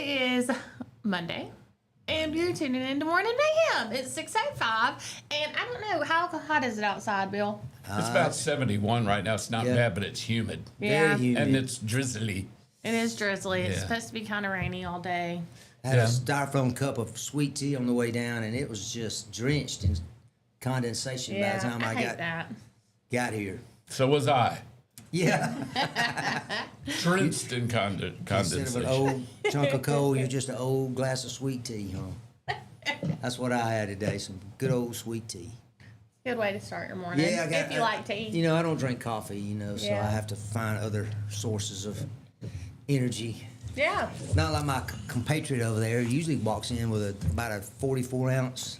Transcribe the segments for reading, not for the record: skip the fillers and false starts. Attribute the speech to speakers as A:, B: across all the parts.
A: is Monday, and you're tuning in to Morning Mayhem. It's 6:05, and I don't know, how hot is it outside, Bill?
B: It's about 71 right now. It's not bad, but it's humid.
A: Yeah.
C: Very humid.
B: And it's drizzly.
A: It is drizzly. It's
B: Yeah.
A: supposed to be kind of rainy all day.
C: I had a styrofoam cup of sweet tea on the way down, and it was just drenched in condensation by the time I
A: hate that.
C: got here.
B: So was I.
C: Yeah.
B: Drenched in
C: Instead of
B: condensation.
C: an old chunk of coal, you're just an old glass of sweet tea, huh? That's what I had today, some good old sweet tea.
A: Good way to start your morning.
C: Yeah,
A: if you like tea.
C: You know, I don't drink coffee, so
A: Yeah.
C: I have to find other sources of energy.
A: Yeah.
C: Not like my compatriot over there. He usually walks in with about a 44-ounce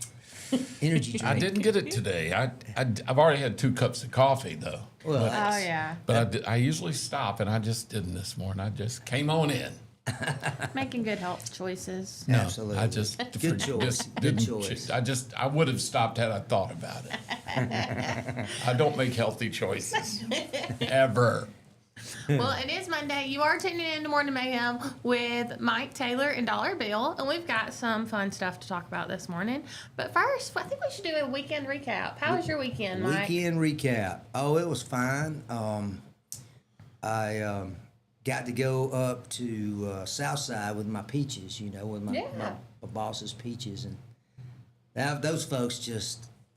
C: energy drink.
B: I didn't get it today. I've already had 2 cups of coffee, though.
C: Well,
A: Oh, yeah.
B: But I usually stop, and I just didn't this morning. I just came on in.
A: Making good health choices.
B: No,
C: Absolutely.
B: I just
C: Good choice.
B: just
C: Good
B: didn't
C: choice.
B: I would have stopped had I thought about it. I don't make healthy choices ever.
A: Well, it is Monday. You are tuning in to Morning Mayhem with Mike Taylor and Dollar Bill, and we've got some fun stuff to talk about this morning. But first, I think we should do a weekend recap. How was your weekend, Mike?
C: Weekend recap. Oh, it was fine. I got to go up to Southside with my peaches, with my boss's peaches, and those folks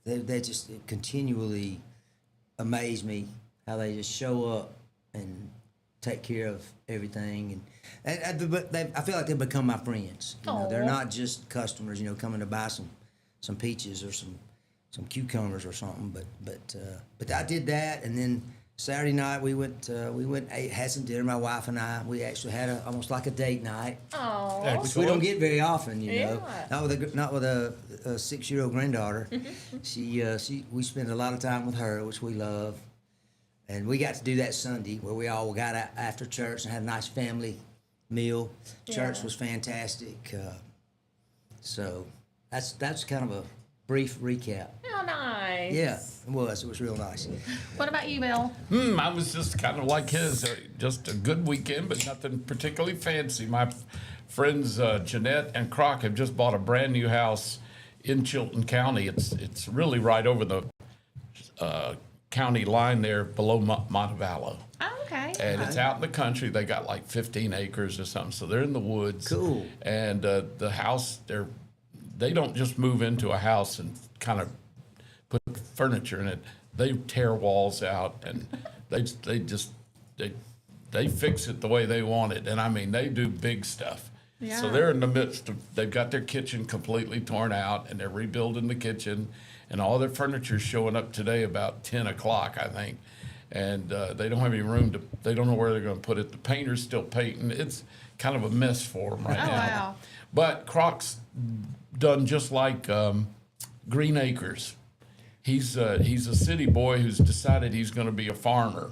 C: they just continually amaze me how they just show up and take care of everything, and I feel like they've become my friends. They're not just customers, coming to buy some peaches or some cucumbers or something. But I did that, and then Saturday night we went had some dinner. My wife and I, we actually had almost like a date night,
A: Oh.
C: which we don't get very often.
A: Yeah.
C: Not with a 6-year-old granddaughter. We spend a lot of time with her, which we love. And we got to do that Sunday where we all got out after church and had a nice family meal. Church was fantastic. So that's kind of a brief recap.
A: How nice.
C: Yeah, it was. It was real nice.
A: What about you, Bill?
B: I was just kind of like his, just a good weekend, but nothing particularly fancy. My friends Jeanette and Croc have just bought a brand new house in Chilton County. It's really right over the county line there below Montevallo.
A: Oh, okay.
B: And it's out in the country. They got like 15 acres or something, so they're in the woods.
C: Cool.
B: And the house, they don't just move into a house and kind of put furniture in it. They tear walls out, and they fix it the way they want it. And I mean, they do big stuff.
A: Yeah.
B: So they're in the midst of, they've got their kitchen completely torn out, and they're rebuilding the kitchen, and all their furniture's showing up today about 10 o'clock, I think. And they don't have any room they don't know where they're going to put it. The painter's still painting. It's kind of a mess for them right now.
A: Wow.
B: But Croc's done just like Green Acres. He's a city boy who's decided he's going to be a farmer.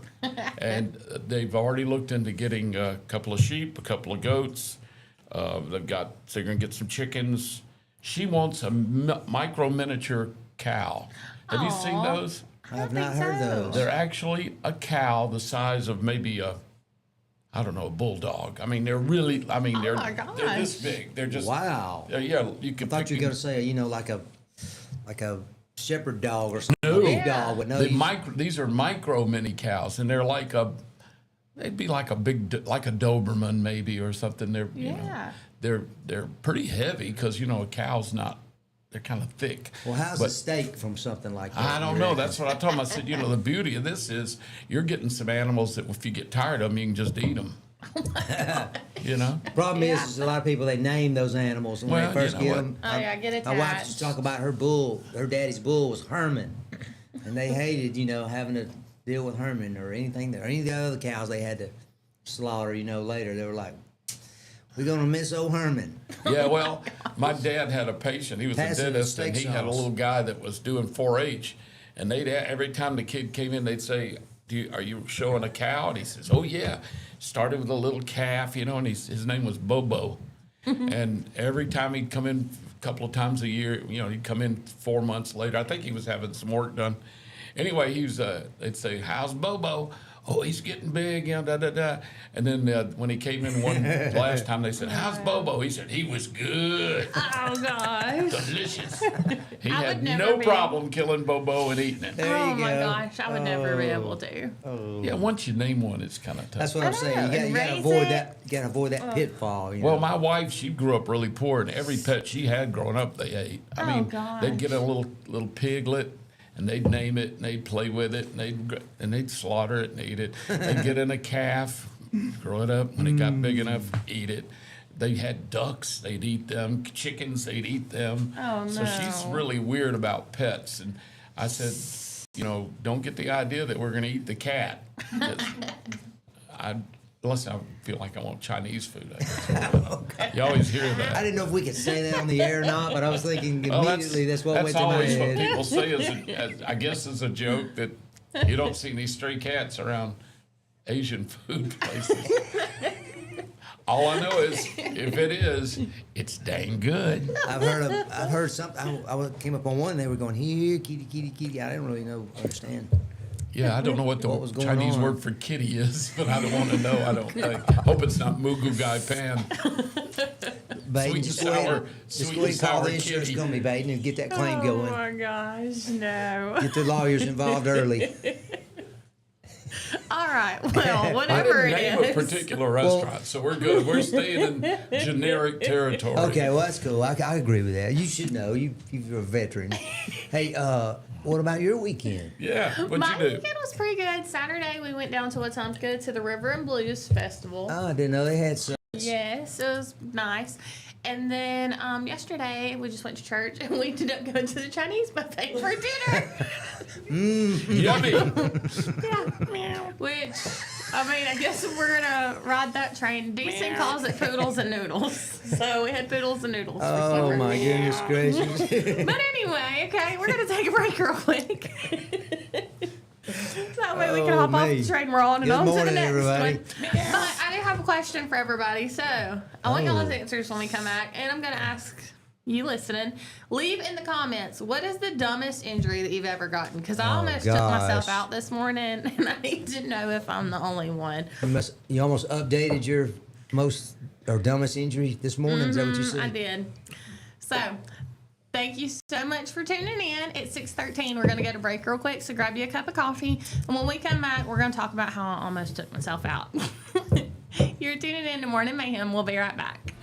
B: And they've already looked into getting a couple of sheep, a couple of goats. So they're going to get some chickens. She wants a micro miniature cow. Have you seen
A: Aw.
B: those?
C: I have not heard those.
B: They're actually a cow the size of maybe a bulldog. I mean, they're really, they're
A: my gosh.
B: they're this big. They're just
C: Wow.
B: Yeah, you could.
C: I thought you were going to say, like a shepherd dog or something.
B: No.
C: A big dog with no.
B: These are micro mini cows, and they're like they'd be like a Doberman maybe or something. They're they're pretty heavy because a cow's not. They're kind of thick.
C: Well, how's the steak from something like that?
B: I don't know. That's what I told him. I said, the beauty of this is you're getting some animals that if you get tired of them, you can just eat them.
C: Problem is a lot of people, they name those animals and when they first get them.
A: Oh, yeah, get attached.
C: My wife used to talk about her bull. Her daddy's bull was Herman. And they hated, having to deal with Herman or anything, or any of the other cows they had to slaughter, later. They were like, we're going to miss old Herman.
B: Yeah, well, my dad had a patient. He was
C: Pass
B: a
C: it
B: dentist,
C: steak
B: and he had a
C: sauce.
B: little guy that was doing 4-H. And every time the kid came in, they'd say, are you showing a cow? And he says, oh, yeah. Started with a little calf, and his name was Bobo. And every time he'd come in a couple of times a year, he'd come in 4 months later. I think he was having some work done. Anyway, they'd say, how's Bobo? oh, he's getting big, you know, da da da. And then when he came in one last time, they said, how's Bobo? He said, he was good.
A: Oh, gosh.
B: Delicious. He
A: I
B: had
A: would never
B: no
A: be-
B: problem killing Bobo and eating it.
C: There
A: Oh,
C: you
A: my
C: go.
A: gosh. I would never be able to.
B: Yeah, once you name one, it's kind of tough.
C: That's what I'm saying.
A: know,
C: You
A: and
C: gotta
A: raise
C: avoid
A: it.
C: that. You gotta avoid that pitfall. You
B: Well,
C: know?
B: my wife, she grew up really poor, and every pet she had growing up, they ate. I
A: Oh,
B: mean,
A: gosh.
B: they'd get a little piglet, and they'd name it, and they'd play with it, and they'd slaughter it and eat it. They'd get in a calf, grow it up. When it got big enough, eat it. They had ducks, they'd eat them. Chickens, they'd eat them.
A: Oh,
B: So she's
A: no.
B: really weird about pets. And I said, you know, don't get the idea that we're going to eat the cat. Unless I feel like I want Chinese food. I guess. You always hear that.
C: I didn't know if we could say that on the air or not, but I was thinking
B: Well,
C: immediately that's what went to my
B: always what
C: head.
B: people say I guess as a joke that you don't see any stray cats around Asian food places. All I know is if it is, it's dang good.
C: I've heard something. I came up on one and they were going, here, kitty, kitty, kitty. I didn't really understand.
B: Yeah, I don't know what
C: What was
B: the
C: going
B: Chinese
C: on?
B: word for kitty is, but I don't want to know. I don't think. Hope it's not Mugu Gai Pan.
C: Baden,
B: Sweet
C: just
B: and
C: go ahead,
B: sour-
C: just
B: sweet
C: go ahead
B: and
C: and call
B: sour
C: the insurance
B: kitty.
C: company, Baden, and get that claim
A: Oh,
C: going.
A: my gosh. No.
C: Get the lawyers involved early.
A: All right. Well,
B: I
A: whatever
B: didn't
A: it
B: name
A: is.
B: a particular restaurant, so we're good. We're staying in generic territory.
C: Okay, well, that's cool. I agree with that. You should know. You're a veteran. Hey, what about your weekend?
B: Yeah, what'd
A: My
B: you do?
A: weekend was pretty good. Saturday, we went down to Wetumpka to the River and Blues Festival.
C: Oh, I didn't know they had some.
A: Yes, it was nice. And then yesterday, we just went to church and we ended up going to the Chinese buffet for dinner.
B: Yummy.
A: Yeah. Which, I mean, I guess we're going to ride that train. Decent calls it poodles and noodles. So we had poodles and noodles. for
C: Oh,
A: supper.
C: my goodness gracious.
A: But anyway, okay, we're going to take a break real quick. That way we can
C: Oh,
A: hop off
C: me.
A: the train we're on and
C: Good
A: on to the
C: morning,
A: next
C: everybody.
A: one. But I do have a question for everybody. So I want y'all's answers when we come back. And I'm going to ask you listening. Leave in the comments, what is the dumbest injury that you've ever gotten? Because I almost took myself
C: gosh.
A: out this morning, and I need to know if I'm the only one.
C: You almost updated your most or dumbest injury this morning. Is that what you said?
A: I did. So, thank you so much for tuning in. It's 6:13. We're going to go to break real quick, so grab you a cup of coffee. And when we come back, we're going to talk about how I almost took myself out. You're tuning in to Morning Mayhem. We'll be right back.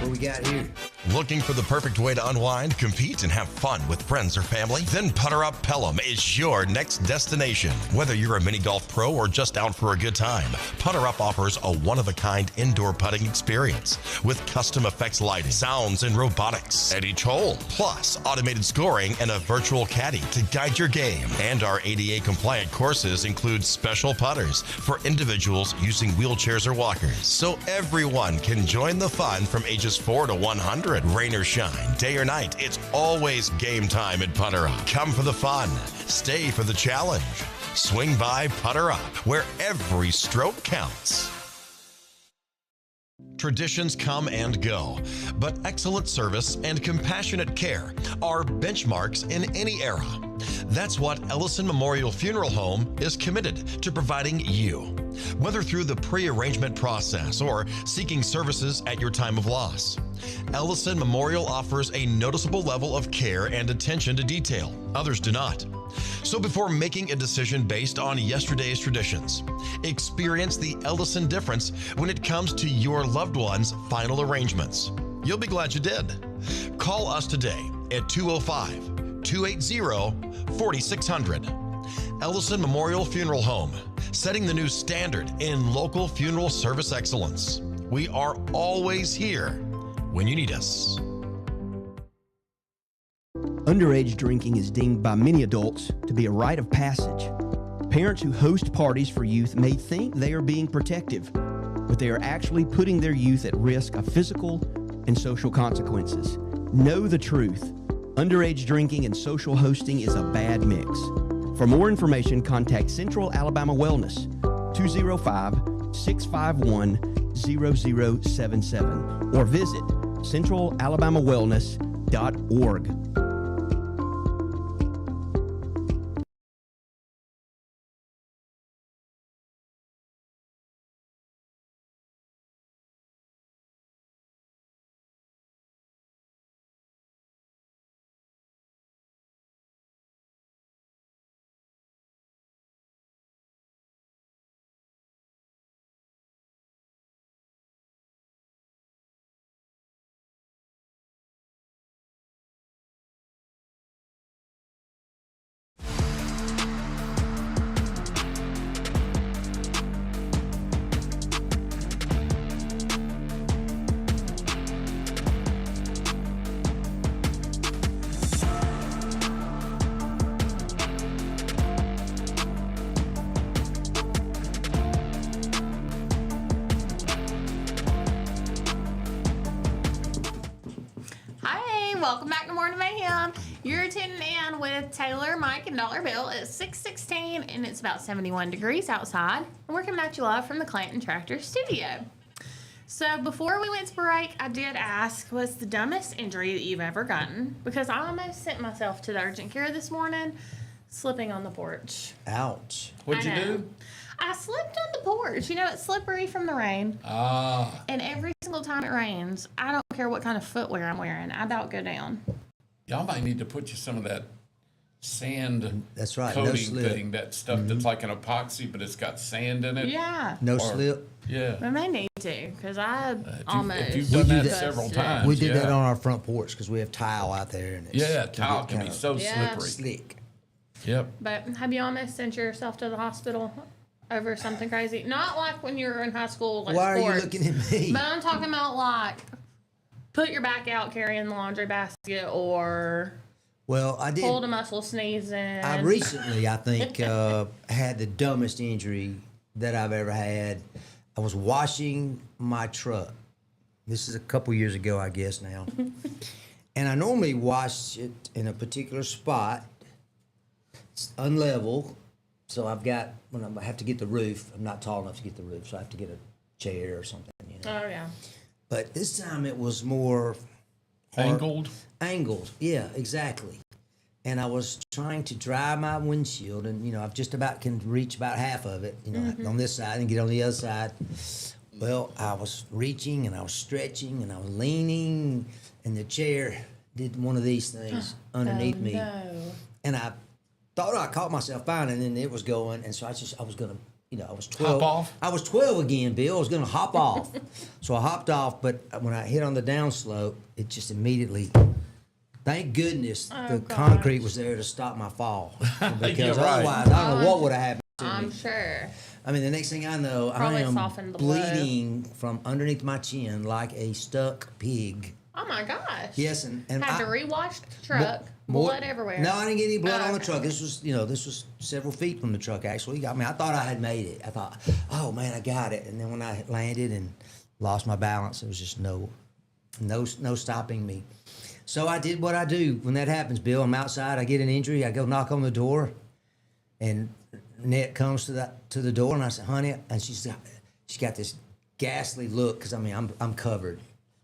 C: What we got here?
D: Looking for the perfect way to unwind, compete, and have fun with friends or family? Then Putter Up Pelham is your next destination. Whether you're a mini golf pro or just out for a good time, Putter Up offers a one-of-a-kind indoor putting experience with custom effects lighting, sounds, and robotics at each hole, plus automated scoring and a virtual caddy to guide your game. And our ADA-compliant courses include special putters for individuals using wheelchairs or walkers, so everyone can join the fun from ages 4 to 100. Rain or shine, day or night, it's always game time at Putter Up. Come for the fun, stay for the challenge. Swing by Putter Up, where every stroke counts. Traditions come and go, but excellent service and compassionate care are benchmarks in any era. That's what Ellison Memorial Funeral Home is committed to providing you, whether through the pre-arrangement process or seeking services at your time of loss. Ellison Memorial offers a noticeable level of care and attention to detail. Others do not. So before making a decision based on yesterday's traditions, experience the Ellison difference when it comes to your loved one's final arrangements. You'll be glad you did. Call us today at 205-280-4600. Ellison Memorial Funeral Home, setting the new standard in local funeral service excellence. We are always here when you need us.
E: Underage drinking is deemed by many adults to be a rite of passage. Parents who host parties for youth may think they are being protective, but they are actually putting their youth at risk of physical and social consequences. Know the truth. Underage drinking and social hosting is a bad mix. For more information, contact Central Alabama Wellness, 205-651-0077, or visit centralalabamawellness.org.
A: Welcome back to Morning Mayhem. You're tuning in with Taylor, Mike, and Dollar Bill. It's 6:16 and it's about 71 degrees outside. And we're coming at you live from the Clanton Tractor Studio. So before we went to break, I did ask, what's the dumbest injury that you've ever gotten? Because I almost sent myself to the urgent care this morning, slipping on the porch.
C: Ouch.
B: What'd you
A: I know.
B: do?
A: I slipped on the porch. You know, it's slippery from the rain.
B: Ah,
A: And every single time it rains, I don't care what kind of footwear I'm wearing, I don't go down.
B: y'all might need to put you some of that sand
C: That's right, no
B: coating
C: slip.
B: thing, that stuff that's like an epoxy, but it's got sand in it.
A: Yeah.
C: No
B: Or-
C: slip.
B: Yeah.
A: I may need to, because I
B: If
A: almost.
B: you've done that
C: do that.
B: several
A: busted it.
B: times.
C: We did that
B: yeah.
C: on our front porch because we have tile out there, and it's
B: Yeah, tile can be
C: kinda
B: so
A: Yeah.
B: slippery.
C: slick.
B: Yep.
A: But have you almost sent yourself to the hospital over something crazy? Not like when you were in high school, like
C: Why
A: sports.
C: are you looking at me?
A: But I'm talking about like put your back out carrying the laundry basket or
C: Well, I did.
A: pulled a muscle sneezing.
C: I recently, I think, had the dumbest injury that I've ever had. I was washing my truck. This is a couple years ago, I guess now. And I normally wash it in a particular spot. It's unlevel. So I've got, when I have to get the roof, I'm not tall enough to get the roof, so I have to get a chair or something, you know.
A: Oh yeah.
C: But this time it was more
B: Angled.
C: angled. Yeah, exactly. And I was trying to dry my windshield, and you know, I've just about can reach about half of it, you know, on this side and get on the other side. Well, I was reaching and I was stretching and I was leaning, and the chair did one of these things underneath me,
A: No.
C: and I thought I caught myself fine, and then it was going, and so I was gonna. You know, I was 12.
B: Hop off?
C: I was 12 again, Bill. I was going to hop off. So I hopped off, but when I hit on the downslope, it just immediately, thank goodness the
A: gosh.
C: concrete was there to stop my fall. Because
B: right.
C: otherwise, I don't know what would have happened to
A: I'm
C: me.
A: sure.
C: I mean, the next thing I know,
A: Probably
C: I am
A: softened the blow.
C: bleeding from underneath my chin like a stuck pig.
A: Oh my gosh.
C: Yes, and
A: Had
C: I,
A: to rewash the truck.
C: more-
A: Blood everywhere.
C: No, I didn't get any blood
A: Oh,
C: on the
A: okay.
C: truck. This was several feet from the truck actually. I mean, I thought I had made it. I thought, oh man, I got it. And then when I landed and lost my balance, it was just no stopping me. So I did what I do when that happens, Bill. I'm outside. I get an injury. I go knock on the door, and Annette comes to the door, and I said, honey, and she's got this ghastly look because I mean I'm covered.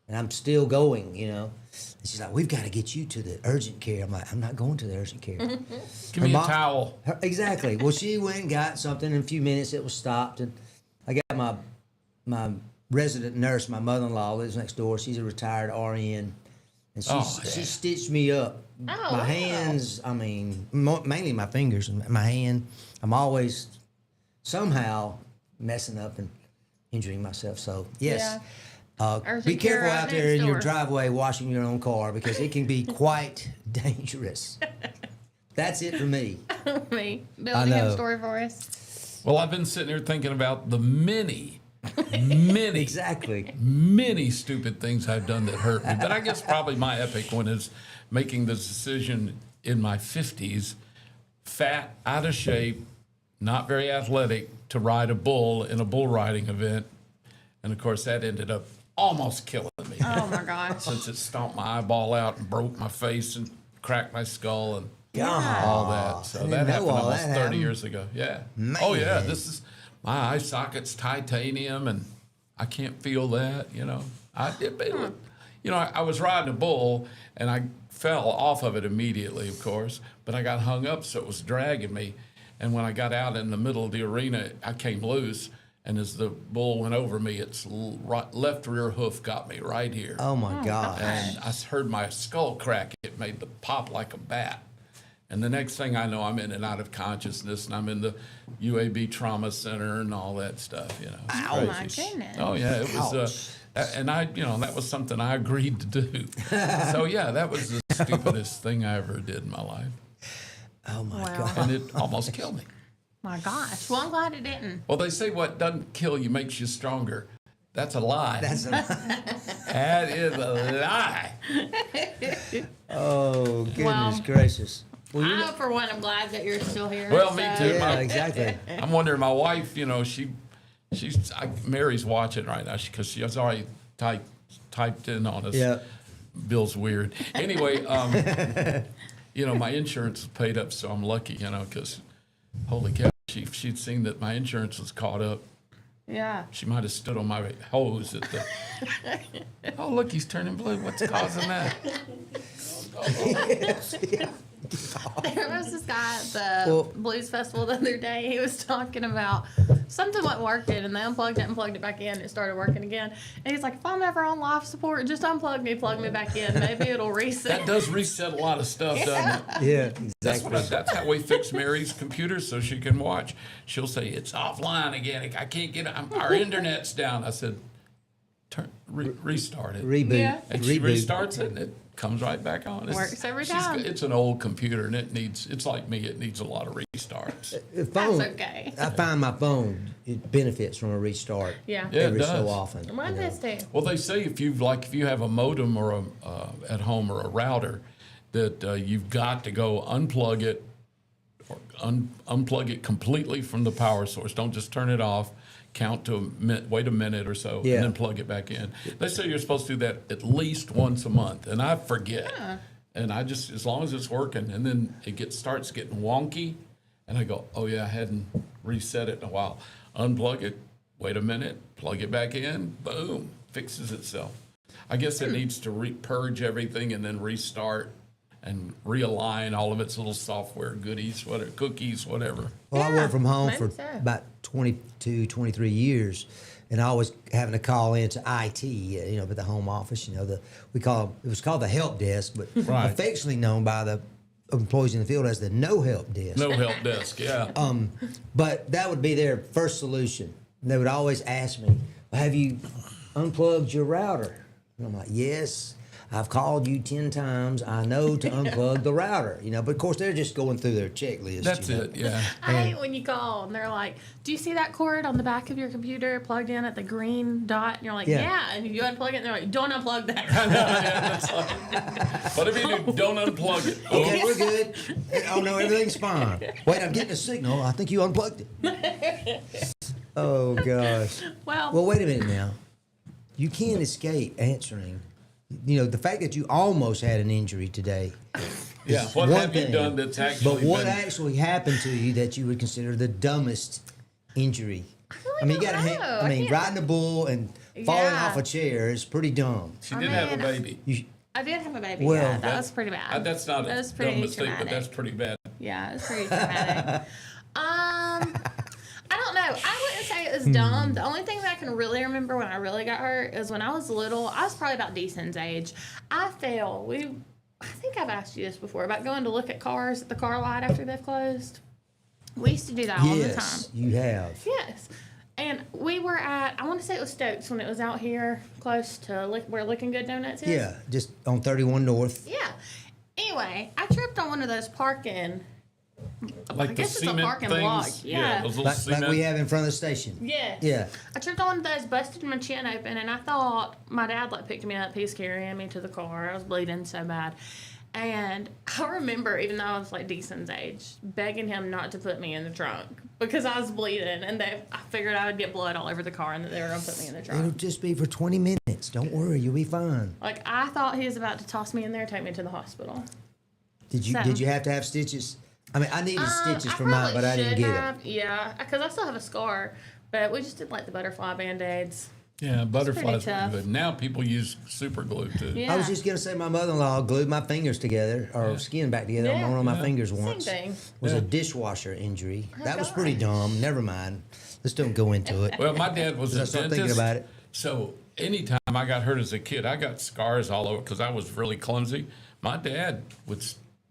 C: And I'm still going, you know. And she's like, we've got to get you to the urgent care. I'm like, I'm not going to the urgent care.
B: Give me a towel.
C: Exactly. Well, she went and got something. In a few minutes, it was stopped. And I got my resident nurse, my mother-in-law, lives next door. She's a retired RN. And she stitched me up.
A: Oh,
C: My
A: wow.
C: hands, I mean, mainly my fingers and my hand. I'm always somehow messing up and injuring myself. So, yes.
A: Yeah. Urgent
C: Be
A: care
C: careful
A: right
C: out there
A: next
C: in your
A: door.
C: driveway washing your own car because it can be quite dangerous. That's it for me.
A: Me. Bill,
C: I
A: you have a
C: know.
A: story for us?
B: Well, I've been sitting here thinking about the many
C: Exactly.
B: many stupid things I've done that hurt me. But I guess probably my epic one is making the decision in my 50s, fat, out of shape, not very athletic, to ride a bull in a bull riding event. And of course, that ended up almost killing me.
A: Oh my gosh.
B: Since it stomped my eyeball out and broke my face and cracked my skull and
C: God.
B: all that. So
C: didn't
B: that
C: know
B: happened
C: all
B: almost
C: that
B: 30
C: happened.
B: years ago. Yeah. Oh yeah,
C: Man.
B: this is my eye socket's titanium, and I can't feel that. You know, I was riding a bull, and I fell off of it immediately, of course. But I got hung up, so it was dragging me. And when I got out in the middle of the arena, I came loose. And as the bull went over me, its left rear hoof got me right here.
C: Oh my God.
B: And I heard my skull crack. It made the pop like a bat. And the next thing I know, I'm in and out of consciousness, and I'm in the UAB trauma center and all that stuff. You know, it's
A: Oh my
B: crazy.
A: goodness.
B: Oh yeah, it was. And that was something I agreed to do. So yeah, that was the stupidest thing I ever did in my life,
C: Oh my
A: Wow.
C: God.
B: and it almost killed me.
A: My gosh. Well, I'm glad it didn't.
B: Well, they say what doesn't kill you makes you stronger. That's a lie. That is a lie.
C: Oh goodness
A: Well,
C: gracious. Well,
A: I, for one, I'm glad that you're still here.
B: Well, me
A: so-
B: too.
C: yeah, exactly.
B: I'm wondering, my wife, Mary's watching right now because she has already typed in on us.
C: Yeah.
B: Bill's weird. Anyway, my insurance is paid up, so I'm lucky, because holy cow, if she'd seen that my insurance was caught up,
A: Yeah.
B: she might have stood on my hose at the. Oh, look, he's turning blue. What's causing that?
A: There was this guy at the Blues Festival the other day. He was talking about something wasn't working, and they unplugged it and plugged it back in. It started working again. And he's like, if I'm ever on life support, just unplug me, plug me back in. Maybe it'll reset.
B: That does reset a lot of stuff, doesn't it?
C: Yeah,
B: That's,
C: exactly.
B: that's how we fix Mary's computer so she can watch. She'll say, it's offline again. I can't get it. Our internet's down. I said, restart it.
C: Reboot.
A: Yeah.
B: And she
C: Reboot.
B: restarts it, and it comes right back on.
A: Works every time.
B: It's an old computer, and it's like me. It needs a lot of restarts.
C: The phone,
A: That's okay.
C: I find my phone, it benefits from a restart.
A: Yeah.
B: Yeah, it
C: every so
B: does.
C: often.
A: Mine
C: you know.
A: does too.
B: Well, they say if you have a modem or at home or a router, that you've got to go unplug it, or unplug it completely from the power source. Don't just turn it off. Count to wait a minute or so,
C: Yeah.
B: and then plug it back in. They say you're supposed to do that at least once a month, and I forget.
A: Yeah.
B: And I just, as long as it's working, and then starts getting wonky, and I go, oh yeah, I hadn't reset it in a while. Unplug it, wait a minute, plug it back in, boom, fixes itself. I guess it needs to purge everything and then restart and realign all of its little software goodies, cookies, whatever.
C: Well, I worked from home
A: maybe
C: for
A: so.
C: about 22, 23 years, and I was having to call into IT, but the home office, it was called the help desk, but
B: Right.
C: affectionately known by the employees in the field as the no help desk.
B: No help desk, yeah.
C: But that would be their first solution. And they would always ask me, well, have you unplugged your router? And I'm like, yes. I've called you 10 times. I know to unplug the router, but of course they're just going through their checklist.
B: That's it, yeah.
A: I hate when you call and they're like, do you see that cord on the back of your computer plugged in at the green dot? And you're like,
C: Yeah.
A: yeah. And you unplug it and they're like, don't unplug that.
B: What if you don't unplug it?
C: Okay, we're good. Oh no, everything's fine. Wait, I'm getting a signal. I think you unplugged it. Oh gosh. Well, wait a minute now. You can't escape answering. The fact that you almost had an injury today.
B: Yeah,
C: is
B: what
C: one
B: have you
C: thing.
B: done that's actually
C: But what
B: been-
C: actually happened to you that you would consider the dumbest injury? I mean, you got
A: don't know. I can't-
C: riding a bull and falling
A: Yeah.
C: off a chair is pretty dumb.
B: She did have a
A: mean,
B: baby.
C: You,
A: I did have a baby.
C: Well,
A: yeah, that was pretty bad.
B: That's not
A: That
B: a
A: was
B: dumb
A: pretty
B: mistake, but
A: traumatic.
B: that's pretty bad.
A: Yeah, it was pretty traumatic. I don't know. I wouldn't say it was dumb. The only thing that I can really remember when I really got hurt is when I was little. I was probably about Deason's age. I fell. I think I've asked you this before about going to look at cars at the car lot after they've closed. We used to do that all the time.
C: yes, you have.
A: Yes. And we were at, I want to say it was Stokes when it was out here close to where Looking Good Donuts is.
C: Yeah, just on 31 North.
A: Yeah. Anyway, I tripped on one of those parking.
B: Like
A: I
B: the
A: guess it's a
B: cement
A: parking
B: things.
A: block. Yeah.
B: those little
C: Like
B: cement.
C: we have in front of the station.
A: Yes.
C: Yeah.
A: I tripped on one of those, busted my chin open, and I thought my dad picked me up. He was carrying me to the car. I was bleeding so bad. And I remember, even though I was Deason's age, begging him not to put me in the trunk because I was bleeding, and I figured I would get blood all over the car, and that they were gonna put me in the
C: It'll
A: trunk.
C: just be for 20 minutes. Don't worry, you'll be fine.
A: I thought he was about to toss me in there and take me to the hospital.
C: Did you
A: So-
C: did you have to have stitches? I mean, I needed stitches
A: I
C: for mine,
A: probably
C: but I didn't
A: should
C: get
A: have, Yeah, because I still have a scar, but we just did the butterfly band-aids.
B: Yeah, butterflies
A: pretty
B: are
A: tough.
B: good. Now people use super glue too.
A: Yeah.
C: I was just gonna say my mother-in-law glued my fingers together or skin back together on
A: Yeah.
C: one of my fingers
A: Same
C: once.
A: thing.
C: Was
B: Yeah.
C: a dishwasher injury.
A: Oh,
C: That was pretty dumb. Never mind. Let's don't go into it.
B: Well, my dad was
C: I
B: a
C: started
B: dentist.
C: thinking about it.
B: So anytime I got hurt as a kid, I got scars all over because I was really clumsy. My dad would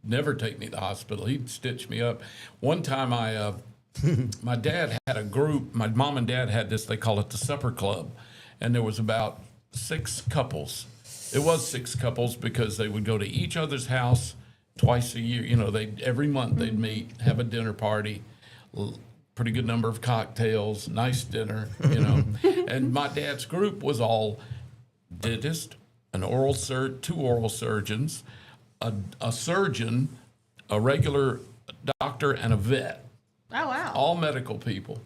B: never take me to the hospital. He'd stitch me up. One time my dad had a group. My mom and dad had this, they call it the supper club. And there was about 6 couples. It was 6 couples because they would go to each other's house twice a year. Every month they'd meet, have a dinner party, pretty good number of cocktails, nice dinner, And my dad's group was all dentist, two oral surgeons, a surgeon, a regular doctor, and a vet.
A: Oh, wow.
B: All medical people.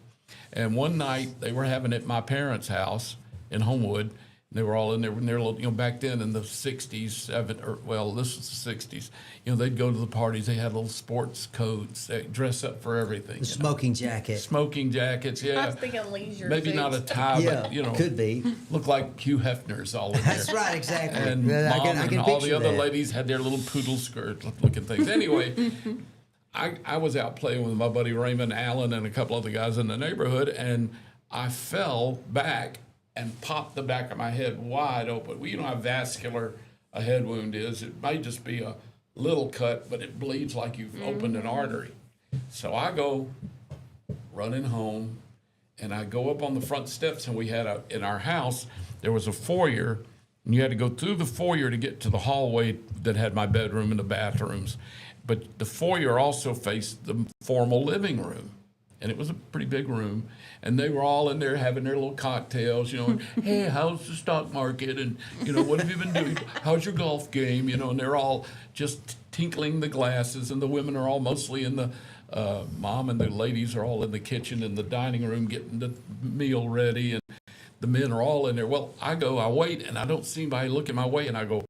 B: And one night they were having it at my parents' house in Homewood, They were all in there when they're little, back then in the 60s, this was the 60s. They'd go to the parties. They had little sports coats. They dress up for everything.
C: The smoking jacket.
B: Smoking jackets, yeah.
A: I was thinking leisure
B: Maybe
A: suits.
B: not a tie,
C: Yeah,
B: but,
C: could be.
B: looked like Hugh Hefner's all in there.
C: That's right, exactly.
B: And
C: Yeah,
B: Mom
C: I
B: and
C: can
B: all the
C: picture
B: other
C: that.
B: ladies had their little poodle skirt looking things. Anyway, I was out playing with my buddy Raymond Allen and a couple other guys in the neighborhood, and I fell back and popped the back of my head wide open. Well, you know how vascular a head wound is. It may just be a little cut, but it bleeds like you've opened an artery. So I go running home, and I go up on the front steps, and we had in our house, there was a foyer, and you had to go through the foyer to get to the hallway that had my bedroom and the bathrooms. But the foyer also faced the formal living room. And it was a pretty big room, and they were all in there having their little cocktails, and, hey, how's the stock market, and, what have you been doing? How's your golf game, and they're all just tinkling the glasses, and the women are all mostly in the, mom and the ladies are all in the kitchen and the dining room getting the meal ready, and the men are all in there. Well, I wait, and I don't see anybody looking my way, and I go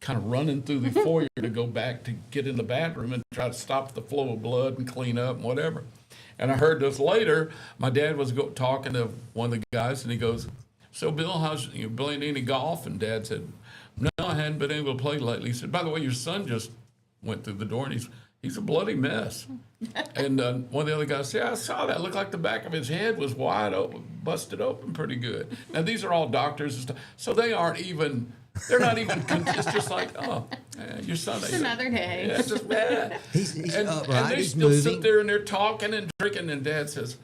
B: kind of running through the foyer to go back to get in the bathroom and try to stop the flow of blood and clean up and whatever. And I heard this later. My dad was talking to one of the guys, and he goes, "So, Bill, how's playing any golf?" And Dad said, "No, I hadn't been able to play lately." He said, "By the way, your son just went through the door, and he's a bloody mess." And one of the other guys said, "I saw that. It looked like the back of his head was wide open, busted open pretty good." Now, these are all doctors and stuff, so they aren't even. They're not even. It's just like, oh, your son.
A: It's another day.
B: Yeah, it's just bad.
C: He's upright.
B: And they
C: He's
B: still
C: moving.
B: sit there and they're talking and drinking. And Dad says,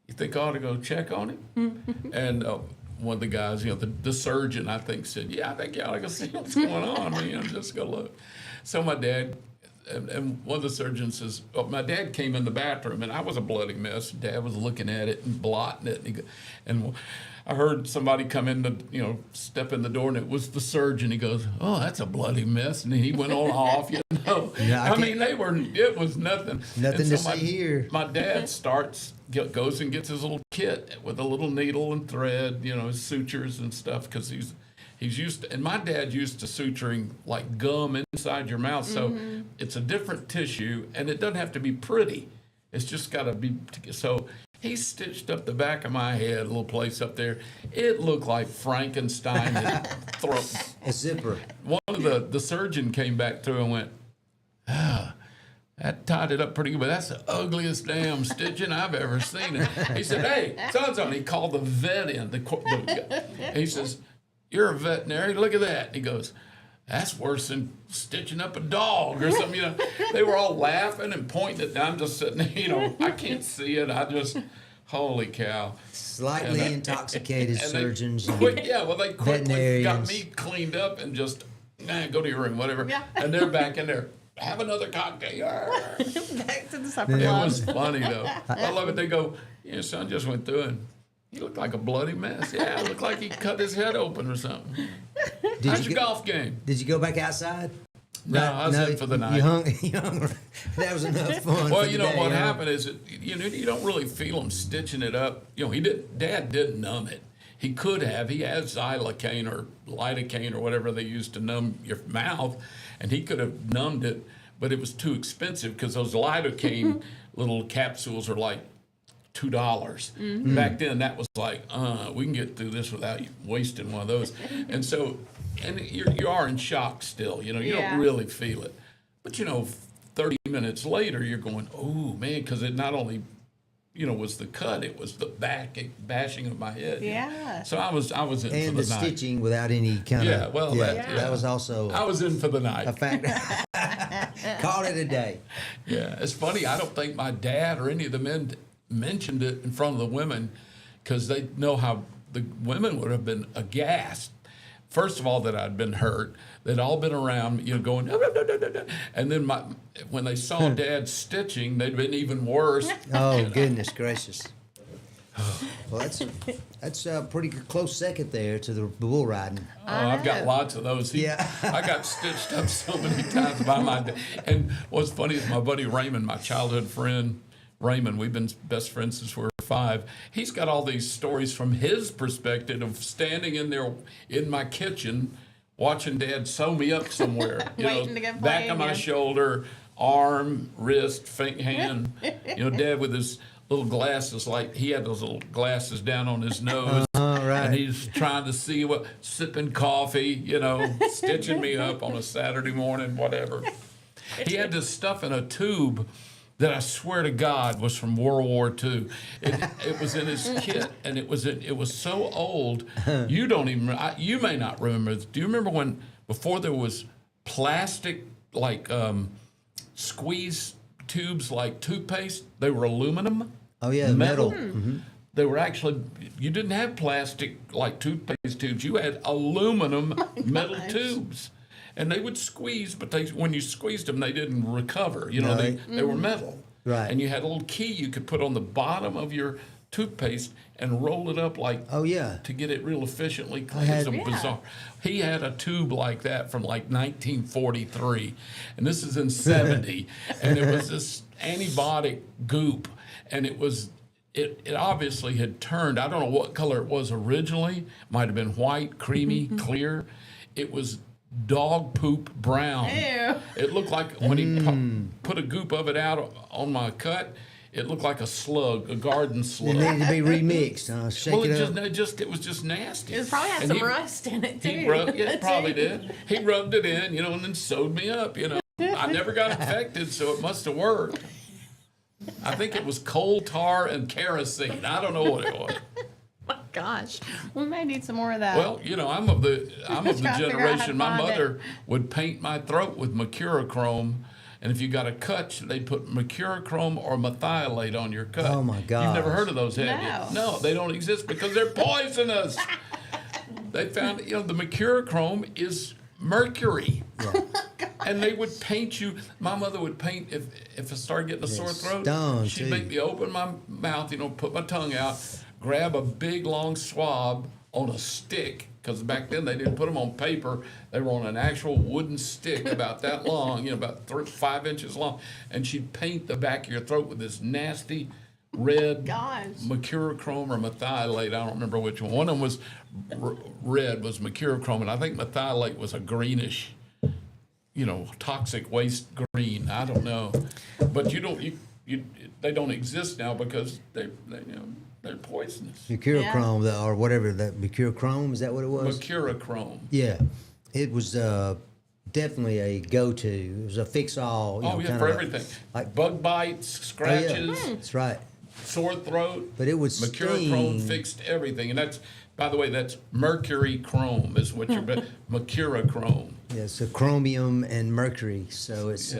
B: "You think I ought to go check on him?" And one of the guys, the surgeon, I think, said, "Yeah, I think you ought to go see what's going on. Just go look." So my dad. And one of the surgeons says, my dad came in the bathroom, and I was a bloody mess. Dad was looking at it and blotting it. And I heard somebody come in step in the door, and it was the surgeon. He goes, "Oh, that's a bloody mess." And he went on off,
C: Yeah,
B: it was nothing.
C: Nothing
B: And
C: to
B: so
C: see here.
B: My dad goes and gets his little kit with a little needle and thread, his sutures and stuff, because he's used to, and my dad used to suturing like gum inside your mouth, so it's a different tissue, and it doesn't have to be pretty. It's just got to be. So he stitched up the back of my head, a little place up there. It looked like Frankenstein had thrown.
C: A zipper.
B: One of the surgeon came back through and went, that tied it up pretty good, but that's the ugliest damn stitching I've ever seen. And he said, "Hey, so-and-so," and he called the vet in. And he says, "You're a veterinarian, look at that." And he goes, "That's worse than stitching up a dog or something." They were all laughing and pointing at. I'm just sitting there, I can't see it. I just, holy cow.
C: Slightly intoxicated
B: and
C: surgeons.
B: They quickly got
C: veterinarians.
B: me cleaned up and just, go to your room, whatever.
A: Yeah.
B: And they're back in there. Have another cocktail.
A: Back to the supper
B: It
A: club.
B: was funny, though. I love it. They go, "Your son just went through and he looked like a bloody mess." Yeah, it looked like he cut his head open or something. How's your golf game?
C: Did you go back outside?
B: No, I was in for the night.
C: You hung. That was enough fun.
B: Well,
C: for the day,
B: what
C: huh?
B: happened is, you don't really feel him stitching it up. Dad didn't numb it. He could have. He had xylocaine or lidocaine or whatever they use to numb your mouth, and he could have numbed it, but it was too expensive because those lidocaine little capsules are like $2. Back then, that was like, we can get through this without you wasting one of those. And so, and you are in shock still. You don't really feel it. But 30 minutes later, you're going, "Oh man," because it not only was the cut, it was the bashing of my head.
A: Yeah.
B: So I was in
C: And
B: for
C: the
B: the night.
C: stitching without any kind
B: Yeah,
C: of.
B: well,
C: that was also
B: I was in for the
C: a
B: night.
C: factor. Call it a day.
B: Yeah, it's funny. I don't think my dad or any of the men mentioned it in front of the women because they know how the women would have been aghast. First of all, that I'd been hurt. They'd all been around, going, "No, no, no, no, no." And then when they saw Dad stitching, they'd been even worse.
C: Oh, goodness gracious. Well, that's a pretty close second there to the bull riding.
B: Oh, I've got lots of those.
C: Yeah.
B: I got stitched up so many times by my dad. And what's funny is my buddy Raymond, my childhood friend, Raymond, we've been best friends since we were 5. He's got all these stories from his perspective of standing in there in my kitchen watching Dad sew me up somewhere.
A: Waiting to go play
B: back of my
A: again.
B: shoulder, arm, wrist, hand. Dad with his little glasses, like he had those little glasses down on his nose.
C: right.
B: And he's trying to see sipping coffee, stitching me up on a Saturday morning, whatever. He had this stuff in a tube that I swear to God was from World War II. It was in his kit, and it was so old. You you may not remember. Do you remember when before there was plastic like squeeze tubes like toothpaste? They were aluminum.
C: Oh yeah, metal.
B: They were actually, you didn't have plastic like toothpaste tubes. You had aluminum metal tubes. And they would squeeze, but when you squeezed them, they didn't recover. They were metal.
C: Right.
B: And you had a little key you could put on the bottom of your toothpaste and roll it up to get it real efficiently clean. It's bizarre. He had a tube like that from like 1943, and this is in 70, and it was this antibiotic goop, and it obviously had turned. I don't know what color it was originally. Might have been white, creamy, clear. It was dog poop brown.
A: Ew.
B: It looked like when he put a goop of it out on my cut, it looked like a slug, a garden slug.
C: It needed to be remixed. Shake it up.
B: It was just nasty.
A: It probably had
B: And
A: some
B: he-
A: rust in it too.
B: it probably did. He rubbed it in, and then sewed me up, I never got infected, so it must have worked. I think it was coal tar and kerosene. I don't know what it was.
A: My gosh, we may need some more of that.
B: Well, I'm of the
A: Trying to figure out how to
B: generation. My
A: find
B: mother would paint my throat with mercurochrome, and if you got a cut, they'd put mercurochrome or methylate on your cut.
C: Oh, my
B: You've never
C: gosh.
B: heard of those, have you? No, they don't exist because they're poisonous. They found, the mercurochrome is mercury. And they would paint you. My mother would paint if I started getting a sore throat.
C: stung,
B: She'd
C: too.
B: make me open my mouth, put my tongue out, grab a big long swab on a stick, because back then they didn't put them on paper. They were on an actual wooden stick about that long, about 5 inches long. And she'd paint the back of your throat with this nasty red
A: Gosh.
B: mercurochrome or methylate. I don't remember which one. One of them was red, was mercurochrome, and I think methylate was a greenish, toxic waste green. I don't know, but they don't exist now because they're poisonous.
C: Mercurochrome, or whatever that mercurochrome, is that what it was?
B: Mercurochrome.
C: Yeah, it was definitely a go-to. It was a fix-all. Kind
B: for
C: of
B: everything.
C: like
B: Bug bites, scratches,
C: That's right.
B: sore throat.
C: But it would
B: mercurochrome
C: sting.
B: fixed everything, and that's, by the way, that's mercury chrome is what you're. Mercurochrome.
C: Yeah, so chromium and mercury. So it's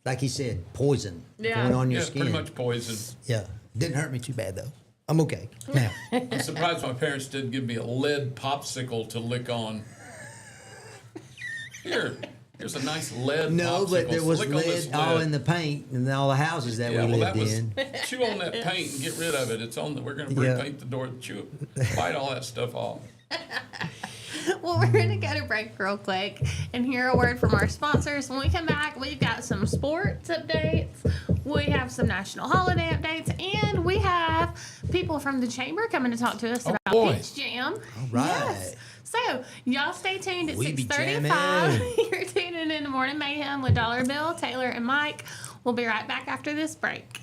C: like he said, poison
A: Yeah.
C: going on your
B: Yeah,
C: skin.
B: pretty much poison.
C: Yeah, didn't hurt me too bad though. I'm okay now.
B: I'm surprised my parents didn't give me a lead popsicle to lick on. Here's a nice lead
C: No,
B: popsicle.
C: but there was
B: Lick on this
C: lead all in the paint in all the houses that we lived in.
B: Chew on that paint and get rid of it. It's on we're going to repaint the door. Chew it. Bite all that stuff off.
A: Well, we're going to go to break real quick and hear a word from our sponsors. When we come back, we've got some sports updates, we have some national holiday updates, and we have people from the chamber coming to talk to us about
B: boy.
A: Peach Jam.
C: All right.
A: Yes. So, y'all stay tuned at
C: We be
A: 6:35.
C: jamming.
A: You're tuning in to Morning Mayhem with Dollar Bill, Taylor, and Mike. We'll be right back after this break.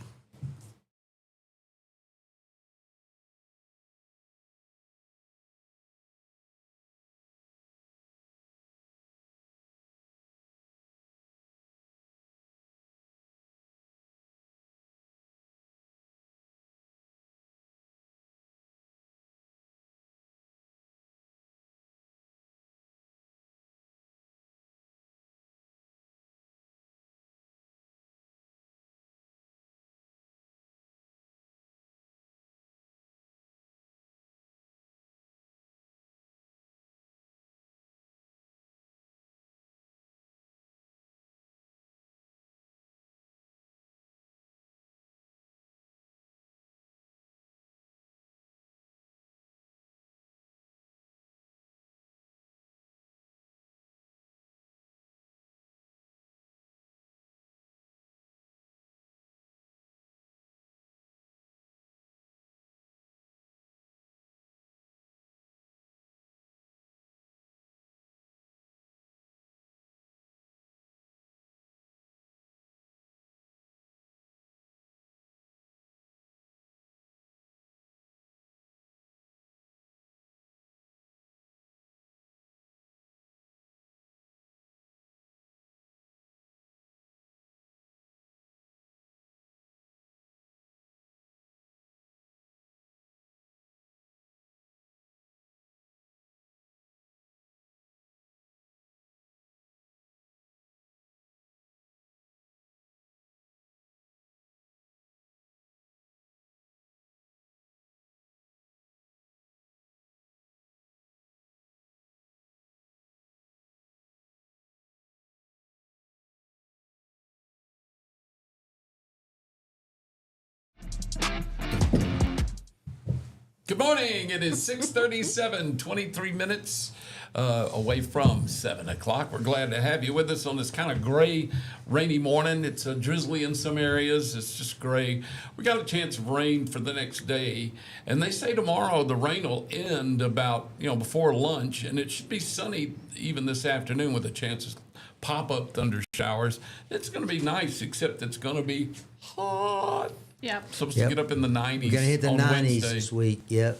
B: Good morning. It is 6:37, 23 minutes away from 7 o'clock. We're glad to have you with us on this kind of gray, rainy morning. It's drizzly in some areas. It's just gray. We got a chance of rain for the next day. And they say tomorrow the rain will end about, before lunch. And it should be sunny even this afternoon with a chance of pop-up thunder showers. It's going to be nice, except it's going to be hot.
A: Yep.
B: Supposed to get up in the 90s.
C: We're going to hit the
B: on
C: 90s
B: Wednesday.
C: this week. Yep.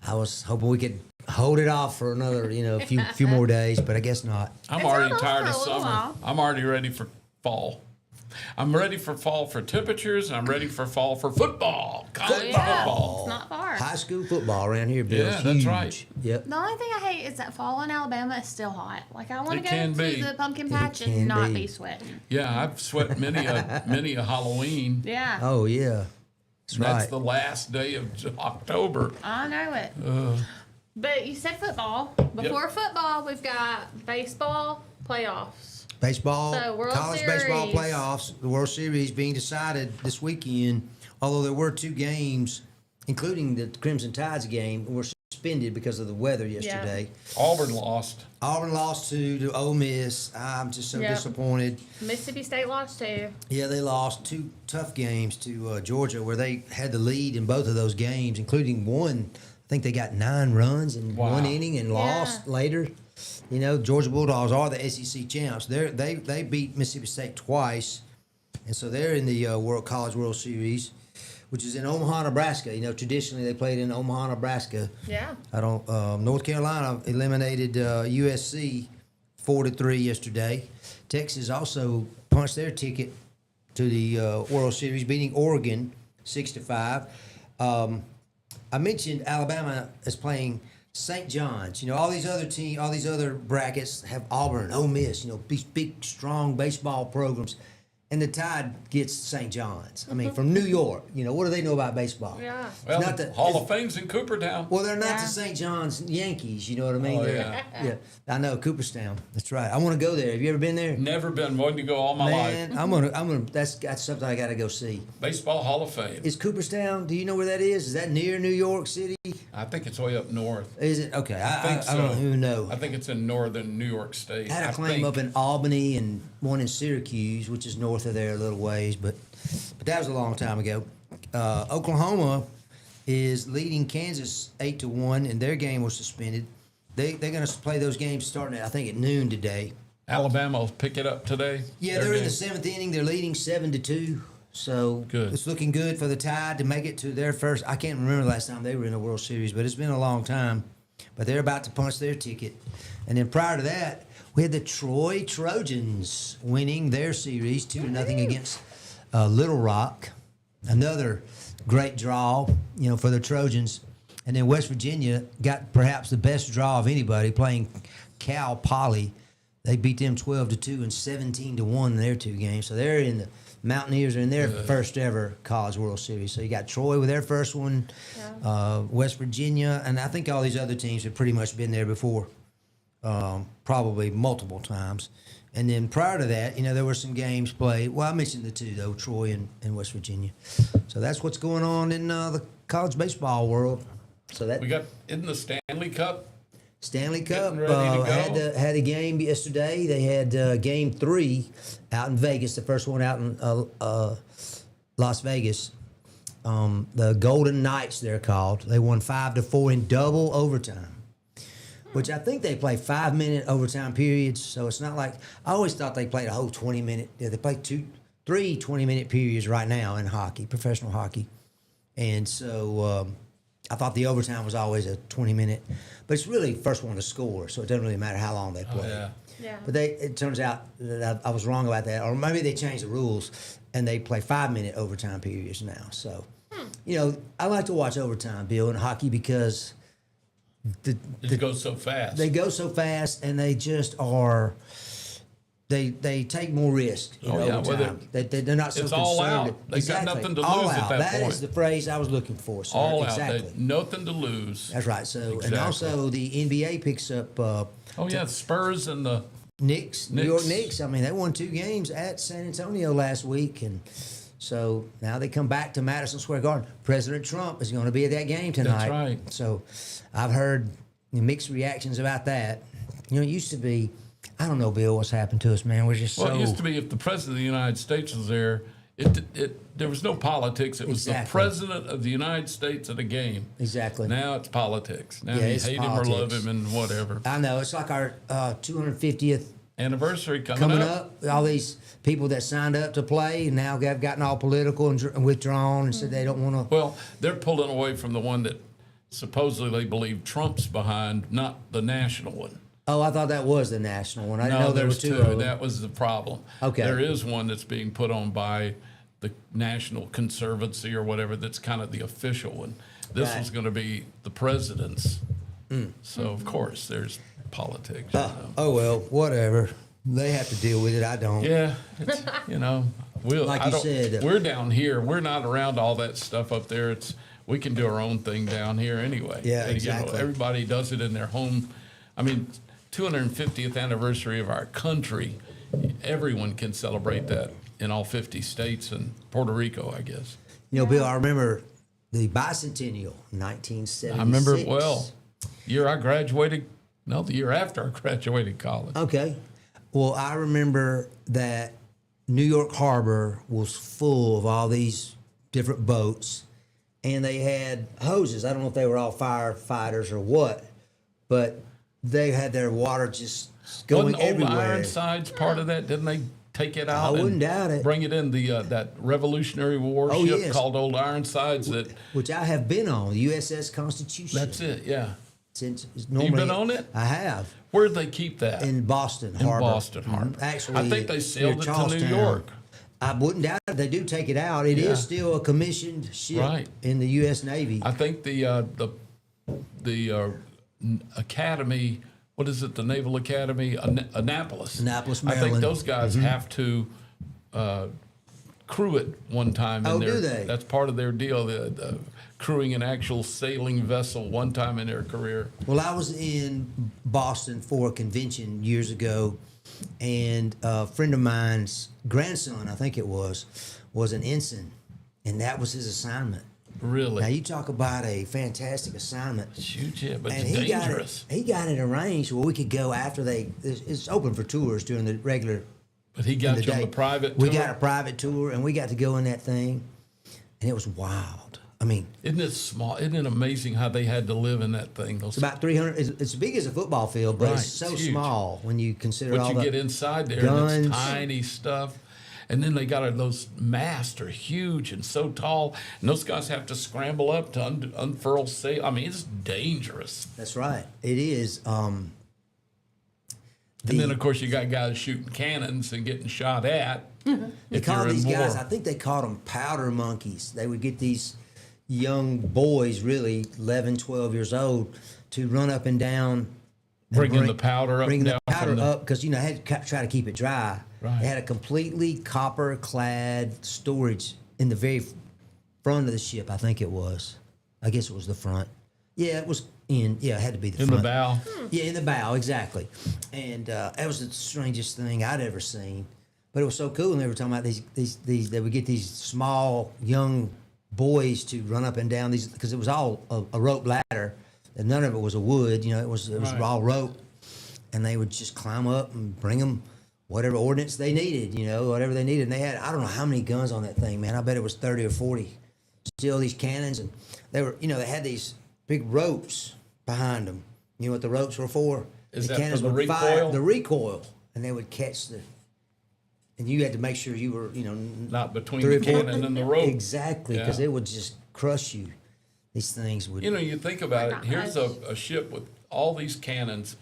C: I was hoping we could hold it off for another, few more days, but I guess not.
B: I'm
A: It's
B: already
A: almost
B: tired
A: for
B: of
A: a little
B: summer.
A: while.
B: I'm already ready for fall. I'm ready for fall for temperatures, and I'm ready for fall for football. College
A: Yeah.
B: football.
A: It's not far.
C: High school football around here, Bill.
B: Yeah,
C: is
B: that's
C: huge.
B: right.
C: Yep.
A: The only thing I hate is that fall in Alabama is still hot. Like, I want
B: It
A: to
B: can
A: go to
B: be.
A: the pumpkin
C: It
A: patch
C: can
A: and not
C: be.
A: be sweating.
B: Yeah, I've sweat many a Halloween.
A: Yeah.
C: Oh, yeah. That's
B: That's
C: right.
B: the last day of October.
A: I know it. But you said football. Before football, we've got baseball playoffs.
C: Baseball,
A: So, World
C: college baseball
A: Series.
C: playoffs, the World Series being decided this weekend, although there were 2 games, including the Crimson Tides game, were suspended because of the weather yesterday.
B: Auburn lost.
C: Auburn lost to Ole Miss. I'm just so
A: Yep.
C: disappointed.
A: Mississippi State lost too.
C: Yeah, they lost 2 tough games to Georgia, where they had the lead in both of those games, including one. I think they got 9 runs in
B: Wow.
C: one inning and lost later. Georgia Bulldogs are the SEC champs. They beat Mississippi State twice, and so they're in the College World Series, which is in Omaha, Nebraska. Traditionally they played in Omaha, Nebraska.
A: Yeah.
C: North Carolina eliminated USC 4-3 yesterday. Texas also punched their ticket to the World Series, beating Oregon 6-5. I mentioned Alabama is playing St. John's. All these other brackets have Auburn, Ole Miss. These big, strong baseball programs. And the Tide gets St. John's. I mean, from New York. What do they know about baseball?
A: Yeah.
B: Well,
C: not the-
B: Hall of Fame's in Coopertown.
C: Well, they're not
A: Yeah.
C: the St. John's Yankees. You know what I mean?
B: Oh,
C: They're- yeah. I know Cooperstown. That's right. I want to go there. Have you ever been there?
B: Never been wanting to go all my life.
C: Man, I'm gonna. That's something I got to go see.
B: Baseball Hall of Fame.
C: Is Cooperstown? Do you know where that is? Is that near New York City?
B: I think it's way up north.
C: Is it? Okay, I
B: think
C: don't
B: so.
C: even know.
B: I think it's in northern New York State.
C: I had a
B: I
C: claim
B: think.
C: up in Albany and one in Syracuse, which is north of there a little ways, but that was a long time ago. Oklahoma is leading Kansas 8-1, and their game was suspended. They're going to play those games starting I think at noon today.
B: Alabama will pick it up today.
C: Yeah,
B: Their
C: they're in
B: game.
C: the 7th inning. They're leading 7-2. So
B: Good.
C: it's looking good for the Tide to make it to their first. I can't remember the last time they were in a World Series, but it's been a long time. But they're about to punch their ticket. And then prior to that, we had the Troy Trojans winning their series 2-0 against Little Rock. Another great draw, for the Trojans. And then West Virginia got perhaps the best draw of anybody, playing Cal Poly. They beat them 12-2 and 17-1 in their 2 games. So they're in the Mountaineers are in their first ever College World Series. So you got Troy with their first one, West Virginia, and I think all these other teams have pretty much been there before, probably multiple times. And then prior to that, there were some games played. Well, I mentioned the 2 though, Troy and West Virginia. So that's what's going on in the college baseball world. So that
B: We got in the Stanley Cup.
C: Stanley Cup
B: Getting ready to go.
C: had a game yesterday. They had game 3 out in Vegas. The first one out in Las Vegas. The Golden Knights, they're called. They won 5-4 in double overtime, which I think they play 5-minute overtime periods. So it's not like I always thought they played a whole 20-minute. Yeah, they play 3 20-minute periods right now in hockey, professional hockey, and so. I thought the overtime was always a 20-minute, but it's really first one to score, so it doesn't really matter how long they play.
B: Yeah.
A: Yeah.
C: But it turns out that I was wrong about that, or maybe they changed the rules and they play 5-minute overtime periods now. So, I like to watch overtime, Bill, in hockey because
B: It goes so fast.
C: they go so fast and they just are. They take more risk in
B: Oh, yeah, well,
C: overtime. They're not so
B: it's
C: concerned.
B: all out. They got nothing to lose
C: all
B: at
C: out.
B: that
C: That
B: point.
C: is the phrase I was looking for, sir.
B: All
C: exactly.
B: out. Nothing to lose.
C: That's right. So, and
B: Exactly.
C: also the NBA picks up
B: Oh yeah, the Spurs and the
C: New York Knicks. I mean, they won 2 games at San Antonio last week, and So now they come back to Madison Square Garden. President Trump is going to be at that game tonight.
B: That's right.
C: So I've heard mixed reactions about that. You know, it used to be, I don't know, Bill, what's happened to us, man. We're just
B: Well,
C: so.
B: it used to be if the president of the United States was there, there was no politics. It was
C: Exactly.
B: the president of the United States at a game.
C: Exactly.
B: Now it's politics. Now
C: Yeah,
B: you
C: it's
B: hate him or love
C: politics.
B: him and whatever.
C: I know. It's like our 250th
B: Anniversary
C: coming up. All these people that signed up to play now have gotten all political and withdrawn and said they don't want to.
B: Well, they're pulling away from the one that supposedly they believe Trump's behind, not the national one.
C: Oh, I thought that was the national one. I didn't know there was two of them.
B: That was the problem.
C: Okay.
B: There is one that's being put on by the National Conservancy or whatever that's kind of the official one. This
C: Right.
B: one's going to be the president's. So, of course, there's politics.
C: Oh, well, whatever. They have to deal with it. I don't.
B: Yeah, it's,
C: Like
B: I
C: you
B: don't-
C: said,
B: we're down here. We're not around all that stuff up there. We can do our own thing down here anyway.
C: Yeah,
B: And,
C: exactly.
B: everybody does it in their home. I mean, 250th anniversary of our country. Everyone can celebrate that in all 50 states and Puerto Rico, I guess.
C: You know, Bill, I remember the bicentennial, 1976.
B: I remember it well. Year I graduated. No, the year after I graduated college.
C: Okay. Well, I remember that New York Harbor was full of all these different boats, and they had hoses. I don't know if they were all firefighters or what, but they had their water just going
B: Wasn't Old
C: everywhere.
B: Ironsides part of that? Didn't they take it out?
C: I wouldn't
B: and
C: doubt it.
B: Bring it in that Revolutionary War
C: Oh,
B: ship
C: yes.
B: called Old Ironsides.
C: Which I have been on, the USS Constitution.
B: That's it. Yeah.
C: Since
B: been on it?
C: I have.
B: Where'd they keep that?
C: In Boston
B: In
C: Harbor.
B: Boston Harbor.
C: Actually,
B: I think they sailed
C: near
B: it to New
C: Charlestown.
B: York.
C: I wouldn't doubt it. They do take it out. It is
B: Yeah.
C: still a commissioned ship
B: Right.
C: in the U.S. Navy.
B: I think the Academy. What is it? The Naval Academy, Annapolis.
C: Annapolis,
B: I think
C: Maryland.
B: those guys have to crew it one time.
C: Oh,
B: in their,
C: do they?
B: That's part of their deal. The crewing an actual sailing vessel one time in their career.
C: Well, I was in Boston for a convention years ago, and a friend of mine's grandson, I think it was an ensign, and that was his assignment.
B: Really.
C: Now, you talk about a fantastic assignment.
B: It's huge, yeah, but
C: And
B: it's
C: he
B: dangerous.
C: got it arranged where we could go after it's open for tours during the regular
B: But he
C: in
B: got
C: the
B: you on
C: day.
B: the private
C: We
B: tour?
C: got a private tour, and we got to go in that thing, and it was wild. I mean,
B: Isn't it small? Isn't it amazing how they had to live in that thing?
C: it's about 300. It's as big as a football field, but
B: Right,
C: it's so
B: it's huge.
C: small when you consider
B: But
C: all
B: you
C: the
B: get inside there
C: guns.
B: and it's tiny stuff. And then they got those masts are huge and so tall. And those guys have to scramble up to unfurl sail. I mean, it's dangerous.
C: That's right. It is.
B: And then, of course, you got guys shooting cannons and getting shot at.
C: They
B: if
C: call
B: you're in
C: these guys,
B: war.
C: I think they called them powder monkeys. They would get these young boys, really 11, 12 years old, to run up and down. and
B: Bringing the powder up
C: Bringing
B: and
C: the
B: down
C: powder
B: from the-
C: up because, they had to try to keep it dry.
B: Right.
C: They had a completely copper-clad storage in the very front of the ship, I think it was. I guess it was the front. Yeah, it was it had to be the
B: in
C: front.
B: the bow.
C: Yeah, in the bow, exactly. And that was the strangest thing I'd ever seen. But it was so cool. And they were talking about these they would get these small young boys to run up and down these because it was all a rope ladder, and none of it was a wood. It was
B: Right.
C: all rope, and they would just climb up and bring them whatever ordnance they needed. Whatever they needed. And they had I don't know how many guns on that thing, man. I bet it was 30 or 40. Still these cannons, and they were they had these big ropes behind them. You know what the ropes were for?
B: Is that
C: cannons
B: for the
C: would fire
B: recoil?
C: the recoil, and they would catch and you had to make sure you were,
B: Not between
C: 3
B: the
C: or 4
B: cannon and the rope.
C: Exactly, because
B: Yeah.
C: it would just crush you. These things would.
B: You think about it.
A: Not
B: Here's
A: much.
B: a ship with all these cannons,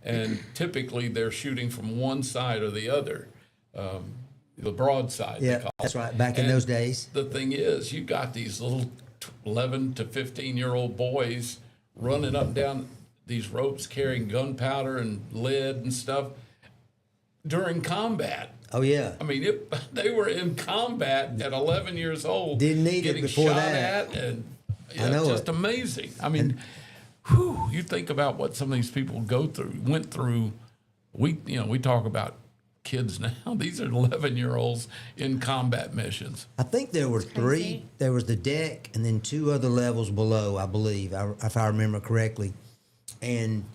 B: and typically they're shooting from one side or the other, the broadside. they
C: Yeah,
B: call
C: that's
B: it.
C: right. Back in
B: And
C: those days.
B: The thing is, you got these little 11 to 15-year-old boys running up and down these ropes carrying gunpowder and lead and stuff during combat.
C: Oh yeah.
B: I mean, they were in combat at 11 years old.
C: Didn't need it
B: getting
C: before
B: shot
C: that.
B: at, and
C: I know
B: it's just
C: it.
B: amazing. I mean, you think about what some of these people went through. We talk about kids now. These are 11-year-olds in combat missions.
C: I think there were three.
A: crazy.
C: There was the deck and then 2 other levels below, I believe, if I remember correctly. And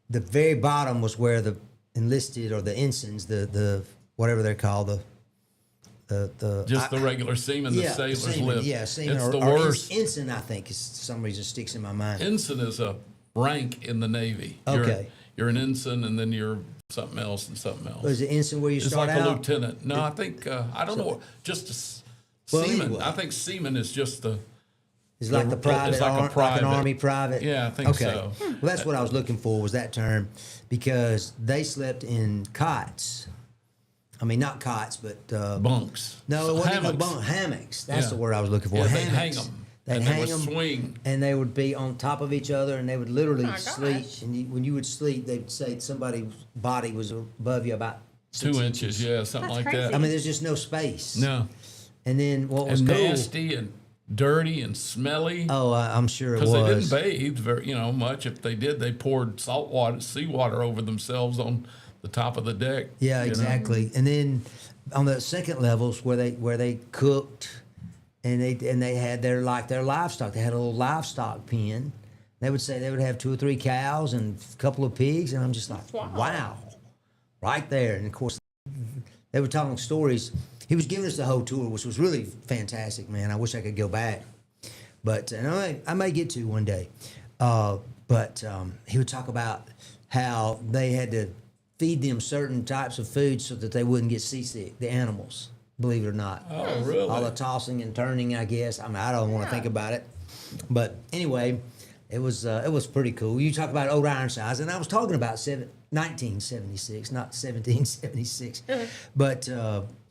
C: the very bottom was where the enlisted or the ensigns, the whatever they're called,
B: Just the regular seamen, the sailors
C: seaman,
B: live.
C: yeah, seaman
B: It's
C: or,
B: the
C: or
B: worst.
C: ensign, I think, is some reason sticks in my mind.
B: Ensign is a rank in the Navy.
C: Okay.
B: You're an ensign, and then you're something else and something else.
C: Was it ensign where you
B: It's
C: start
B: like
C: out?
B: a lieutenant. No, I think I don't know. Just a
C: Well,
B: seaman.
C: anyway.
B: I think seaman is just the.
C: It's like the private,
B: it's like a
C: like an
B: private.
C: army private.
B: Yeah, I think
C: okay.
B: so.
C: Well, that's what I was looking for, was that term, because they slept in cots. I mean, not cots, but
B: Bunks.
C: no, it wasn't even a
B: Hammocks.
C: bunk. Hammocks. That's
B: Yeah.
C: the word I was looking for.
B: Yeah, they'd
C: Hammocks.
B: hang them.
C: They'd
B: and
C: hang
B: they would
C: them,
B: swing.
C: and they would be on top of each other, and they would literally
A: Oh my
C: sleep.
A: gosh.
C: And when you would sleep, they'd say somebody's body was above you about 6
B: 2 inches, yeah, something
A: That's
B: like
A: crazy.
B: that.
C: I mean, there's just no space.
B: No.
C: And then what was
B: And
C: cool?
B: nasty and dirty and smelly.
C: Oh, I'm sure it
B: Because
C: was.
B: they didn't bathe very, much. If they did, they poured salt water, seawater over themselves on the top of the deck.
C: Yeah,
B: you know?
C: exactly. And then on the second levels where they cooked, and they had their livestock. They had a little livestock pen. They would say they would have 2 or 3 cows and a couple of pigs, and I'm just like, wow, right there. And of course, they were telling stories. He was giving us the whole tour, which was really fantastic, man. I wish I could go back, but and I may get to one day. But he would talk about how they had to feed them certain types of food so that they wouldn't get seasick, the animals, believe it or not.
B: Oh, really?
C: All the tossing and turning, I guess. I mean, I don't want to think about it. But anyway, it was pretty cool. You talk about old Ironsides, and I was talking about 1976, not 1776. But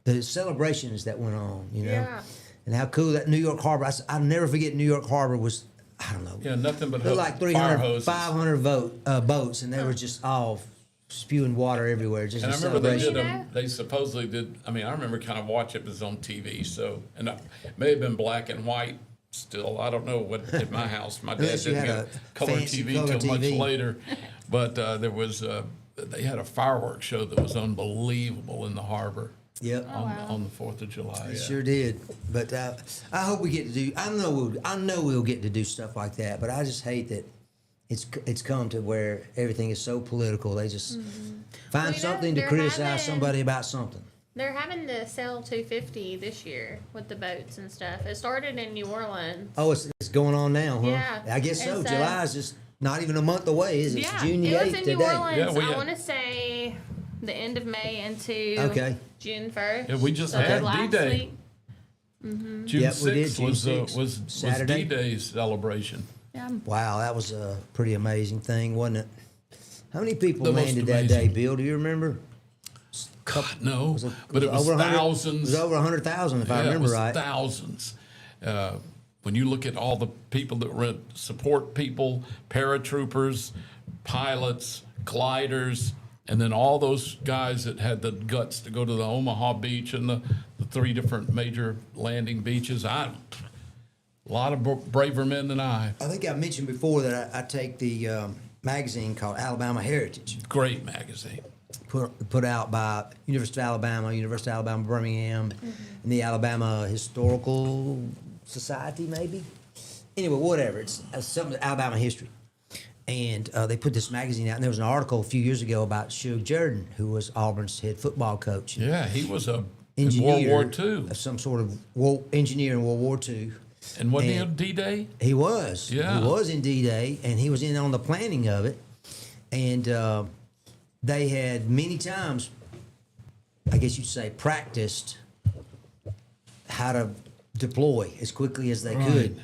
C: the celebrations that went on,
A: Yeah.
C: and how cool that New York Harbor. I'll never forget New York Harbor was, I don't know.
B: Yeah, nothing but
C: There were like
B: fire
C: 300,
B: hoses.
C: 500 boats, and they were just all spewing water everywhere. Just
B: And
C: a
B: I remember they
C: celebration.
B: did
A: You know?
B: them. They supposedly did. I mean, I remember kind of watching it was on TV. So, and it may have been black and white. Still, I don't know what at my house. My dad
C: Unless you
B: didn't
C: had
B: get
C: a
B: color
C: fancy
B: TV
C: color
B: till much
C: TV.
B: later. But there was they had a fireworks show that was unbelievable in the harbor
C: Yep.
B: on the 4th of July.
C: It
B: Yeah.
C: sure did. But I hope we get to do. I know we'll get to do stuff like that. But I just hate that it's come to where everything is so political. They just find
A: Well, you know,
C: something to
A: they're
C: criticize
A: having-
C: somebody about something.
A: They're having to sell 250 this year with the boats and stuff. It started in New Orleans.
C: Oh, it's going on now, huh?
A: Yeah.
C: I guess so.
A: And so-
C: July's just not even a month away, is it? It's
A: Yeah,
C: June the
A: it was
C: 8th
A: in
C: today.
A: New Orleans.
B: Yeah, we
A: I
B: had-
A: want to say the end of May into
C: Okay.
A: June 1st.
B: Yeah, we just
A: So
B: had
A: last
B: D-Day.
A: week-
B: June
C: Yep, we did,
B: 6th
C: June
B: was
C: 6th.
B: was
C: Saturday.
B: D-Day's celebration.
A: Yeah.
C: Wow, that was a pretty amazing thing, wasn't it? How many people
B: The most
C: landed that day,
B: amazing.
C: Bill? Do you remember?
B: God, no, but it was
C: over 100
B: thousands.
C: It was over 100,000, if I
B: Yeah, it
C: remember
B: was
C: right.
B: thousands. When you look at all the people that were support people, paratroopers, pilots, gliders, and then all those guys that had the guts to go to the Omaha beach and the 3 different major landing beaches. A lot of braver men than I.
C: I think I mentioned before that I take the magazine called Alabama Heritage,
B: Great magazine.
C: put out by University of Alabama, Birmingham, and the Alabama Historical Society, maybe. Anyway, whatever. It's something Alabama history. And they put this magazine out, and there was an article a few years ago about Suge Jordan, who was Auburn's head football coach.
B: Yeah, he was in
C: Engineer
B: World War II.
C: Some sort of engineer in World War II.
B: And wasn't he
C: And-
B: on D-Day?
C: He was.
B: Yeah.
C: He was in D-Day, and he was in on the planning of it. And they had many times, I guess you'd say, practiced how to deploy as quickly as they could.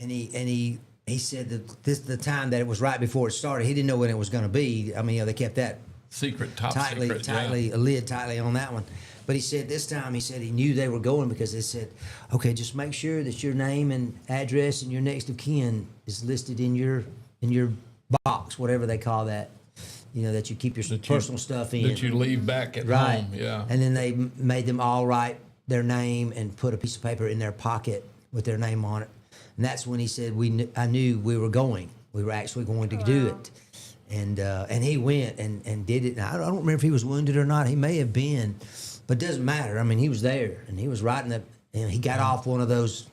C: And he said that the time that it was right before it started, he didn't know when it was going to be. I mean, they kept that
B: Secret, top
C: tightly,
B: secret.
C: a lid tightly on that one. But he said this time, he said he knew they were going because they said, okay, just make sure that your name and address and your next of kin is listed in your box, whatever they call that. You know, that you keep your personal stuff in.
B: That you leave back at
C: Right.
B: home. Yeah.
C: And then they made them all write their name and put a piece of paper in their pocket with their name on it. And that's when he said, I knew we were going. We were actually going to do it. and he went and did it. Now, I don't remember if he was wounded or not. He may have been, but it doesn't matter. I mean, he was there, and he was riding the. And he got off one of those,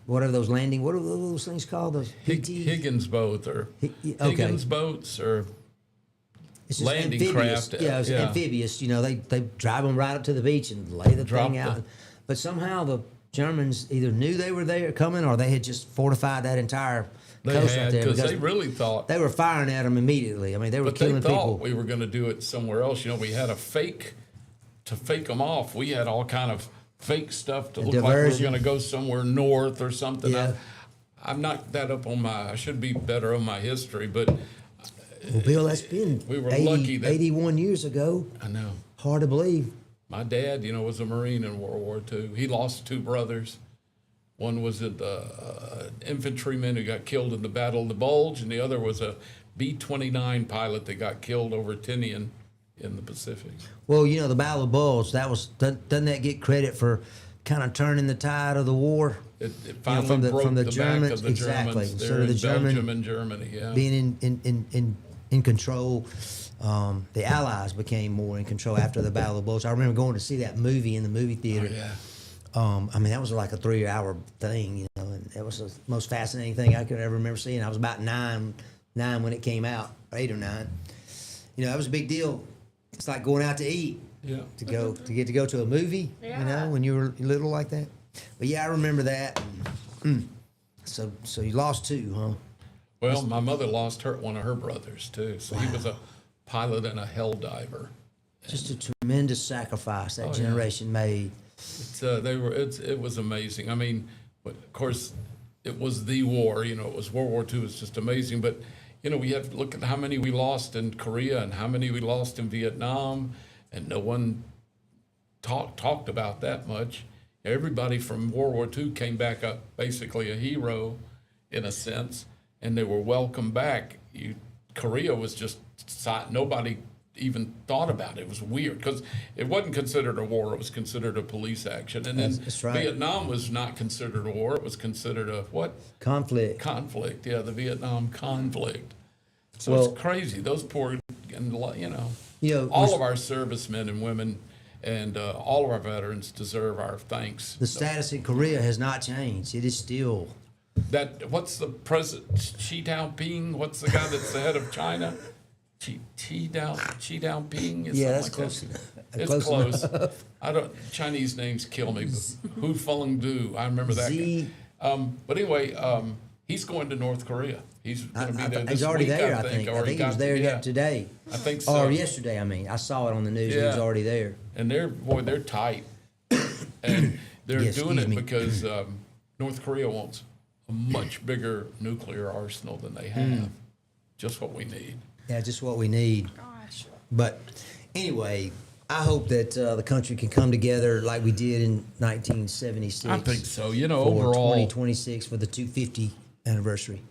C: whatever those landing. What are those things called? Those PT?
B: Higgins boat or
C: okay.
B: Higgins boats or
C: It's just
B: landing
C: amphibious.
B: craft.
C: Yeah, it's amphibious. You know, they drive them right up to the beach and lay the
B: Drop
C: thing out.
B: the-
C: But somehow the Germans either knew they were there coming, or they had just fortified that entire
B: They
C: coast
B: had
C: right there,
B: because they really thought.
C: they were firing at them immediately. I mean, they were
B: But they
C: killing
B: thought
C: people.
B: we were going to do it somewhere else. You know, we had to fake them off. We had all kind of fake stuff to look like we were
C: diversion.
B: going to go somewhere north or something.
C: Yeah.
B: I'm not that up on my. I should be better on my history, but
C: Well, Bill, that's been
B: we were lucky that-
C: 81 years ago.
B: I know
C: Hard to believe.
B: my dad, was a Marine in World War II. He lost two brothers. One was an infantryman who got killed in the Battle of the Bulge, and the other was a B-29 pilot that got killed over Tinian in the Pacific.
C: Well, the Battle of Bulge, doesn't that get credit for kind of turning the tide of the war?
B: It finally
C: from the-
B: broke
C: from the
B: the back
C: Germans,
B: of the
C: exactly.
B: Germans.
C: Instead
B: They're
C: of the
B: in
C: German
B: Belgium and Germany, yeah.
C: Being in control, the Allies became more in control after the Battle of Bulge. I remember going to see that movie in the movie theater.
B: Oh, yeah.
C: I mean, that was like a 3-hour thing, and that was the most fascinating thing I could ever remember seeing. I was about nine when it came out, 8 or 9. That was a big deal. It's like going out to eat.
B: Yeah.
C: To get to go to a movie,
A: Yeah.
C: when you were little like that. But yeah, I remember that. So you lost 2, huh?
B: Well, my mother lost one of her brothers too. So he was a pilot and a hell diver.
C: Just a tremendous sacrifice that
B: yeah.
C: generation made.
B: It was amazing. I mean, but of course, it was the war. It was World War II. It's just amazing. But we have to look at how many we lost in Korea and how many we lost in Vietnam, and no one talked about that much. Everybody from World War II came back up basically a hero, in a sense, and they were welcome back. Korea was just nobody even thought about it. It was weird because it wasn't considered a war; it was considered a police action. And then
C: That's right.
B: Vietnam was not considered a war; it was considered a what?
C: Conflict.
B: Conflict. Yeah, the Vietnam conflict. So
C: Well-
B: it's crazy. Those poor, and
C: all
B: all of our servicemen and women. And all of our veterans deserve our thanks.
C: The status in Korea has not changed. It is still.
B: What's the president? Xi Jinping? What's the guy that's the head of China? Xi Jinping? Is
C: Yeah,
B: something
C: that's
B: like
C: close
B: that.
C: enough.
B: It's
C: Close
B: close. I don't. Chinese names kill me. But Hu Feng Du. I remember that.
C: Z-
B: Guy. But anyway, he's going to North Korea. He's going to be there.
C: He's
B: this
C: already
B: week,
C: there, I think. I think he was there
B: yeah.
C: today.
B: I think so.
C: Or yesterday, I mean. I saw it on the news. He was
B: Yeah.
C: already there.
B: And they're tight, and they're
C: Yeah,
B: doing it
C: excuse me.
B: because North Korea wants a much bigger nuclear arsenal than they have. Just what we need.
C: Yeah, just what we need.
A: Gosh.
C: But anyway, I hope that the country can come together like we did in 1976.
B: I think so.
C: For
B: Overall,
C: 2026 for the 250 anniversary.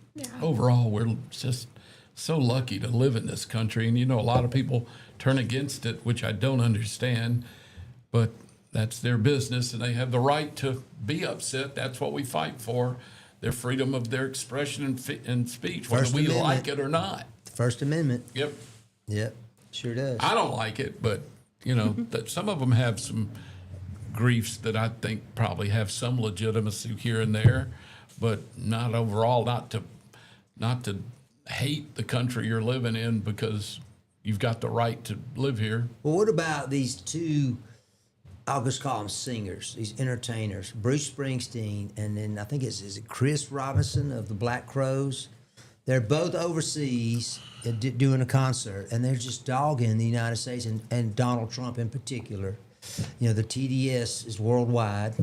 B: overall, we're just so lucky to live in this country, and a lot of people turn against it, which I don't understand, but that's their business, and they have the right to be upset. That's what we fight for, their freedom of their expression and speech, whether
C: First
B: we
C: Amendment.
B: like it or not.
C: First Amendment.
B: Yep.
C: Yep, sure does.
B: I don't like it, but that some of them have some griefs that I think probably have some legitimacy here and there, but not overall. Not to hate the country you're living in because you've got the right to live here.
C: Well, what about these 2, I'll just call them singers, these entertainers, Bruce Springsteen, and then I think is it Chris Robinson of the Black Crowes? They're both overseas doing a concert, and they're just dogging the United States and Donald Trump in particular. The TDS is worldwide.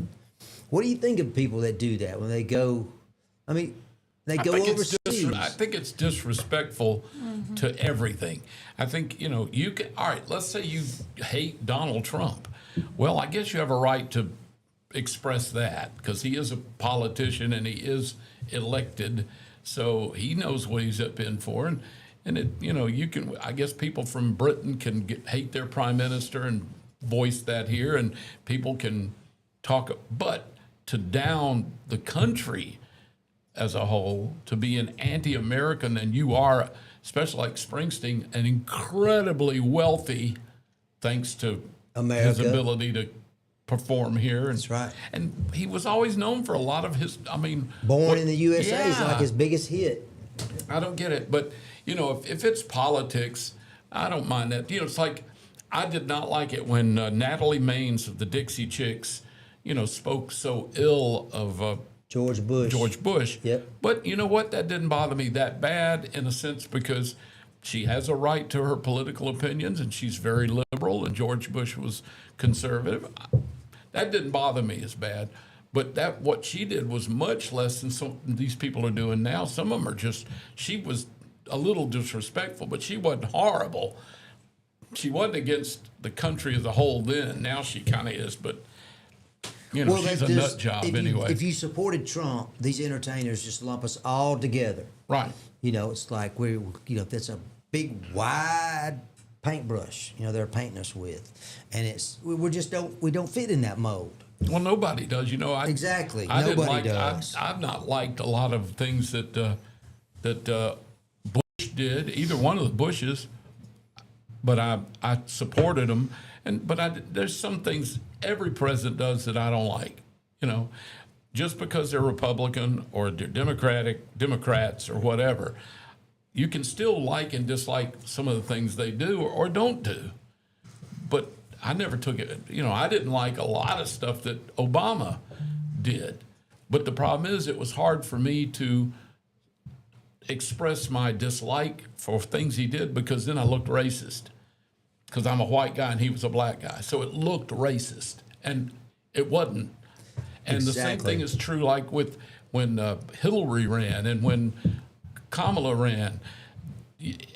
C: What do you think of people that do that when they go? I mean, they go overseas.
B: I think it's disrespectful to everything. I think, you can, all right, let's say you hate Donald Trump. Well, I guess you have a right to express that because he is a politician and he is elected. So he knows what he's up in for. And it, you can, I guess people from Britain can hate their prime minister and voice that here, and people can talk, but to down the country as a whole, to be an anti-American, and you are especially like Springsteen, an incredibly wealthy, thanks to
C: America.
B: his ability to perform here. And,
C: That's right.
B: And he was always known for a lot of his,
C: Born in the USA is
B: Yeah.
C: like his biggest hit.
B: I don't get it. But, if it's politics, I don't mind that. It's like, I did not like it when Natalie Maines of the Dixie Chicks, spoke so ill of
C: George Bush. Yep.
B: But you know what? That didn't bother me that bad in a sense because she has a right to her political opinions and she's very liberal and George Bush was conservative. That didn't bother me as bad. But what she did was much less than some these people are doing now. Some of them are just, she was a little disrespectful, but she wasn't horrible. She wasn't against the country as a whole then. Now she kind of is, but she's a nut job anyway.
C: If you supported Trump, these entertainers just lump us all together.
B: Right.
C: It's like that's a big wide paintbrush. They're painting us with, and we don't fit in that mold.
B: Well, nobody does.
C: Exactly.
B: I didn't
C: Nobody
B: like,
C: does.
B: I've not liked a lot of things that Bush did, either one of the Bushes, but I supported them. But there's some things every president does that I don't like. Just because they're Republican or they're Democrats or whatever, you can still like and dislike some of the things they do or don't do. But I never took it. I didn't like a lot of stuff that Obama did. But the problem is, it was hard for me to express my dislike for things he did because then I looked racist. Because I'm a white guy and he was a black guy. So it looked racist. And it wasn't. And the same thing is true like with when Hillary ran and when Kamala ran.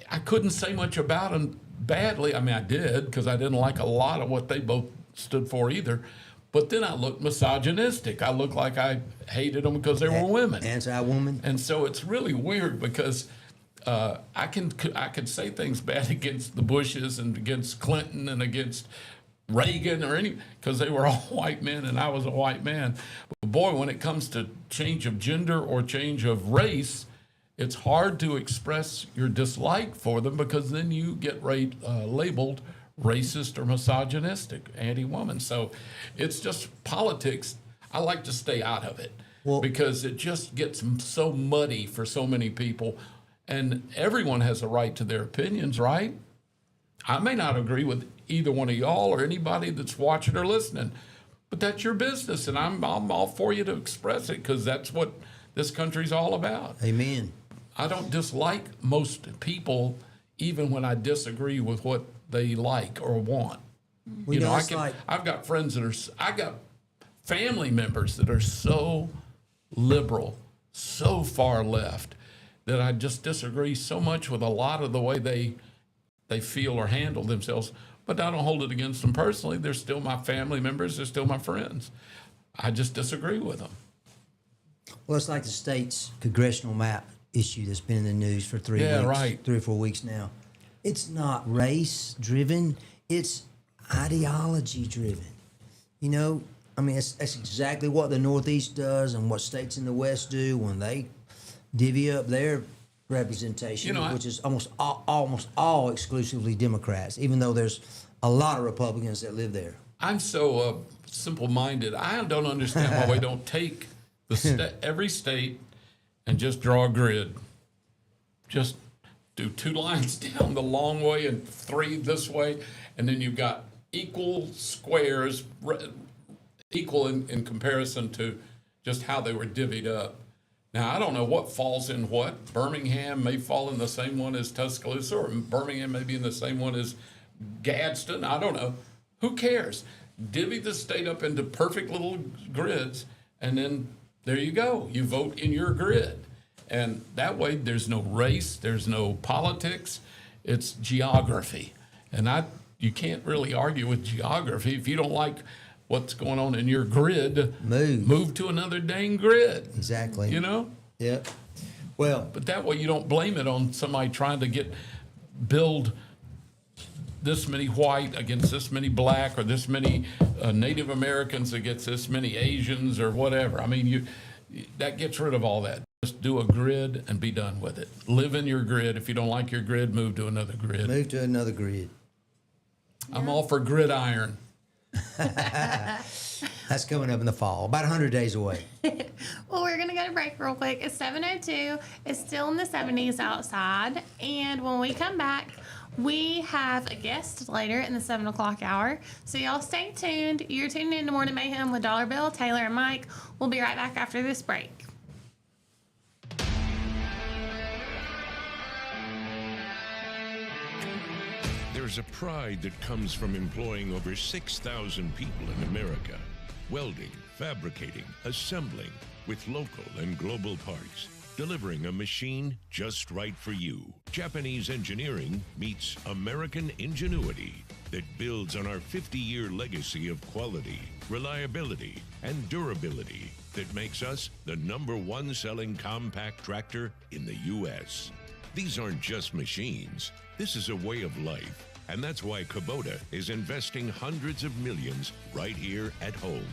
B: I couldn't say much about them badly. I did because I didn't like a lot of what they both stood for either. But then I looked misogynistic. I looked like I hated them because they were women.
C: Anti-woman.
B: And so it's really weird because I can say things bad against the Bushes and against Clinton and against Reagan or because they were all white men and I was a white man. But boy, when it comes to change of gender or change of race, it's hard to express your dislike for them because then you get labeled racist or misogynistic, anti-woman. So it's just politics. I like to stay out of it because it just gets so muddy for so many people. And everyone has a right to their opinions, right? I may not agree with either one of y'all or anybody that's watching or listening, but that's your business, and I'm all for you to express it because that's what this country's all about.
C: Amen.
B: I don't dislike most people, even when I disagree with what they like or want. I've got friends I got family members that are so liberal, so far left, that I just disagree so much with a lot of the way they feel or handle themselves. But I don't hold it against them personally. They're still my family members. They're still my friends. I just disagree with them.
C: Well, it's like the state's congressional map issue that's been in the news for 3 weeks,
B: right.
C: 3 or 4 weeks now. It's not race driven. It's ideology driven. That's exactly what the Northeast does and what states in the West do when they divvy up their representation, which is almost all exclusively Democrats, even though there's a lot of Republicans that live there.
B: I'm so simple-minded. I don't understand why we don't take every state and just draw a grid. Just do 2 lines down the long way and 3 this way, and then you've got equal squares, equal in comparison to just how they were divvied up. Now, I don't know what falls in what. Birmingham may fall in the same one as Tuscaloosa, or Birmingham may be in the same one as Gadsden. I don't know. Who cares? Divvy the state up into perfect little grids, and then there you go. You vote in your grid. And that way, there's no race, there's no politics. It's geography. And you can't really argue with geography. If you don't like what's going on in your grid, move to another dang grid.
C: Exactly.
B: Yep.
C: Well,
B: but that way you don't blame it on somebody trying to build this many white against this many black, or this many Native Americans against this many Asians, or whatever. That gets rid of all that. Just do a grid and be done with it. Live in your grid. If you don't like your grid, move to another grid.
C: Move to another grid.
B: I'm all for gridiron.
C: That's coming up in the fall, about 100 days away.
A: Well, we're going to go to break real quick. It's 7:02. It's still in the 70s outside. And when we come back, we have a guest later in the 7 o'clock hour. So y'all stay tuned. You're tuning in to Morning Mayhem with Dollar Bill, Taylor, and Mike. We'll be right back after this break.
F: There's a pride that comes from employing over 6,000 people in America. Welding, fabricating, assembling with local and global parts. Delivering a machine just right for you. Japanese engineering meets American ingenuity that builds on our 50-year legacy of quality, reliability, and durability that makes us the #1 selling compact tractor in the U.S. These aren't just machines. This is a way of life. And that's why Kubota is investing hundreds of millions right here at home.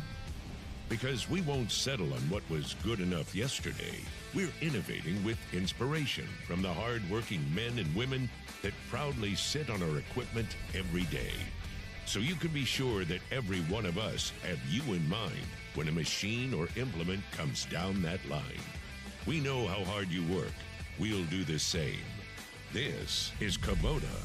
F: Because we won't settle on what was good enough yesterday. We're innovating with inspiration from the hard-working men and women that proudly sit on our equipment every day. So you can be sure that every one of us have you in mind when a machine or implement comes down that line. We know how hard you work. We'll do the same. This is Kubota.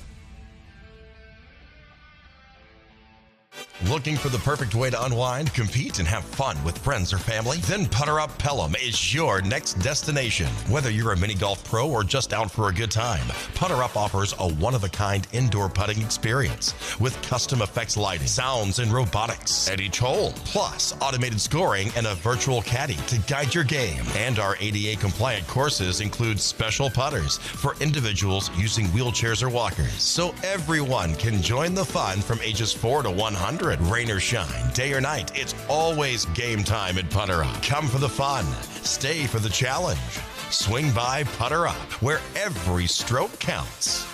D: Looking for the perfect way to unwind, compete, and have fun with friends or family? Then Putter Up Pelham is your next destination. Whether you're a mini golf pro or just out for a good time, Putter Up offers a one-of-a-kind indoor putting experience with custom effects lighting, sounds, and robotics at each hole, plus automated scoring and a virtual caddy to guide your game. And our ADA-compliant courses include special putters for individuals using wheelchairs or walkers, so everyone can join the fun from ages 4 to 100. Rain or shine, day or night, it's always game time at Putter Up. Come for the fun, stay for the challenge. Swing by Putter Up, where every stroke counts.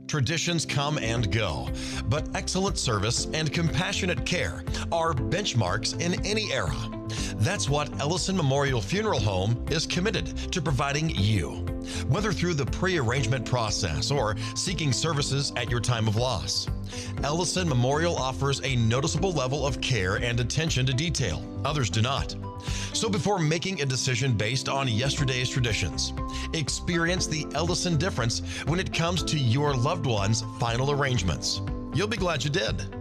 D: Traditions come and go, but excellent service and compassionate care are benchmarks in any era. That's what Ellison Memorial Funeral Home is committed to providing you, whether through the pre-arrangement process or seeking services at your time of loss. Ellison Memorial offers a noticeable level of care and attention to detail. Others do not. So before making a decision based on yesterday's traditions, experience the Ellison difference when it comes to your loved one's final arrangements. You'll be glad you did.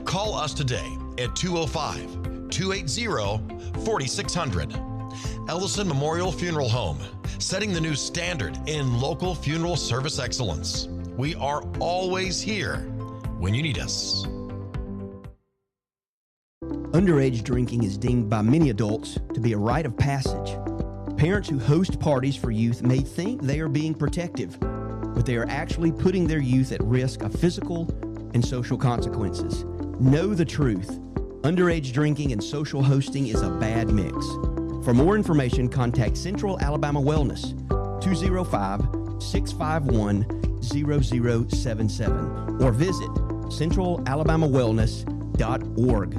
D: Call us today at 205-280-4600. Ellison Memorial Funeral Home, setting the new standard in local funeral service excellence. We are always here when you need us.
E: Underage drinking is deemed by many adults to be a rite of passage. Parents who host parties for youth may think they are being protective, but they are actually putting their youth at risk of physical and social consequences. Know the truth. Underage drinking and social hosting is a bad mix. For more information, contact Central Alabama Wellness, 205-651-0077, or visit centralalabamawellness.org.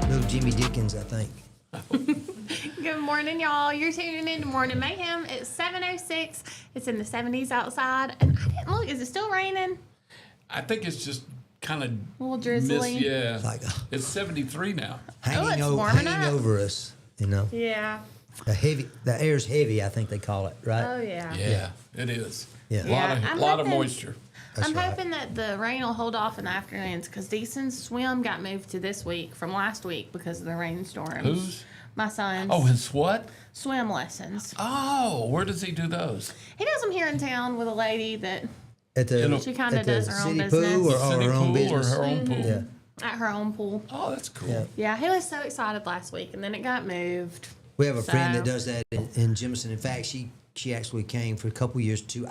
C: Little Jimmy Dickens, I think.
A: Good morning, y'all. You're tuning in to Morning Mayhem. It's 7:06. It's in the 70s outside. And I didn't look. Is it still raining?
B: I think it's just kind of
A: A little drizzly.
B: Yeah,
C: Like,
B: it's 73 now.
A: it's warming up.
C: Hanging over us, you know.
A: Yeah.
C: The air's heavy, I think they call it, right?
A: Oh yeah.
B: Yeah, it is.
C: Yeah.
A: Yeah, I'm
B: Lot of
A: hoping-
B: moisture.
A: I'm
C: right.
A: hoping that the rain will hold off in the afternoons because Deason's swim got moved to this week from last week because of the rainstorms.
B: Whose?
A: My son's
B: Oh, his what?
A: swim lessons.
B: Oh, where does he do those?
A: He does them here in town with a lady that
C: At the,
A: She kinda
C: at the
A: does her own
C: city
A: business.
C: pool or
B: City
C: her own
B: pool
C: business?
B: or her own pool?
C: Yeah.
A: at her own pool.
B: Oh, that's cool.
C: Yeah.
A: Yeah, he was so excited last week, and then it got moved.
C: We have a friend that
A: So-
C: does that in Jemison. In fact, she actually came for a couple years to,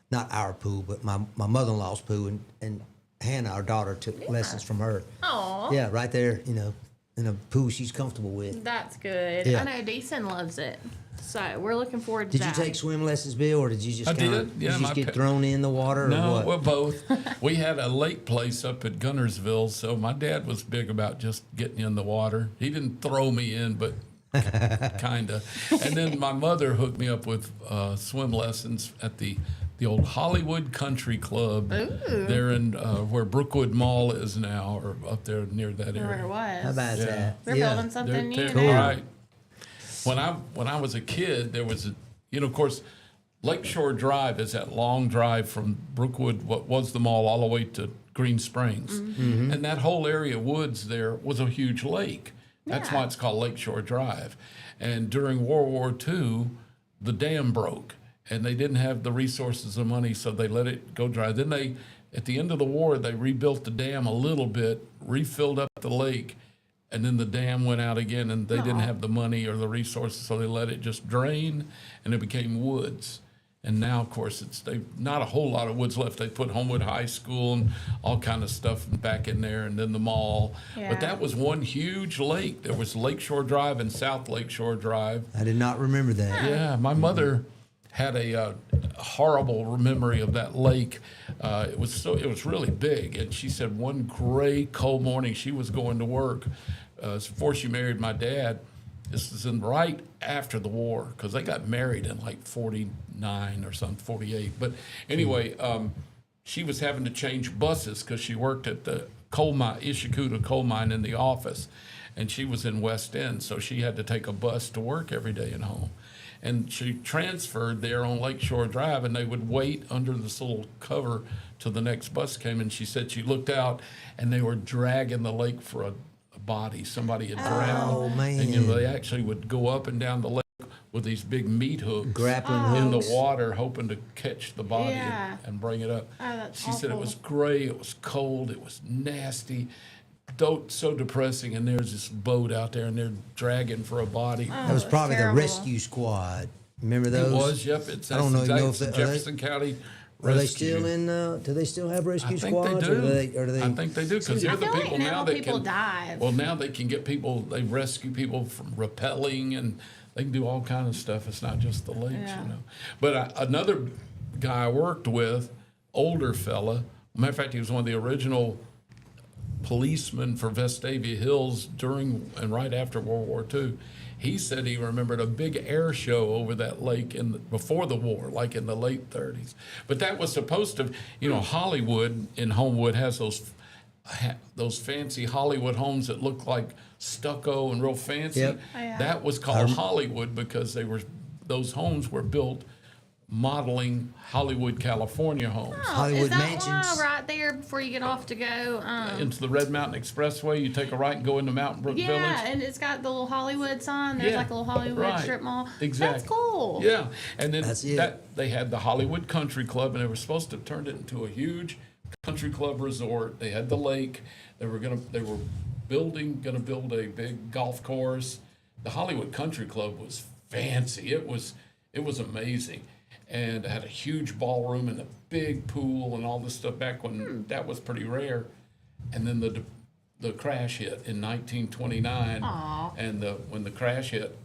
C: not our pool, but my mother-in-law's pool, and Hannah, our daughter, took lessons from her.
A: Aw.
C: Yeah, right there, in a pool she's comfortable with.
A: That's good.
C: Yeah.
A: I know Deason loves it. So we're looking forward to
C: Did you
A: that.
C: take swim lessons, Bill, or did you just
B: I
C: kinda,
B: did, yeah,
C: you
B: my
C: just get
B: pa-
C: thrown in the water, or
B: No,
C: what?
B: well, both. We had a lake place up at Gunnersville, so my dad was big about just getting in the water. He didn't throw me in, but kind of. And then my mother hooked me up with swim lessons at the old Hollywood Country Club.
A: Ooh.
B: There in where Brookwood Mall is now, or up there near that
A: Where it
B: area.
A: was.
C: How about
B: Yeah.
C: that?
A: They're building something new
B: They're
A: now.
B: right. When I was a kid, there was of course, Lakeshore Drive is that long drive from Brookwood, what was the mall, all the way to Green Springs,
A: Mm-hmm.
B: and that whole area of woods there was a huge lake. That's
A: Yeah.
B: why it's called Lakeshore Drive. And during World War II, the dam broke, and they didn't have the resources or money, so they let it go dry. Then they, at the end of the war, they rebuilt the dam a little bit, refilled up the lake, and then the dam went out again, and they didn't have the money or the resources, so they let it just drain, and it became woods. And now, of course, they not a whole lot of woods left. They put Homewood High School and all kind of stuff back in there, and then the mall.
A: Yeah.
B: But that was one huge lake. There was Lakeshore Drive and South Lakeshore Drive.
C: I did not remember that.
B: Yeah, my mother had a horrible memory of that lake. It was really big, and she said one gray cold morning she was going to work before she married my dad. This is right after the war because they got married in like 49 or something, 48. But anyway, she was having to change buses because she worked at the coal mine, Ishakuta coal mine, in the office, and she was in West End, so she had to take a bus to work every day and home. And she transferred there on Lakeshore Drive, and they would wait under this little cover till the next bus came. And she said she looked out, and they were dragging the lake for a body. Somebody had drowned.
C: Oh, man.
B: And they actually would go up and down the lake with these big meat hooks
C: Grappling
B: in the
C: hooks.
B: water, hoping to catch the body
A: Yeah.
B: and bring it up.
A: Oh, that's
B: She said it
A: awful.
B: was gray, it was cold, it was nasty, so depressing. And there's this boat out there, and they're dragging for a body.
C: That was
A: that's
C: probably
A: terrible.
C: the rescue squad. Remember those?
B: It was, yep. It's
C: I don't know,
B: exactly,
C: know
B: it's
C: if
B: the
C: they-
B: Jefferson County
C: Are they
B: Rescue.
C: still in? Do they still have rescue
B: I think
C: squads?
B: they
C: Or
B: do.
C: do they?
B: I think they do because
A: I
B: they're the
A: feel like
B: people
A: now
B: now that
A: people
B: can
A: dive.
B: Well, now they can get people. They rescue people from rappelling, and they can do all kind of stuff. It's not just the lakes,
A: Yeah.
B: But another guy I worked with, older fella. Matter of fact, he was one of the original policemen for Vestavia Hills during and right after World War II. He said he remembered a big air show over that lake before the war, like in the late 30s. But that was supposed to, Hollywood in Homewood has those fancy Hollywood homes that look like stucco and real fancy.
C: Yep.
A: Oh, yeah.
B: That was called Hollywood because those homes were built modeling Hollywood, California homes.
C: Hollywood
A: Is that
C: mansions.
A: why right there before you get off to go?
B: Into the Red Mountain Expressway, you take a right and go into Mountain Brook
A: Yeah,
B: Village.
A: and it's got the little Hollywood sign. There's
B: Yeah,
A: like a little Hollywood
B: right.
A: strip mall.
B: Exactly.
A: That's cool.
B: Yeah, and then
C: That's it.
B: they had the Hollywood Country Club, and they were supposed to turn it into a huge country club resort. They had the lake. They were gonna build a big golf course. The Hollywood Country Club was fancy. It was amazing, and it had a huge ballroom and a big pool and all this stuff back when that was pretty rare. And then the crash hit in 1929, and when the crash hit,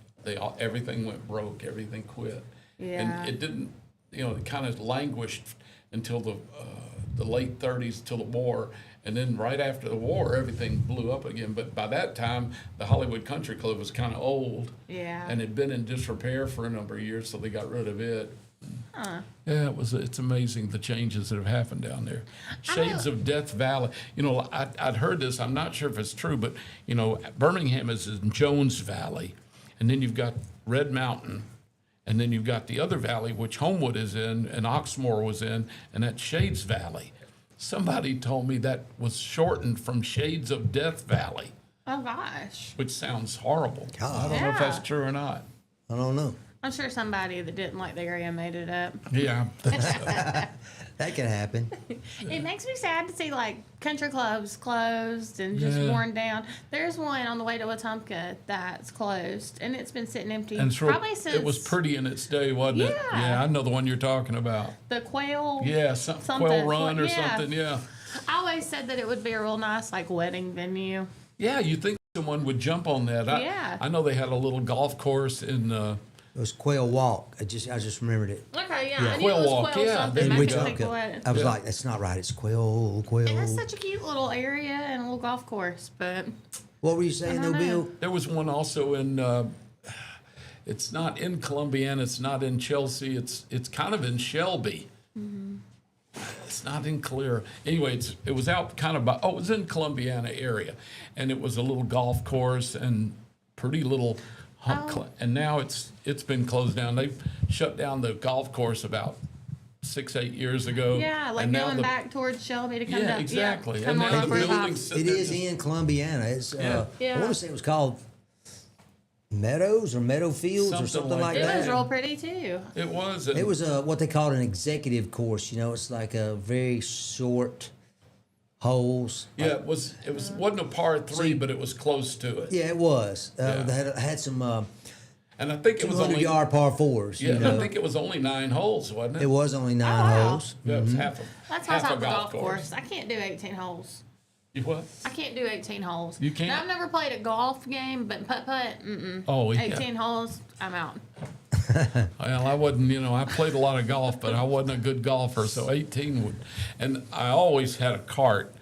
B: everything went broke, everything quit,
A: Yeah.
B: and it didn't. It kind of languished until the late 30s, till the war, and then right after the war, everything blew up again. But by that time, the Hollywood Country Club was kind of old,
A: Yeah.
B: and had been in disrepair for a number of years, so they got rid of it. Yeah, it's amazing the changes that have happened down there. Shades of Death Valley. I'd heard this. I'm not sure if it's true, but Birmingham is in Jones Valley, and then you've got Red Mountain, and then you've got the other valley, which Homewood is in, and Oxmoor was in, and that's Shades Valley. Somebody told me that was shortened from Shades of Death Valley,
A: Oh gosh.
B: which sounds horrible. I
C: God.
B: don't know if that's
A: Yeah.
B: true or not.
C: I don't know.
A: I'm sure somebody that didn't like the area made it up.
B: Yeah.
C: That could happen.
A: It makes me sad to see like country clubs closed and just
B: Yeah.
A: worn down. There's one on the way to Wetumpka that's closed, and it's been sitting empty
B: And it's real-
A: probably since
B: it was pretty in its day, wasn't it?
A: Yeah.
B: Yeah, I know the one you're talking about.
A: the Quail.
B: Yeah, Quail Run or something, yeah.
A: I always said that it would be a real nice like wedding venue.
B: Yeah, you think someone would jump on that.
A: Yeah.
B: I know they had a little golf course in
C: It was Quail Walk. I just remembered it.
A: Okay, yeah,
C: Yeah.
A: I knew
B: Quail
A: it was
B: Walk,
A: Quail
B: yeah,
A: something.
B: there
C: In
B: you
A: Maybe
B: go.
A: think of
C: Wetumpka.
A: it.
C: I was
B: Yeah.
C: like, that's not right. It's Quail.
A: And that's such a cute little area and a little golf course, but
C: What were you saying,
A: I
C: though,
A: don't know.
C: Bill?
B: there was one also in it's not in Columbiana, it's not in Chelsea, it's kind of in Shelby. It's not in Clear. Anyway, it was out kind of it was in Columbiana area, and it was a little golf course and pretty little and now it's been closed down. They shut down the golf course about 6-8 years ago.
A: yeah, like
B: and now
A: going back towards Shelby to come
B: Yeah,
A: down.
B: exactly.
A: Yeah, come
B: And
A: on
B: now
A: over
B: the
A: the top.
B: buildings-
C: It is in Columbiana. It's
B: Yeah.
A: Yeah.
C: I want to say it was called Meadows or Meadowfields or
B: Something
C: something
B: like
C: like
A: It
C: that.
A: was real pretty too.
B: It was. And
C: It was what they called an executive course. You know, it's like a very short holes.
B: Yeah, it wasn't a par three, but it was close to it.
C: Yeah, it was.
B: Yeah.
C: They had some
B: And I think it was
C: 200
B: only
C: yard par fours.
B: Yeah,
C: you
B: and I
C: know,
B: think it was only 9 holes, wasn't it?
C: it was only 9
A: wow.
C: holes.
B: Yeah, it was half a
A: That's why I
B: half
A: thought
B: a
A: the golf course. I can't do 18 holes.
B: You what?
A: I can't do 18 holes.
B: You can't?
A: Now, I've never played a golf game, but putt,
B: Oh, yeah.
A: 18 holes, I'm out.
B: Well, I wasn't. I played a lot of golf, but I wasn't a good golfer. So 18 would, and I always had a cart.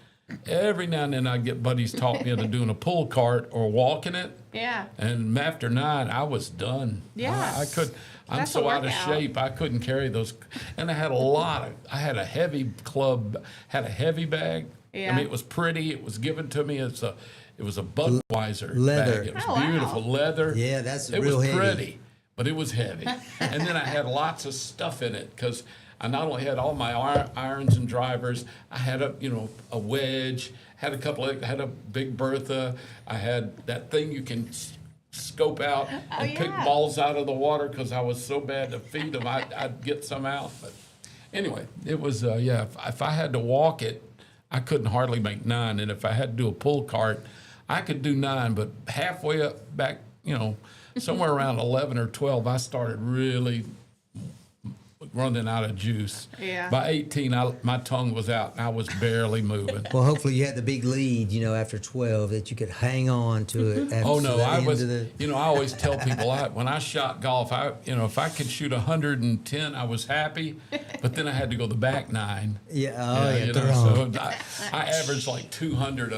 B: Every now and then I'd get buddies talk me into doing a pull cart or walking it.
A: Yeah.
B: And after 9, I was done.
A: Yeah.
B: I could. I'm
A: That's a
B: so out of
A: workout.
B: shape. I couldn't carry those. And I had I had a heavy club. Had a heavy bag. I
A: Yeah.
B: mean, it was pretty. It was given to me as it was a Budweiser
C: Leather.
B: bag. It was
A: Oh, wow.
B: beautiful leather.
C: Yeah, that's
B: it
C: real
B: was
C: heavy.
B: pretty, but it was heavy. And then I had lots of stuff in it because I not only had all my irons and drivers. I had a wedge. Had a big Bertha. I had that thing you can scope out and pick
A: yeah.
B: balls out of the water because I was so bad to feed them. I'd get some out. But anyway, it was if I had to walk it, I couldn't hardly make 9. And if I had to do a pull cart, I could do 9. But halfway up back, somewhere around 11 or 12, I started really running out of juice.
A: Yeah.
B: By 18, my tongue was out and I was barely moving.
C: Well, hopefully you had the big lead, after 12 that you could hang on to it. After
B: Oh no,
C: the
B: I
C: end
B: was.
C: of the-
B: I always tell people when I shot golf, if I could shoot 110, I was happy. But then I had to go the back 9.
C: Yeah, oh yeah,
B: So I averaged like 200.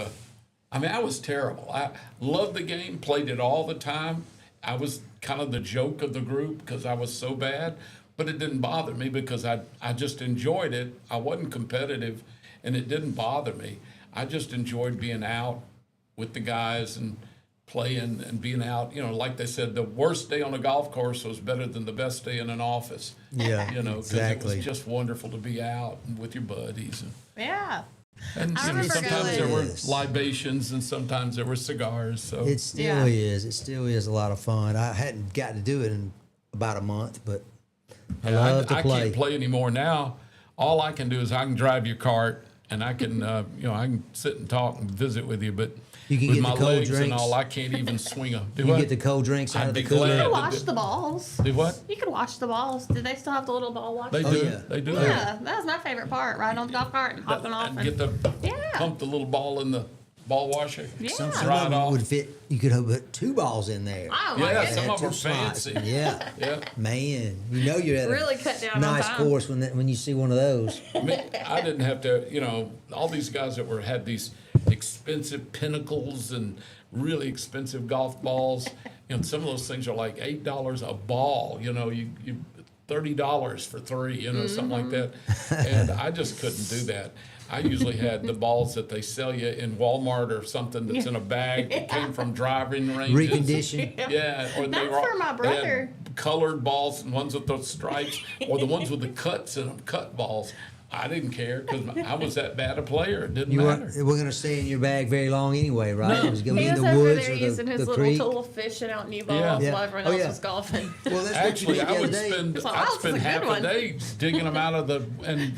B: I was terrible. I loved the game, played it all the time. I was kind of the joke of the group because I was so bad. But it didn't bother me because I just enjoyed it. I wasn't competitive, and it didn't bother me. I just enjoyed being out with the guys and playing and being out. Like they said, the worst day on a golf course was better than the best day in an office.
C: Yeah,
B: 'cause
C: exactly.
B: it was just wonderful to be out and with your buddies.
A: Yeah.
B: And
A: I remember
B: sometimes there were
C: going-
B: libations and sometimes there were cigars. So
C: It still
A: Yeah.
C: is. It still is a lot of fun. I hadn't got to do it in about a month, but I
B: Yeah,
C: love to
B: I
C: play.
B: can't play anymore now. All I can do is I can drive your cart and I can, I can sit and talk and visit with you. But
C: You can
B: with
C: get the
B: my
C: cold
B: legs and
C: drinks.
B: all, I can't even swing them. Do
C: You
B: what?
C: get the cold drinks out
B: I'd
C: of the
B: be
C: cooler.
B: glad.
A: You could
B: Yeah,
A: wash
B: the-
A: the balls.
B: Do what?
A: You could wash the balls. Do they still have the little ball wash?
B: They
C: Oh,
B: do.
C: yeah.
B: They do.
A: Yeah, that was my favorite part, riding on the golf cart and hopping off.
B: And get the
A: Yeah.
B: pump the little ball in the ball washer.
A: Yeah.
C: Some
B: Dry
C: of
B: it
C: them
B: off.
C: would fit. You could put 2 balls in there.
A: Oh my
B: Yeah,
A: goodness.
B: some
C: Had
B: of them
C: 2 slots.
B: fancy.
C: Yeah,
B: Yeah.
C: man, you're at
A: Really
C: a
A: cut down on
C: nice
A: time.
C: course when you see one of those.
B: I didn't have to, all these guys that had these expensive Pinnacles and really expensive golf balls. Some of those things are like $8 a ball. You $30 for 3, something like that. And I just couldn't do that. I usually had the balls that they sell you in Walmart or something that's in a bag that came from driving ranges.
C: Reconditioned.
B: Yeah, or
A: That's for my
B: they had
A: brother.
B: colored balls and ones with those stripes, or the ones with the cuts in them, cut balls. I didn't care because I was that bad a player. It didn't
C: You
B: matter.
C: weren't going to stay in your bag very long anyway, right?
B: No.
C: It was going to
A: He
C: be in
A: was
C: the
A: over
C: woods
A: there
C: or
A: using his
C: the
A: little
C: creek.
A: tool fishing out new balls
B: Yeah.
A: while everyone
C: Oh,
A: else
C: yeah.
A: was golfing.
C: Well, that's what
B: Actually,
C: you did
B: I
C: the
B: would
C: other day.
B: spend
A: So,
B: I'd
A: oh,
B: spend
A: it's a
B: half
A: good
B: a
A: one.
B: day digging them out of the and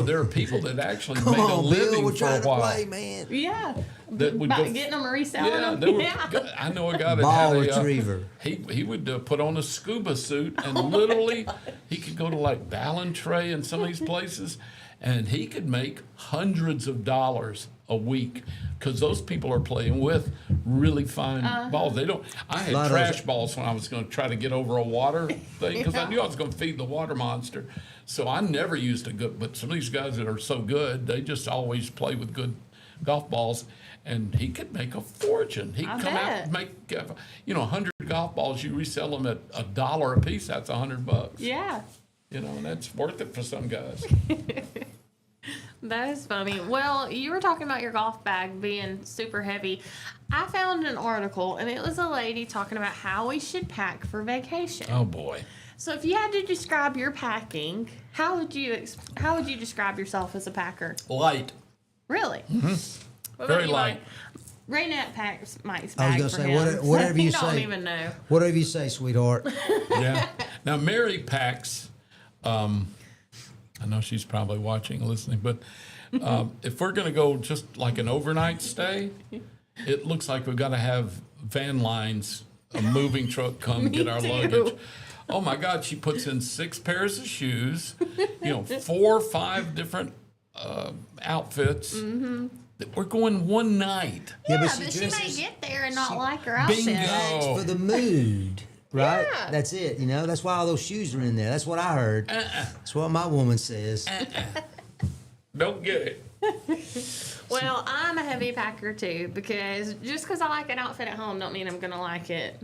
B: there are people that actually
C: Come
B: made a
C: on, Bill,
B: living
C: we're
B: for
C: trying
B: a
C: to
B: while.
C: play, man.
A: Yeah.
B: That would
A: About
B: go,
A: getting them and reselling
B: yeah,
A: them.
B: they were,
A: Yeah.
B: I know a guy that
C: Ball
B: had
C: retriever.
B: He would put on a scuba suit and literally he could go to like Ballantrae and some of these places, and he could make hundreds of dollars a week because those people are playing with really fine balls. They don't. I had
C: Lot of
B: trash
C: those-
B: balls when I was going to try to get over a water thing because I knew I was going to feed the water monster. So I never used a good. But some of these guys that are so good, they just always play with good golf balls. And he could make a fortune. He'd
A: I
B: come out
A: bet.
B: and make, 100 golf balls. You resell them at $1 a piece. That's $100.
A: Yeah.
B: And that's worth it for some guys.
A: That is funny. Well, you were talking about your golf bag being super heavy. I found an article, and it was a lady talking about how we should pack for vacation.
B: Oh boy.
A: So, if you had to describe your packing, how would you describe yourself as a packer?
B: Light.
A: Really? What about
B: Very
A: you,
B: light.
A: Mike? Raynette packs Mike's
C: I was
A: bag
C: gonna
A: for
C: say,
A: him.
C: whatever you
A: He don't
C: say.
A: even know.
C: Whatever you say, sweetheart.
B: Yeah. Now Mary packs. I know she's probably watching and listening, but if we're going to go just like an overnight stay, it looks like we've got to have van lines, a moving truck come get our
A: too.
B: luggage. Oh my God, she puts in 6 pairs of shoes, 4 or 5 different outfits. Mm-hmm. We're going one night.
C: Yeah,
A: Yeah,
C: but
A: but
C: she
A: she may
C: dresses
A: get there and not like her outfit.
B: Bingo.
C: for the mood, right?
A: Yeah.
C: That's it. That's why all those shoes are in there. That's what I heard. That's what my woman says.
B: Don't get it.
A: Well, I'm a heavy packer too, because just because I like an outfit at home don't mean I'm going to like it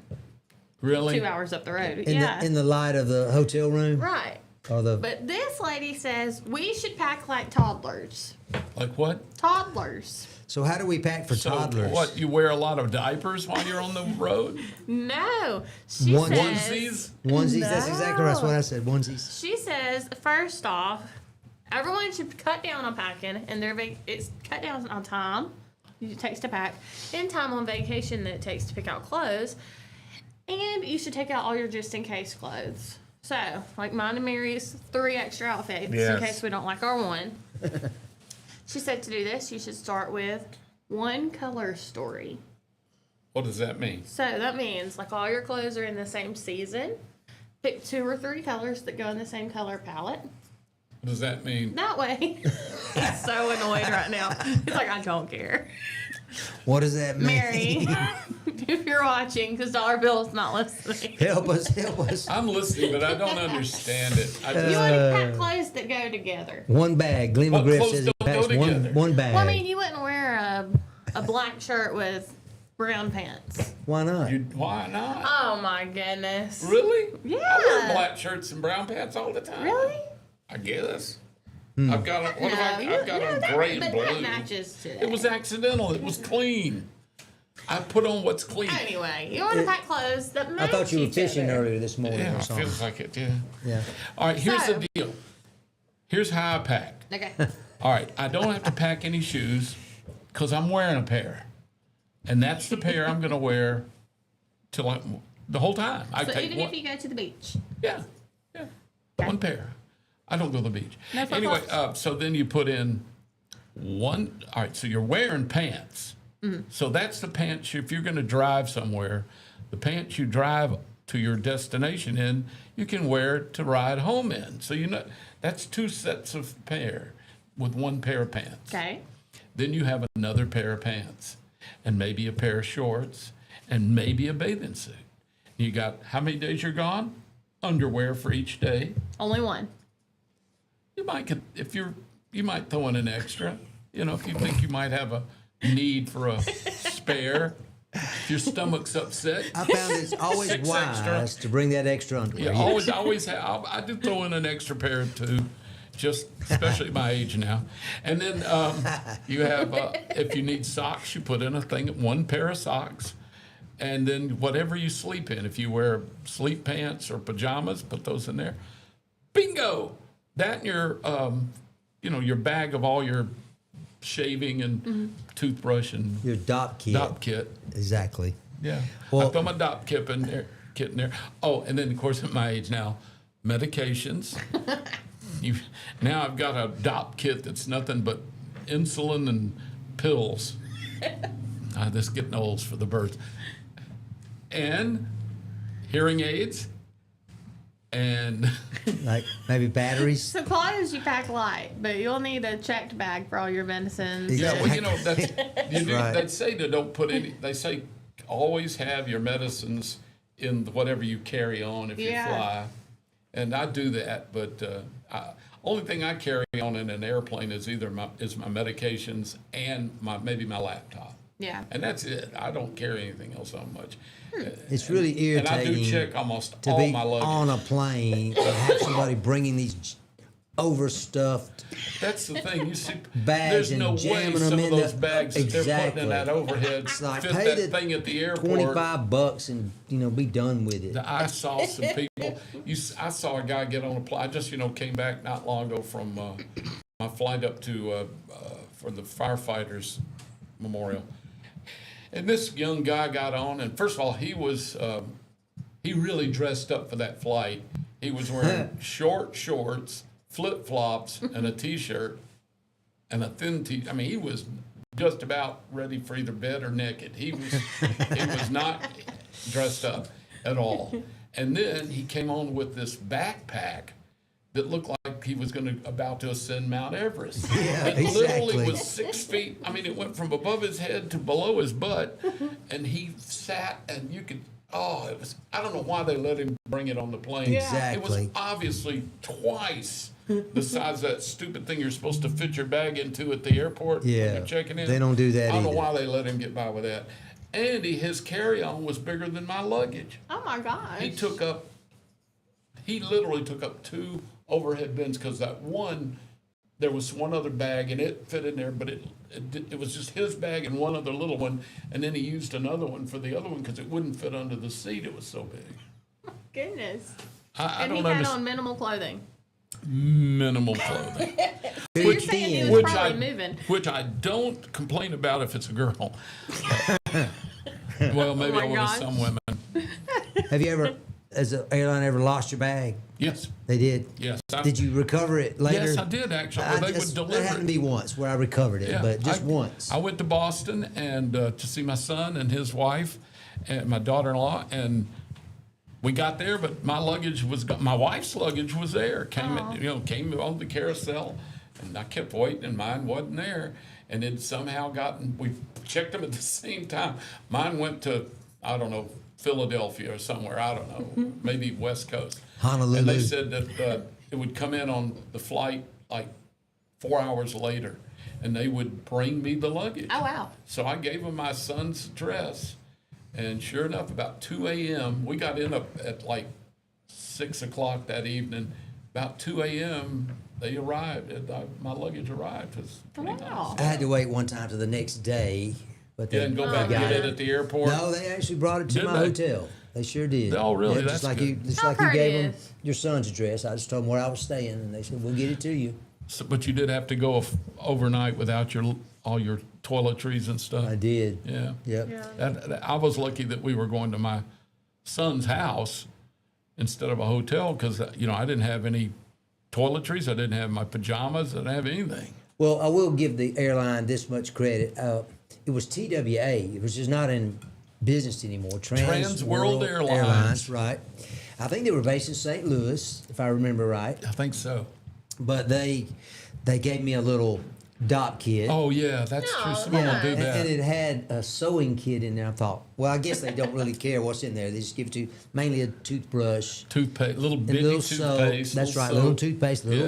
B: Really?
A: 2 hours up the road.
C: In the light of the hotel room,
A: Right.
C: or the
A: But this lady says we should pack like toddlers.
B: Like what?
A: Toddlers.
C: So how do we pack for
B: So
C: toddlers?
B: what? You wear a lot of diapers while you're on the road?
A: No. She
C: One-
A: says,
B: Onesies?
C: Onesies. That's exactly right. That's
A: No.
C: what I said. Onesies.
A: She says, first off, everyone should cut down on packing, and it's cut down on time it takes to pack, and time on vacation that it takes to pick out clothes, and you should take out all your just-in-case clothes. So, like mine and Mary's 3 extra outfits
B: Yes.
A: in case we don't like our one. She said to do this, you should start with one color story.
B: What does that mean?
A: So that means like all your clothes are in the same season. Pick 2 or 3 colors that go in the same color palette.
B: What does that mean?
A: That way. He's so annoyed right now. He's like, I don't care.
C: What does that mean?
A: Mary, if you're watching, because Dollar Bill's not listening.
C: help us. Help us.
B: I'm listening, but I don't understand it. I
A: You
B: just,
A: want to pack clothes that go together.
C: One bag. Gleam
B: What
C: of Griff
B: clothes
C: says he
B: don't go
C: packs one,
B: together?
C: one bag.
A: Well, I mean, you wouldn't wear a black shirt with brown pants.
C: Why not?
B: why not?
A: Oh my goodness.
B: Really?
A: Yeah.
B: I wear black shirts and brown pants all the time.
A: Really?
B: I guess.
C: Hmm.
B: I've got a, what have I, I've got a gray and
A: but
B: blue.
A: that matches today.
B: It was accidental. It was clean. I put on what's clean.
A: Anyway, you want to pack clothes that match
C: I thought you were
A: each
C: fishing
A: other.
C: earlier this morning
B: Yeah,
C: or
B: it
C: something.
B: feels like it. Yeah.
C: Yeah.
B: All right. Here's
A: So-
B: the deal. Here's how I pack.
A: Okay.
B: All right. I don't have to pack any shoes because I'm wearing a pair, and that's the pair I'm going to wear till the whole time. I
A: So
B: take
A: even
B: one,
A: if you go to the beach.
B: yeah, one pair. I don't go to the beach.
A: No flip
B: Anyway,
A: flops?
B: so then you put in one. All right. So you're wearing pants.
A: Mm-hmm.
B: So that's the pants. If you're going to drive somewhere, the pants you drive to your destination in, you can wear to ride home in. So that's 2 sets of pair with 1 pair of pants.
A: Okay.
B: Then you have another pair of pants and maybe a pair of shorts and maybe a bathing suit. You got how many days you're gone? Underwear for each day.
A: Only one.
B: You might get you might throw in an extra. If you think you might have a need for a spare. If your stomach's upset,
C: I found it's always
B: 6
C: wise
B: extra.
C: to bring that extra underwear.
B: Yeah,
C: Yes.
B: always have. I do throw in an extra pair or two, just especially at my age now. And then you have, if you need socks, you put in one pair of socks. And then whatever you sleep in, if you wear sleep pants or pajamas, put those in there. Bingo! That and your, your bag of all your shaving and toothbrush and
C: Your DOP kit.
B: DOP kit.
C: Exactly.
B: Yeah.
C: Well-
B: I throw my DOP kit in there. Oh, and then of course at my age now, medications. Now I've got a DOP kit that's nothing but insulin and pills. This is getting old for the birds. And hearing aids and
C: Like maybe batteries.
A: So clothes you pack light, but you'll need a checked bag for all your medicines.
B: yeah, well,
C: Right.
B: they say to don't put any. They say always have your medicines in whatever you carry on if you fly, and I do that. But only thing I carry on in an airplane is either my medications and maybe my laptop.
A: Yeah.
B: And that's it. I don't carry anything else on much.
C: It's really irritating.
B: And I do check almost
C: to
B: all
C: be
B: my luggage.
C: on a plane and have somebody bringing these overstuffed
B: That's the thing. You see,
C: bags
B: there's
C: and
B: no way
C: jamming
B: some
C: them
B: of
C: in
B: those
C: the-
B: bags that they're putting in that
C: Exactly.
B: overhead
C: It's like,
B: fit
C: pay
B: that
C: the
B: thing at the airport.
C: $25 and be done with it.
B: I saw some people. I saw a guy get on a plane. I just came back not long ago from my flight up to for the firefighters memorial, and this young guy got on. And first of all, he was he really dressed up for that flight. He was wearing short shorts, flip flops, and a t-shirt, and a thin t. I mean, he was just about ready for either bed or naked. He was not dressed up at all. And then he came on with this backpack that looked like he was about to ascend Mount Everest.
C: Yeah,
B: It literally
C: exactly.
B: was 6 feet. I mean, it went from above his head to below his butt, and he sat, and you could. Oh, it was. I don't know why they let him bring it on the plane.
C: Yeah.
B: It was
C: Exactly.
B: obviously twice the size of that stupid thing you're supposed to fit your bag into at the airport when
C: Yeah,
B: you're checking in.
C: they don't do that
B: I don't know
C: either.
B: why they let him get by with that. Andy, his carry-on was bigger than my luggage.
A: Oh my gosh.
B: He literally took up 2 overhead bins because there was one other bag and it fit in there, but it was just his bag and one other little one, and then he used another one for the other one because it wouldn't fit under the seat. It was so big.
A: Goodness.
B: I
A: And
B: don't
A: he had
B: understand.
A: on minimal clothing.
B: Minimal clothing.
A: So you're saying he was
B: Which
A: probably moving.
B: Which I don't complain about if it's a girl. Well, maybe
A: my
B: I would
A: gosh.
B: have some women.
C: Have you ever, as an airline, ever lost your bag?
B: Yes.
C: They did.
B: Yes.
C: Did you recover it later?
B: Yes, I did actually. Well, they would
C: That
B: deliver
C: happened to
B: it.
C: me once where I recovered it,
B: Yeah,
C: but just once.
B: I went to Boston and to see my son and his wife and my daughter-in-law, and we got there, but my luggage was my wife's luggage was there. Came on the carousel, and I kept waiting, and mine wasn't there. And it somehow we checked them at the same time. Mine went to, I don't know, Philadelphia or somewhere, I don't know, maybe West Coast.
C: Honolulu.
B: And they said that it would come in on the flight like 4 hours later, and they would bring me the luggage.
A: Oh, wow.
B: So I gave them my son's address, and sure enough, about 2 a.m., we got in at like 6 o'clock that evening. About 2 a.m., they arrived. My luggage arrived. It was pretty
A: Wow.
C: I had to wait one time to the next day, but they
B: Didn't go back and
C: got
B: get
C: it.
B: it at the airport.
C: No, they actually brought it to
B: Did
C: my
B: they?
C: hotel. They sure did.
B: Oh, really?
C: Yeah,
B: That's
C: just like
B: good.
C: you, just
A: How
C: like you gave them
A: courteous.
C: your son's address. I just told them where I was staying, and they said, "We'll get it to you."
B: But you did have to go overnight without all your toiletries and stuff.
C: I did.
B: Yeah.
C: Yep.
A: Yeah.
B: I was lucky that we were going to my son's house instead of a hotel because I didn't have any toiletries. I didn't have my pajamas. I didn't have anything.
C: Well, I will give the airline this much credit. It was TWA, which is not in business anymore.
B: Trans World Airlines.
C: Right. I think they were based in St. Louis, if I remember right.
B: I think so.
C: But they gave me a little DOP kit.
B: Oh yeah, that's true.
A: No,
B: Someone will do
C: and
B: that.
C: it had a sewing kit in there. I thought, well, I guess they don't really care what's in there. They just give it to you, mainly a toothpaste,
B: Toothpaste, little
C: and
B: bitty
C: little soap.
B: toothpaste.
C: That's right,
B: soap.
C: little toothpaste, little,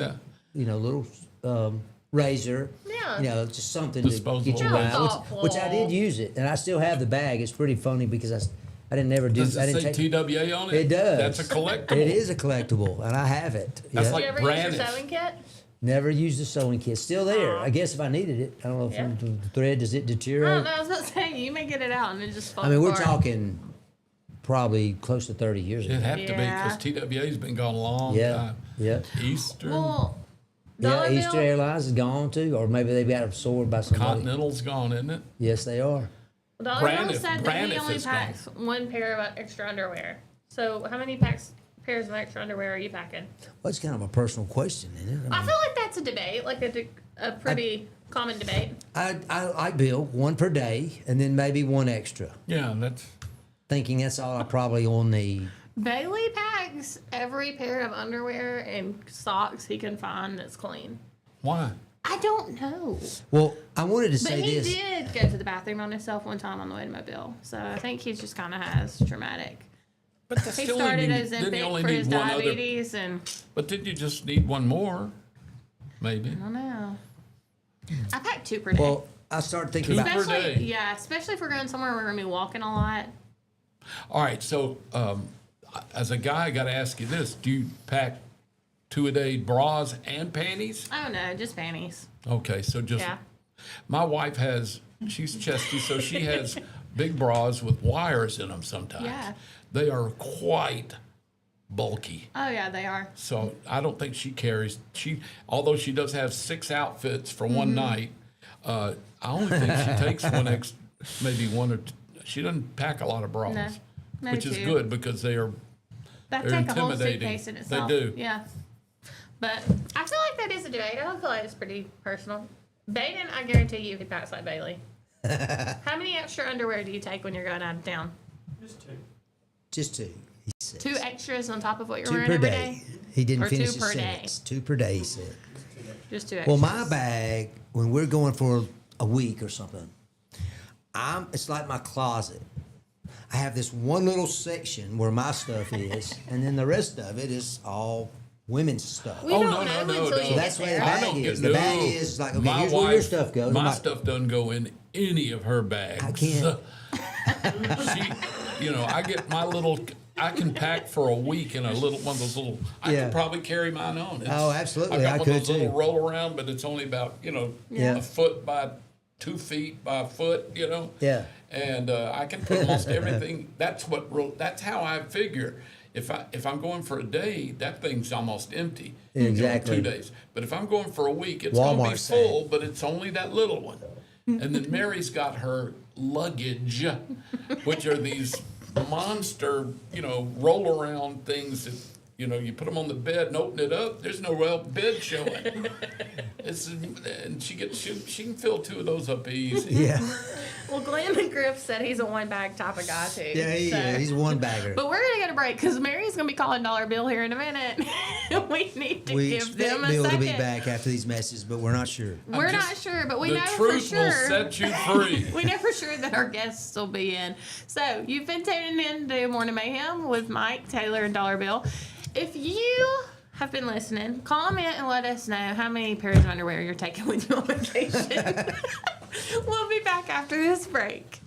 B: Yeah.
C: little razor.
A: Yeah.
C: You know, just something to
B: Disposable
C: get you
B: razor.
C: by.
A: Thoughtful.
C: Which I did use it, and I still have the bag. It's pretty funny because I didn't never do.
B: Does
C: I
B: it
C: didn't
B: say TWA on it?
C: It does.
B: That's a collectible.
C: It is a collectible, and I have it.
B: That's
C: Yeah.
B: like
A: Did you ever use
B: Brandis.
A: your sewing kit?
C: Never used the sewing kit. Still there. I guess if I needed it. I don't know if
A: Yeah.
C: the thread, does it
A: I
C: deteriorate?
A: don't know. I was about to say, you may get it out and it just falls
C: I mean, we're
A: apart.
C: talking probably close to 30 years ago.
B: It'd have to be
A: Yeah.
B: because TWA's been gone a long
C: Yeah,
B: time.
C: yeah.
B: Eastern,
A: Well,
C: Yeah,
A: Dollar
C: Easter
A: Bill,
C: Airlines is gone too, or maybe they got absorbed by somebody.
B: Continental's gone, isn't it?
C: Yes, they are.
A: Dollar
B: Brandis-
A: Bill said that
B: Brandis
A: he only
B: is gone.
A: packs one pair of extra underwear. So how many pairs of extra underwear are you packing?
C: Well, it's kind of a personal question, isn't it?
A: I feel like that's a debate, like a pretty common debate.
C: I like Bill, one per day, and then maybe one extra.
B: Yeah, that's
C: Thinking that's all I probably will need.
A: Bailey packs every pair of underwear and socks he can find that's clean.
B: why.
A: I don't know.
C: Well, I wanted to
A: But
C: say
A: he
C: this.
A: did go to the bathroom on himself one time on the way to Mobile. So I think he just kind of has traumatic.
B: But that's
A: He
B: still
A: started
B: only,
A: as
B: didn't you only
A: for his
B: need one other?
A: diabetes and
B: But didn't you just need one more? Maybe.
A: I don't know. I pack 2 per day.
C: Well, I started thinking
B: Two
C: about.
B: per
A: especially,
B: day.
A: yeah, especially if we're going somewhere where we're going to be walking a lot.
B: All right, so as a guy, I got to ask you this: do you pack 2-a-day bras and panties?
A: Oh, no, just panties.
B: Okay, so just
A: Yeah.
B: my wife she's chesty, so she has big bras with wires in them sometimes.
A: Yeah.
B: They are quite bulky.
A: Oh, yeah, they are.
B: So I don't think she carries, although she does have 6 outfits for one night, I only think she takes maybe one or two. She doesn't pack a lot of bras,
A: No, maybe
B: which is
A: 2.
B: good because they're
A: That
B: They're
A: take a whole
B: intimidating.
A: suitcase in
B: They
A: itself.
B: do.
A: Yeah. But I feel like that is a debate. I don't feel like it's pretty personal. Baden, I guarantee you he packs like Bailey. How many extra underwear do you take when you're going out of town?
C: Just two. He said.
A: 2 extras on top of what you're
C: 2
A: wearing
C: per
A: every
C: day.
A: day?
C: He didn't
A: Or
C: finish
A: 2
C: his
A: per day?
C: sentence. 2 per day, he said.
A: Just 2 extras.
C: Well, my bag, when we're going for a week or something, it's like my closet. I have this one little section where my stuff is, and then the rest of it is all women's stuff.
A: We
B: Oh,
A: don't
B: no,
A: know
B: no, no,
A: until
B: no.
A: you
C: So
A: get
C: that's where the
A: there.
B: I
C: bag
B: don't
C: is.
B: get
C: The bag
B: no.
C: is like, okay,
B: My
C: here's where your
B: wife-
C: stuff goes.
B: My
C: My-
B: stuff doesn't go in any of her bags.
C: I can't.
B: I get my little. I can pack for a week in a little one of those little. I
C: Yeah.
B: could probably carry mine on.
C: Oh, absolutely.
B: I got
C: I
B: one
C: could
B: of those little
C: too.
B: roll around, but it's only about
C: Yeah.
B: a foot by 2 feet by a foot.
C: Yeah.
B: And I can put almost everything. That's how I figure. If I'm going for a day, that thing's almost empty.
C: Exactly.
B: 2 days. But if I'm going for a week, it's going to be
C: Walmart saying.
B: full, but it's only that little one. And then Mary's got her luggage, which are these monster, roll around things that, you put them on the bed and open it up. There's no real bed showing. And she can fill 2 of those up easy.
C: Yeah.
A: Well, Glenn McGriff said he's a one-bag type of guy, too.
C: Yeah, he's a one bagger.
A: But we're going to get a break because Mary's going to be calling Dollar Bill here in a minute. We need to
C: We
A: give
C: expect
A: them a
C: Bill
A: second.
C: to be back after these messages, but we're not sure.
A: We're
B: just-
A: not sure, but we
B: The
A: know for
B: truth
A: sure.
B: will set you free.
A: We know for sure that our guests will be in. So you've been tuning in to Morning Mayhem with Mike, Taylor, and Dollar Bill. If you have been listening, comment and let us know how many pairs of underwear you're taking with you on vacation. We'll be back after this break.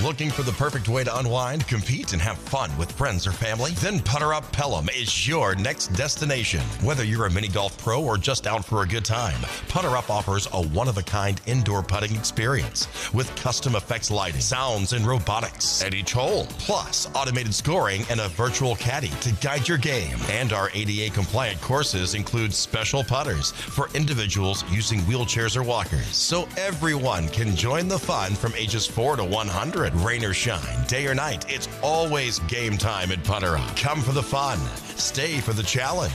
D: Looking for the perfect way to unwind, compete, and have fun with friends or family? Then Putter Up Pelham is your next destination. Whether you're a mini golf pro or just out for a good time, Putter Up offers a one-of-a-kind indoor putting experience with custom effects lighting, sounds, and robotics at each hole, plus automated scoring and a virtual caddy to guide your game. And our ADA-compliant courses include special putters for individuals using wheelchairs or walkers, so everyone can join the fun from ages 4 to 100. Rain or shine, day or night, it's always game time at Putter Up. Come for the fun, stay for the challenge.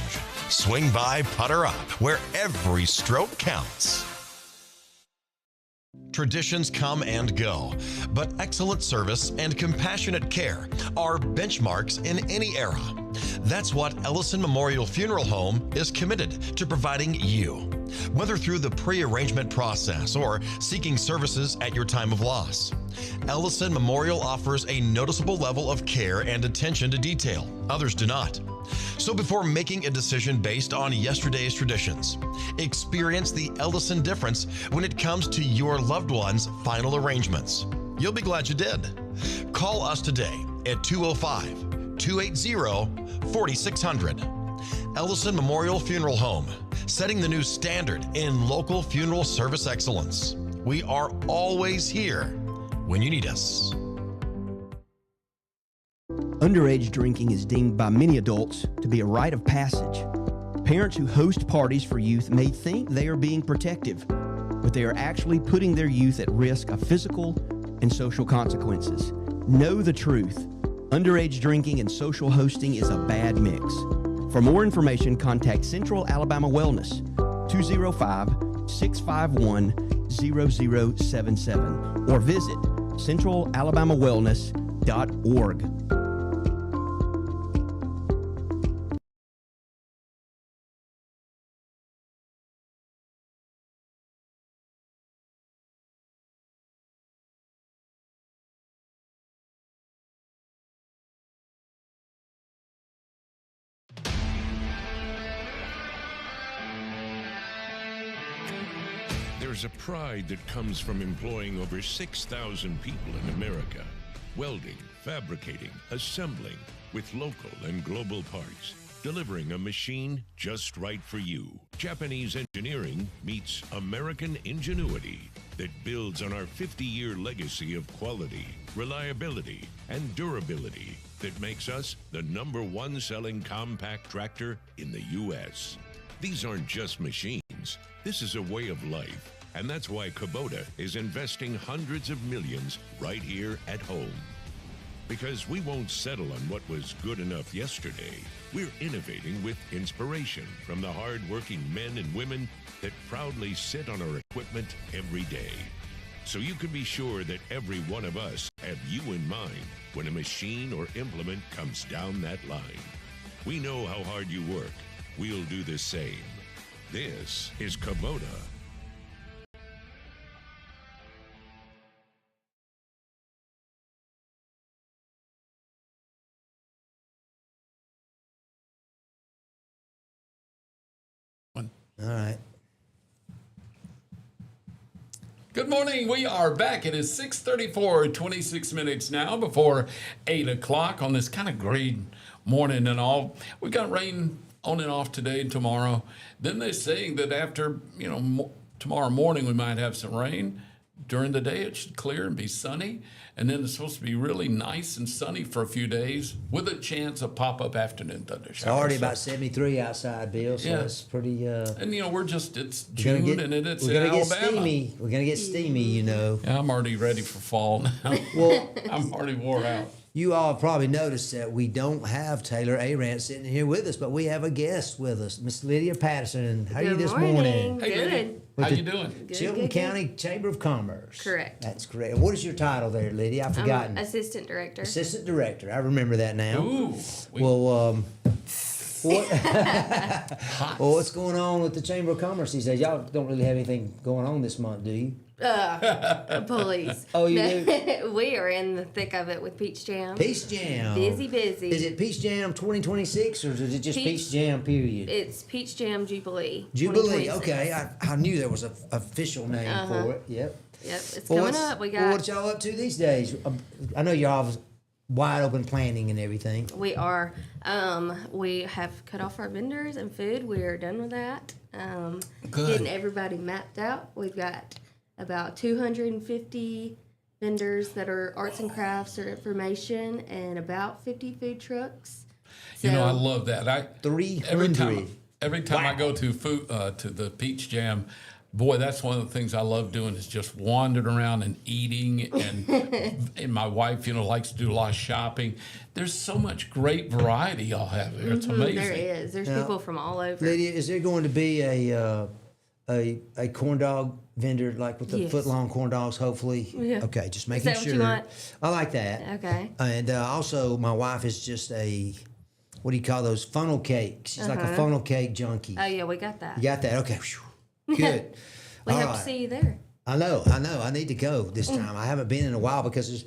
D: Swing by Putter Up, where every stroke counts. Traditions come and go, but excellent service and compassionate care are benchmarks in any era. That's what Ellison Memorial Funeral Home is committed to providing you, whether through the pre-arrangement process or seeking services at your time of loss. Ellison Memorial offers a noticeable level of care and attention to detail. Others do not. So before making a decision based on yesterday's traditions, experience the Ellison difference when it comes to your loved one's final arrangements. You'll be glad you did. Call us today at 205-280-4600. Ellison Memorial Funeral Home, setting the new standard in local funeral service excellence. We are always here when you need us.
E: Underage drinking is deemed by many adults to be a rite of passage. Parents who host parties for youth may think they are being protective, but they are actually putting their youth at risk of physical and social consequences. Know the truth. Underage drinking and social hosting is a bad mix. For more information, contact Central Alabama Wellness, 205-651-0077, or visit centralalabamawellness.org.
F: There's a pride that comes from employing over 6,000 people in America. Welding, fabricating, assembling with local and global parts. Delivering a machine just right for you. Japanese engineering meets American ingenuity that builds on our 50-year legacy of quality, reliability, and durability that makes us the #1 selling compact tractor in the U.S. These aren't just machines. This is a way of life. And that's why Kubota is investing hundreds of millions right here at home. Because we won't settle on what was good enough yesterday. We're innovating with inspiration from the hard-working men and women that proudly sit on our equipment every day. So you can be sure that every one of us have you in mind when a machine or implement comes down that line. We know how hard you work. We'll do the same. This is Kubota.
C: All right.
B: Good morning. We are back. It is 6:34, 26 minutes now before 8 o'clock on this kind of gray morning and all. We got rain on and off today and tomorrow. Then they're saying that after, tomorrow morning we might have some rain. During the day it should clear and be sunny. And then it's supposed to be really nice and sunny for a few days with a chance of pop-up afternoon thunderstorms.
C: It's already about 73 outside, Bill, so it's pretty...
B: And, it's June and it's in Alabama.
C: Steamy. We're going to get steamy,
B: Yeah, I'm already ready for fall now.
C: Well,
B: I'm already wore out.
C: You all probably noticed that we don't have Taylor Arant sitting here with us, but we have a guest with us, Miss Lydia Patterson. How are you this morning?
B: Hey,
G: Good.
B: Lydia. How you doing?
C: Chilton County Chamber of Commerce.
G: Correct.
C: That's correct. What is your title there, Lydia? I've forgotten.
G: Assistant director.
C: Assistant Director. I remember that now.
B: Ooh.
C: Well, what's going on with the Chamber of Commerce these days? Y'all don't really have anything going on this month, do you?
G: Police.
C: Oh, you do?
G: We are in the thick of it with Peach Jam.
C: Peach Jam.
G: Busy.
C: Is it Peach Jam 2026 or is it just Peach Jam period?
G: It's Peach Jam Jubilee.
C: Jubilee. Okay, I knew there was an official name for it. Yep.
G: Yep, it's coming up. We got.
C: What y'all up to these days? I know y'all have wide open planning and everything.
G: We are. We have cut off our vendors and food. We are done with that.
C: Good.
G: Getting everybody mapped out. We've got about 250 vendors that are arts and crafts or information, and about 50 food trucks. So,
B: I love that.
C: 300.
B: Every time I go to to the Peach Jam, boy, that's one of the things I love doing is just wandering around and eating. And my wife, likes to do a lot of shopping. There's so much great variety y'all have there. It's amazing.
G: There is. There's people from all over.
C: Lydia, is there going to be a corn dog vendor like with the
G: Yes.
C: foot-long corn dogs, hopefully?
G: Yeah.
C: Okay, just
G: Is
C: making
G: that what
C: sure.
G: you want?
C: I like that.
G: Okay.
C: And also, my wife is just what do you call those, funnel cakes? She's like a funnel cake junkie.
G: Oh, yeah, we got that.
C: You got that? Okay. Whew. Good.
G: We
C: All
G: hope
C: right.
G: to see you there.
C: I know. I need to go this time. I haven't been in a while because there's,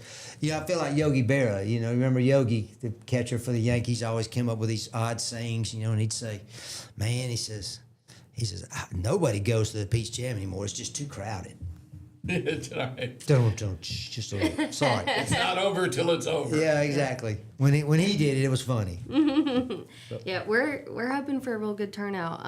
C: I feel like Yogi Berra. Remember Yogi, the catcher for the Yankees, always came up with these odd sayings. And he'd say, "Man," he says, "nobody goes to the Peach Jam anymore. It's just too crowded."
B: It's right.
C: Don't just a little. Sorry.
B: It's not over till it's over.
C: Yeah, exactly. When he did it, it was funny.
G: Yeah, we're hoping for a real good turnout.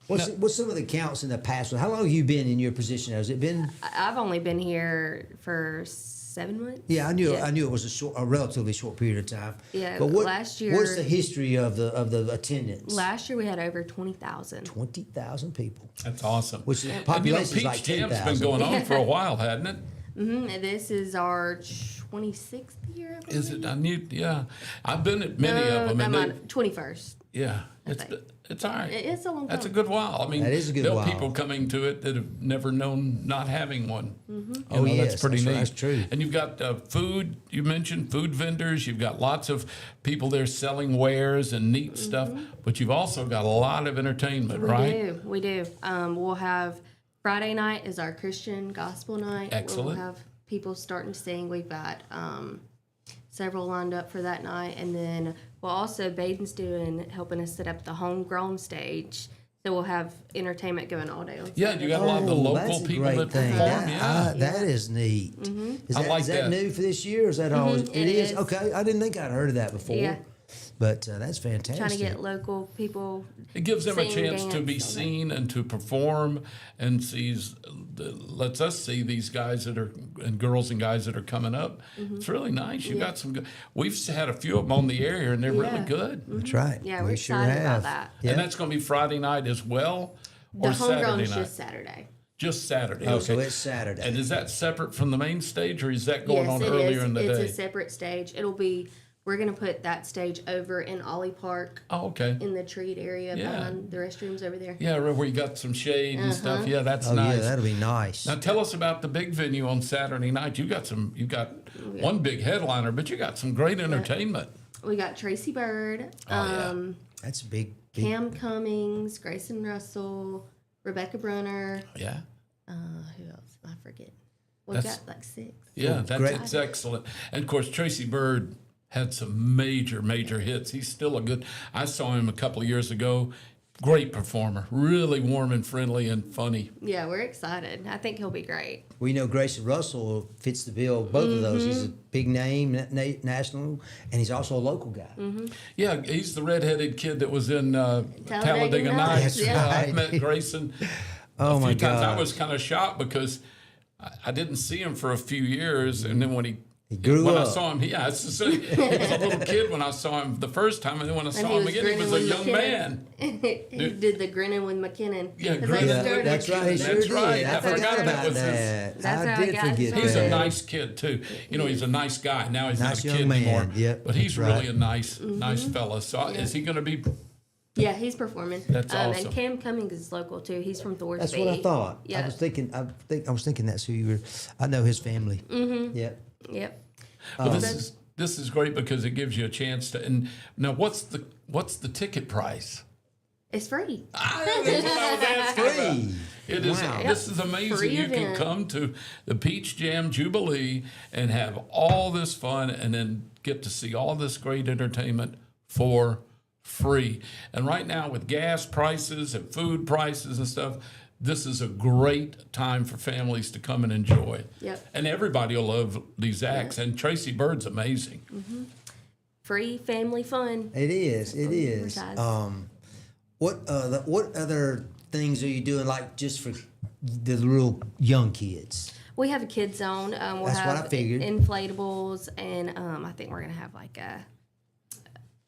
C: What's some of the counts in the past? How long have you been in your position? Has it been?
G: I've only been here for 7 months.
C: Yeah, I knew it was a relatively short period of time.
G: Yeah,
C: but
G: last year.
C: What's the history of the attendance?
G: Last year we had over 20,000.
C: 20,000 people.
B: That's awesome.
C: Which the
B: And,
C: population is
B: Peach
C: like
B: Jam's
C: 10,000.
B: been going on for a while, hadn't it?
G: And this is our 26th year. I
B: Is
G: believe.
B: it? I knew. Yeah, I've been at many of them.
G: That
B: And
G: might 21st.
B: yeah,
G: think.
B: it's all right.
G: It's a long time.
B: That's a good while. I mean,
C: That is a good
B: there are
C: while.
B: people coming to it that have never known not having one.
C: Oh, yes,
B: that's pretty
C: that's
B: neat.
C: right, that's true.
B: And you've got food. You mentioned food vendors. You've got lots of people there selling wares and neat stuff. But you've also got a lot of entertainment, right?
G: We do. We'll have Friday night is our Christian gospel night.
B: Excellent.
G: We'll have people starting to sing. We've got several lined up for that night, and then we'll also Baden's helping us set up the homegrown stage. So we'll have entertainment going all day on
B: Yeah,
G: Saturday.
B: you got a lot of the
C: Oh,
B: local
C: that's a
B: people
C: great
B: that
C: thing.
B: perform.
C: That is neat. Is
B: I
C: that,
B: like
C: is that
B: that.
C: new for this year? Or is that always? It
G: It
C: is.
G: is.
C: Okay, I didn't think I'd heard of that before.
G: Yeah.
C: But that's fantastic.
G: Trying to get local people.
B: It gives them a
G: sing,
B: chance to
G: dance,
B: be
G: all that.
B: seen and to perform, and lets us see these guys that are and girls and guys that are coming up. It's really nice. You got some good. We've had a few of them on the air here, and they're really
G: Yeah.
B: good.
C: That's right.
G: Yeah, we're
C: we sure
G: excited
C: have.
G: about that.
C: Yeah.
B: And that's going to be Friday night as well,
G: The
B: or
G: homegrown
B: Saturday
G: is
B: night.
G: just Saturday.
B: Just Saturday.
C: Oh,
B: okay.
C: so it's Saturday.
B: And is that separate from the main stage, or is that going on
G: it
B: earlier
G: is.
B: in the
G: It's
B: day?
G: a separate stage. We're going to put that stage over in Ollie Park
B: Oh, okay.
G: in the treat area
B: Yeah.
G: behind the restrooms over there.
B: Yeah, right where you got some shade and stuff. Yeah, that's
C: oh
B: nice.
C: yeah, that'll be nice.
B: Now tell us about the big venue on Saturday night. You got one big headliner, but you got some great entertainment.
G: We got Tracy Bird,
B: Oh,
C: That's a big.
G: Cam Cummings, Grayson Russell, Rebecca Brunner.
B: Yeah.
G: Who else? I forget. We've
B: That's-
G: got like 6.
B: Yeah,
C: great.
B: that's excellent. And of course, Tracy Bird had some major hits. He's still a good. I saw him a couple of years ago. Great performer, really warm and friendly and funny.
G: Yeah, we're excited. I think he'll be great.
C: We know Grayson Russell fits the bill. Both of those. He's a big name, national, and he's also a local guy.
B: Yeah, he's the redheaded kid that was in Talladega
G: Nights.
B: Nights.
G: That's
B: Yeah,
C: right.
B: I've met Grayson
C: Oh
B: a
C: my
B: few times. I
C: gosh.
B: was kind of shocked because I didn't see him for a few years, and then when he
C: grew
B: when
C: up.
B: I saw him, he was a little kid when I saw him the first time, and then when I saw him again, he was a young man.
G: He did the grinning with McKinnon.
B: Yeah,
G: 'Cause
B: grinning
G: they
B: with
G: started-
C: That's right. He sure
B: That's
C: did.
B: right.
C: I
B: I forgot
C: forgot
B: that
C: about
B: was his-
C: that.
G: That's
C: I
G: how I
C: did
G: got
C: forget
G: started.
B: He's
C: that.
B: a nice kid too. You know, he's a nice guy. Now he's
C: Nice
B: not a
C: young
B: kid
C: man.
B: anymore.
C: Yep,
B: But he's
C: that's
B: really
C: right.
B: a nice fella. So is he going to be?
G: Yeah, he's performing.
B: That's awesome.
G: And Cam Cummings is local too. He's from Thorsby.
C: That's what I thought.
G: Yeah.
C: I was thinking. I was thinking that's who you were. I know his family. Mm-hmm. Yep.
G: Yep.
B: Well, this is great because it gives you a chance to. And now, what's the ticket price?
G: It's free.
B: That's what I was asking about.
C: Free.
B: It is.
C: Wow.
B: This is amazing.
G: Free
B: You can
G: event.
B: come to the Peach Jam Jubilee and have all this fun, and then get to see all this great entertainment for free. And right now, with gas prices and food prices and stuff, this is a great time for families to come and enjoy.
G: Yep.
B: And everybody will love these acts. And Tracy Bird's amazing.
G: Free family fun.
C: It is. It is.
G: Advertise.
C: What other things are you doing, like just for the real young kids?
G: We have a kid zone. We'll
C: That's
G: have
C: what I figured.
G: inflatables, and I think we're gonna have like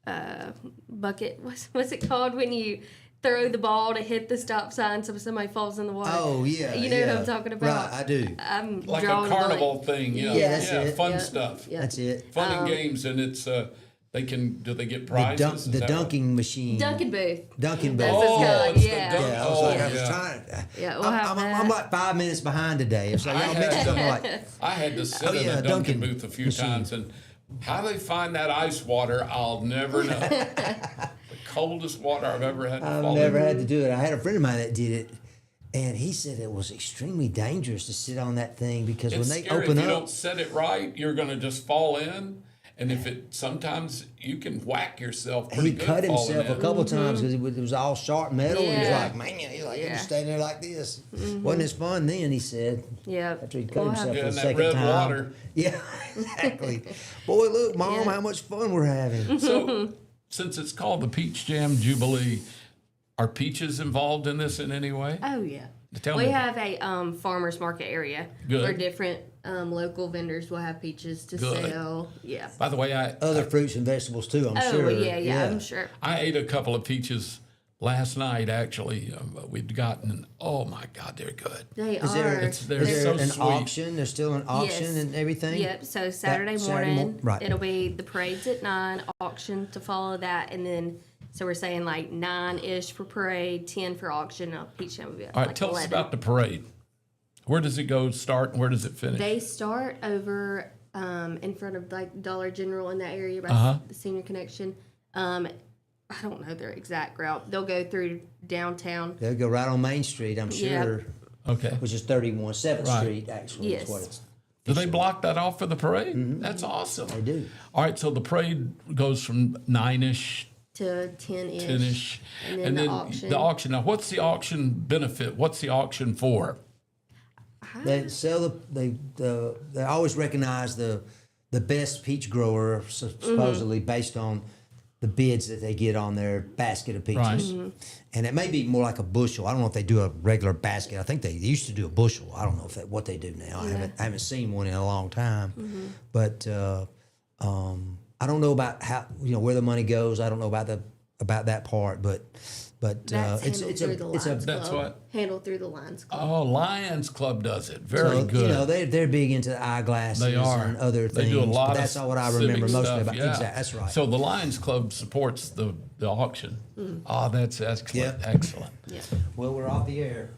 G: a bucket. What's it called when you throw the ball to hit the stop sign so somebody falls in the water?
C: Oh yeah.
G: You know
C: yeah.
G: what I'm talking about?
C: Right, I do.
G: I'm
B: Like a
G: drawing
B: carnival
G: blank.
B: thing. Yeah,
C: Yeah, that's it.
B: fun
G: Yeah.
B: stuff.
G: Yeah.
C: That's it.
B: Fun and games, and it's do they get prizes?
C: The
B: Is that
C: dunking machine.
G: Dunkin' booth.
C: Dunking
G: That's
C: booth.
G: what's
B: Oh,
G: called,
B: it's the
G: yeah.
B: dunk-
C: Yeah, I was
B: oh,
C: like, I was
B: yeah.
C: trying.
G: Yeah, we'll have
C: I'm
G: that.
C: like 5 minutes behind today. It's like
B: I
C: y'all
B: had-
C: mentioned something like,
B: I had to sit
C: Oh,
B: in
C: yeah,
B: a Dunkin'
C: Dunkin'
B: booth a few
C: machine.
B: times, and how they find that ice water, I'll never know. The coldest water I've ever had to
C: I've
B: fall
C: never
B: in.
C: had to do it. I had a friend of mine that did it. And he said it was extremely dangerous to sit on that thing because
B: It's
C: when they
B: scary.
C: open
B: if you
C: up,
B: don't set it right, you're going to just fall in. And if it sometimes you can whack yourself pretty
C: he
B: good
C: cut
B: falling
C: himself a
B: in.
C: couple times because it was all sharp metal. And he's
G: Yeah.
C: like, man, he's like, you're
G: Yeah.
C: just standing there like this. Wasn't as fun then, he said.
G: Yep.
C: After he cut
G: We'll
C: himself
G: have-
B: Yeah,
C: for the
B: and that
C: second
B: red
C: time.
B: water.
C: Yeah, exactly. Boy, look, Mom,
G: Yeah.
C: how much fun we're having.
B: So, since it's called the Peach Jam Jubilee, are peaches involved in this in any way?
G: Oh yeah.
B: Tell
G: we
B: me.
G: have a farmers market area
B: Good.
G: where different local vendors will have peaches to
B: Good.
G: sell. Yeah.
B: By the way,
C: Other fruits and vegetables too, I'm
G: Oh
C: sure.
G: yeah, I'm sure.
B: I ate a couple of peaches last night. Actually, we'd gotten. Oh my God, they're good.
G: They
C: Is
G: are.
C: there,
B: they're
C: is there
B: so
C: an
B: sweet.
C: auction? There's still an auction
G: Yes.
C: and everything?
G: Yep. So Saturday
C: Saturday
G: morning,
C: right.
G: it'll be the parade's at 9, auction to follow that, and then so we're saying like 9-ish for parade, 10 for auction. Peach Jam will be
B: All right,
G: like
B: tell
G: 11.
B: us about the parade. Where does it go start and where does it finish?
G: They start over in front of like Dollar General in that area by
B: Uh-huh.
G: the Senior Connection. I don't know their exact route. They'll go through downtown.
C: They'll go right on Main Street, I'm
G: Yeah.
C: sure,
B: Okay.
C: which is 31 7th
B: Right.
C: Street, actually.
G: Yes.
C: Is what it's,
B: Do they block that off for the parade? That's awesome.
C: they do.
B: All right, so the parade goes from 9-ish,
G: To 10-ish.
B: 10-ish.
G: And then the auction.
B: The auction. Now, what's the auction benefit? What's the auction for?
C: They sell they always recognize the best peach grower supposedly based on the bids that they get on their basket of peaches.
B: Right.
C: And it may be more like a bushel. I don't know if they do a regular basket. I think they used to do a bushel. I don't know if what they do now. I haven't seen one in a long time. But I don't know about how where the money goes. I don't know about that part, but
G: That's
C: it's
G: handled
C: it's
G: through
C: a
G: the
C: it's a
G: Lions
B: That's
G: Club.
B: what?
G: Handled through the Lions Club.
B: Oh, Lions Club does it. Very
C: so,
B: good.
C: they're big into eyeglasses
B: They are.
C: and other
B: They
C: things.
B: do a lot
C: but
B: of
C: that's all what I
B: civic
C: remember mostly
B: stuff,
C: about.
B: yeah.
C: Exactly, that's right.
B: So the Lions Club supports the auction. Oh, that's excellent.
C: Yep.
B: Excellent.
G: Yeah.
C: Well, we're off the air.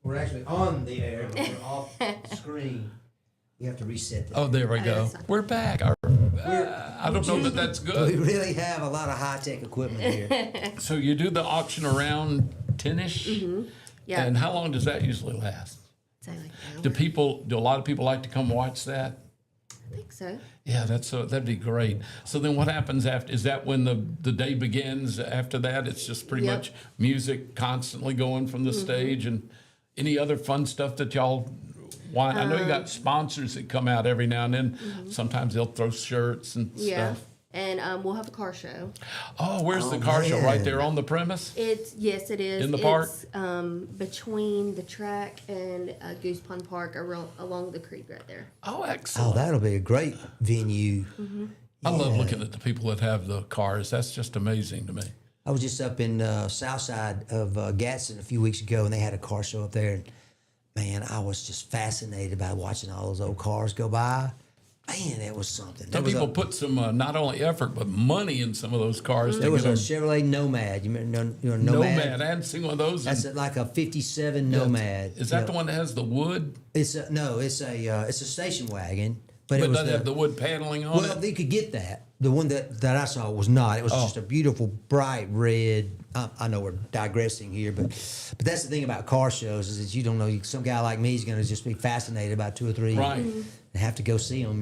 C: We're actually on the air, but we're off screen. You have to reset that.
B: Oh, there we go.
G: that's fine.
B: We're back. I don't know that that's
C: We
B: good.
C: really have a lot of high-tech equipment here.
B: So you do the auction around 10-ish?
G: Yeah.
B: And how long does that usually last?
G: So, like,
B: Do a lot of people like to come watch that?
G: I think so.
B: Yeah, that'd be great. So then what happens after, is that when the day begins after that? It's just pretty
G: Yep.
B: much music constantly going from the stage and any other fun stuff that y'all want? I know you got sponsors that come out every now and then. Sometimes they'll throw shirts and
G: Yeah.
B: stuff.
G: And we'll have a car show.
B: Oh, where's the car show?
C: man.
B: Right there on the premise?
G: Yes, it is.
B: In the park?
G: It's between the track and Goose Pond Park along the creek right there.
B: Oh,
C: Oh,
B: excellent.
C: that'll be a great venue.
B: I love looking at the people that have the cars. That's just amazing to me.
C: I was just up in south side of Gadsden a few weeks ago, and they had a car show up there. And man, I was just fascinated by watching all those old cars go by. Man, that was something. There
B: Some
C: was
B: people
C: a,
B: put some not only effort but money in some of those cars.
C: there
B: to
C: was
B: get
C: a
B: 'em-
C: Chevrolet Nomad. You remember Nomad?
B: Nomad. I hadn't seen one of those.
C: That's like a '57 Nomad.
B: Is that
C: Yeah.
B: the one that has the wood?
C: It's a station wagon, but
B: But
C: it was
B: doesn't have the wood paneling on
C: well,
B: it?
C: they could get that. The one that I saw was not. It was
B: Oh.
C: just a beautiful, bright red. I know we're digressing here, but that's the thing about car shows is that you don't know. Some guy like me is going to just be fascinated about 2 or 3,
B: Right.
C: and have to go see them.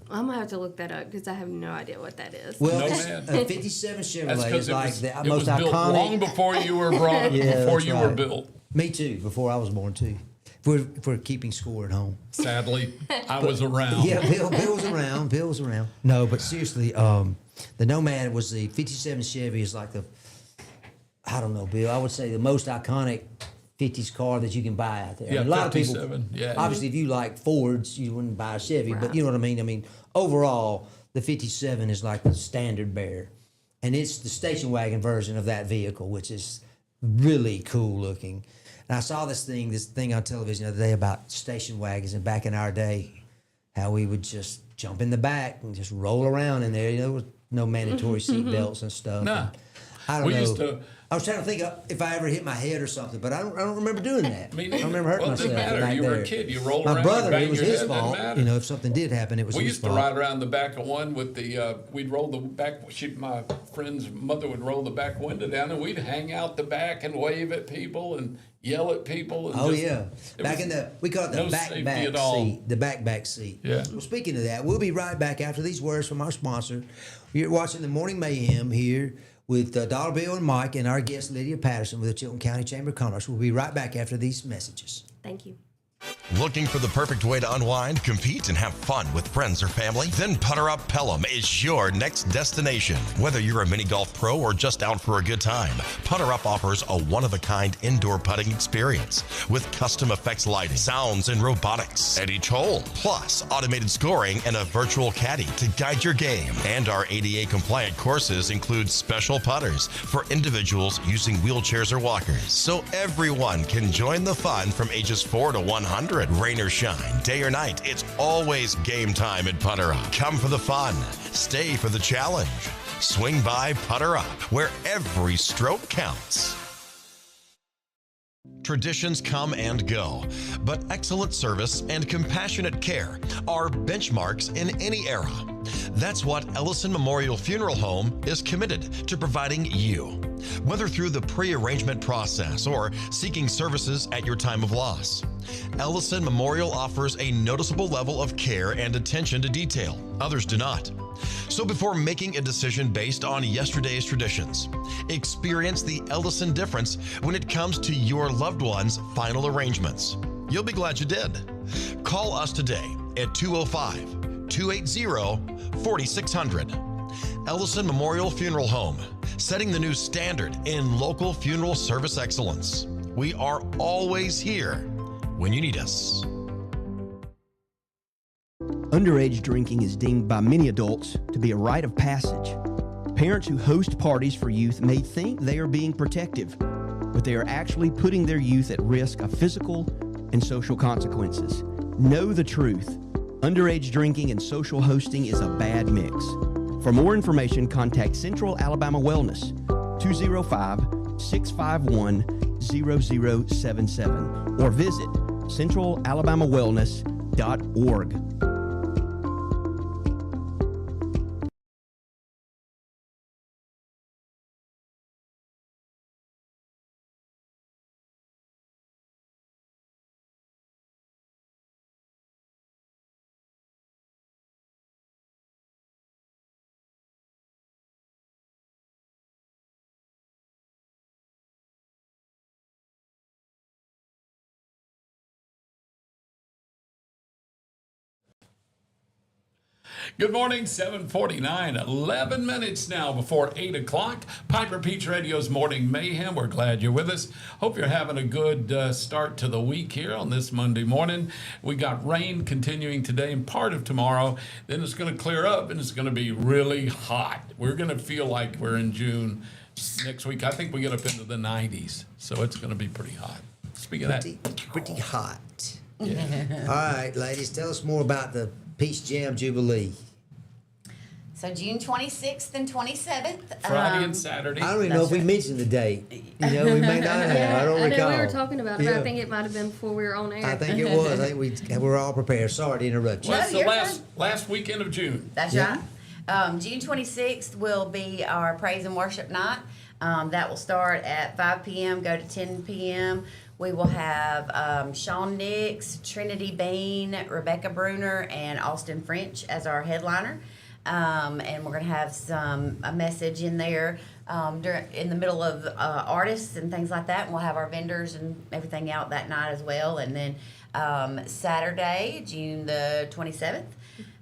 G: I'm gonna have to look that up because I have no idea what that is.
C: Well,
B: Nomad.
C: a '57
B: That's
C: Chevrolet
B: because
C: is
B: it
C: like
B: was,
C: the
B: it
C: most
B: was built
C: iconic.
B: long before you were brought,
C: Yeah,
B: before
C: that's
B: you were
C: right.
B: built.
C: Me too. Before I was born too. If we're keeping score at home.
B: Sadly, I was around.
C: Yeah, Bill was around. Bill was around. No, but seriously, the Nomad was the '57 Chevy is like I don't know, Bill. I would say the most iconic '50s car that you can buy out there.
B: Yeah,
C: a lot of people.
B: 57, yeah.
C: Obviously, if you like Fords, you wouldn't buy a Chevy, but you know what I mean. I mean, overall, the '57 is like the standard bearer, and it's the station wagon version of that vehicle, which is really cool looking. And I saw this thing on television the other day about station wagons, and back in our day, how we would just jump in the back and just roll around in there. There was no mandatory seat belts and stuff.
B: Nah.
C: And I don't
B: We
C: know.
B: used to.
C: I was trying to think of if I ever hit my head or something, but I don't remember doing that.
B: Me
C: I
B: neither.
C: don't remember hurting
B: Well, it didn't
C: myself.
B: matter.
C: back
B: You were a
C: there.
B: kid. You rolled
C: My
B: around,
C: brother,
B: you banged
C: it was
B: your
C: his
B: head, doesn't
C: fault.
B: matter.
C: You know, if something did happen, it was
B: We
C: his
B: used to
C: fault.
B: ride around the back of one with the, we'd roll the back, my friend's mother would roll the back window down and we'd hang out the back and wave at people and yell at people. And
C: Oh
B: just-
C: yeah,
B: it
C: back
B: was
C: in we call it the
B: no safety
C: back
B: at all.
C: seat, the back seat.
B: Yeah.
C: Well, speaking of that, we'll be right back after these words from our sponsor. You're watching the Morning Mayhem here with Dollar Bill and Mike and our guest Lydia Patterson with the Chilton County Chamber of Commerce. We'll be right back after these messages.
G: Thank you.
D: Looking for the perfect way to unwind, compete, and have fun with friends or family? Then Putter Up Pelham is your next destination. Whether you're a mini golf pro or just out for a good time, Putter Up offers a one-of-a-kind indoor putting experience with custom effects lighting, sounds, and robotics at each hole, plus automated scoring and a virtual caddy to guide your game. And our ADA-compliant courses include special putters for individuals using wheelchairs or walkers, so everyone can join the fun from ages 4 to 100. Rain or shine, day or night, it's always game time at Putter Up. Come for the fun, stay for the challenge. Swing by Putter Up, where every stroke counts. Traditions come and go, but excellent service and compassionate care are benchmarks in any era. That's what Ellison Memorial Funeral Home is committed to providing you, whether through the pre-arrangement process or seeking services at your time of loss. Ellison Memorial offers a noticeable level of care and attention to detail. Others do not. So before making a decision based on yesterday's traditions, experience the Ellison difference when it comes to your loved one's final arrangements. You'll be glad you did. Call us today at 205-280-4600. Ellison Memorial Funeral Home, setting the new standard in local funeral service excellence. We are always here when you need us.
E: Underage drinking is deemed by many adults to be a rite of passage. Parents who host parties for youth may think they are being protective, but they are actually putting their youth at risk of physical and social consequences. Know the truth. Underage drinking and social hosting is a bad mix. For more information, contact Central Alabama Wellness, 205-651-0077, or visit centralalabamawellness.org.
B: Good morning, 7:49, 11 minutes now before 8 o'clock. Piper Peach Radio's Morning Mayhem. We're glad you're with us. Hope you're having a good start to the week here on this Monday morning. We got rain continuing today and part of tomorrow. Then it's going to clear up and it's going to be really hot. We're going to feel like we're in June next week. I think we get up into the 90s, so it's going to be pretty hot. Speaking of
C: Pretty hot.
B: yeah.
C: All right, ladies, tell us more about the Peach Jam Jubilee.
H: So June 26th and 27th.
B: Friday and Saturday.
C: I don't even know if we mentioned the date. You know, we may not have. I don't
G: I know
C: recall.
G: we were talking about it, but
C: Yeah.
G: I think it might have been before we were on air.
C: I think it was. I think we were all prepared. Sorry to interrupt you.
B: Well, it's the
H: you're
B: last weekend of June.
H: That's
C: Yeah.
H: right. June 26th will be our praise and worship night. That will start at 5 p.m., go to 10 p.m. We will have Sean Nix, Trinity Bain, Rebecca Bruner, and Austin French as our headliner. And we're going to have a message in there in the middle of artists and things like that. And we'll have our vendors and everything out that night as well. And then Saturday, June the 27th,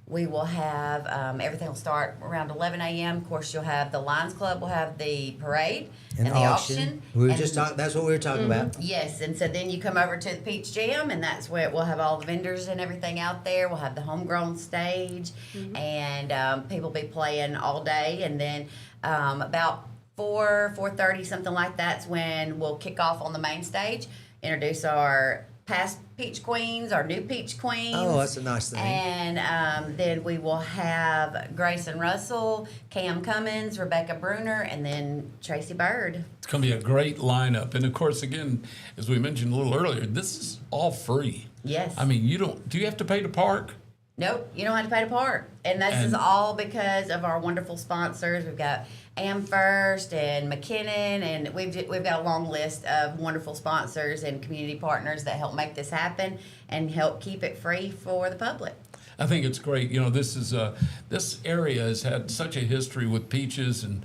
H: we will have everything will start around 11 a.m. Of course, you'll have the Lions Club will have the parade and the auction.
C: We were
H: and-
C: just talking. That's what we were talking about.
H: Yes, and so then you come over to the Peach Jam, and that's where we'll have all the vendors and everything out there. We'll have the homegrown stage, and people be playing all day. And then about 4:30, something like that's when we'll kick off on the main stage, introduce our past Peach Queens or new Peach Queens.
C: Oh, that's a nice thing.
H: And then we will have Grayson Russell, Cam Cummins, Rebecca Bruner, and then Tracy Bird.
B: It's going to be a great lineup. And of course, again, as we mentioned a little earlier, this is all free.
H: Yes.
B: I mean, do you have to pay to park?
H: Nope, you don't have to pay to park. And this is all because of our wonderful sponsors. We've got Amherst and McKinnon, and we've got a long list of wonderful sponsors and community partners that help make this happen and help keep it free for the public.
B: I think it's great. You know, this area has had such a history with peaches, and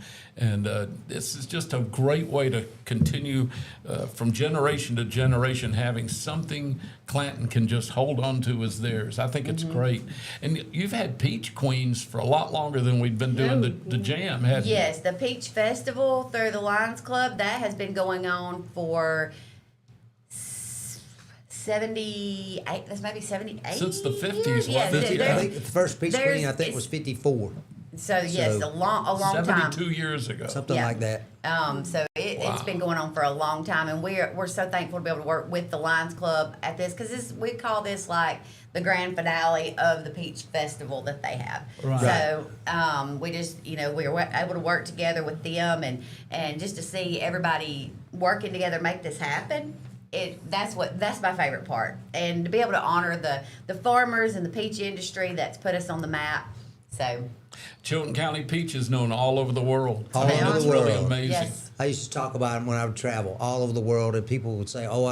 B: this is just a great way to continue from generation to generation having something Clanton can just hold on to as theirs. I think it's great. And you've had Peach Queens for a lot longer than we've been doing the jam, haven't you?
H: Yes, the Peach Festival through the Lions Club, that has been going on for 78, that's maybe 78
B: Since the 50s,
H: years? Yeah,
B: wasn't it?
C: I think the first Peach Queen, I think, was 54.
H: So yes, a long time.
B: 72 years ago.
C: Something
H: Yeah.
C: like that.
H: So it's been going on for a long time, and we're so thankful to be able to work with the Lions Club at this, because we call this like the grand finale of the Peach Festival that they have.
B: Right.
H: So we just we were able to work together with them, and just to see everybody working together make this happen. That's my favorite part, and to be able to honor the farmers and the peach industry that's put us on the map. So
B: Chilton County Peach is known all over the world.
C: All over
B: It's
C: the
B: really
C: world.
B: amazing.
H: yes.
C: I used to talk about them when I would travel all over the world, and people would say, "Oh,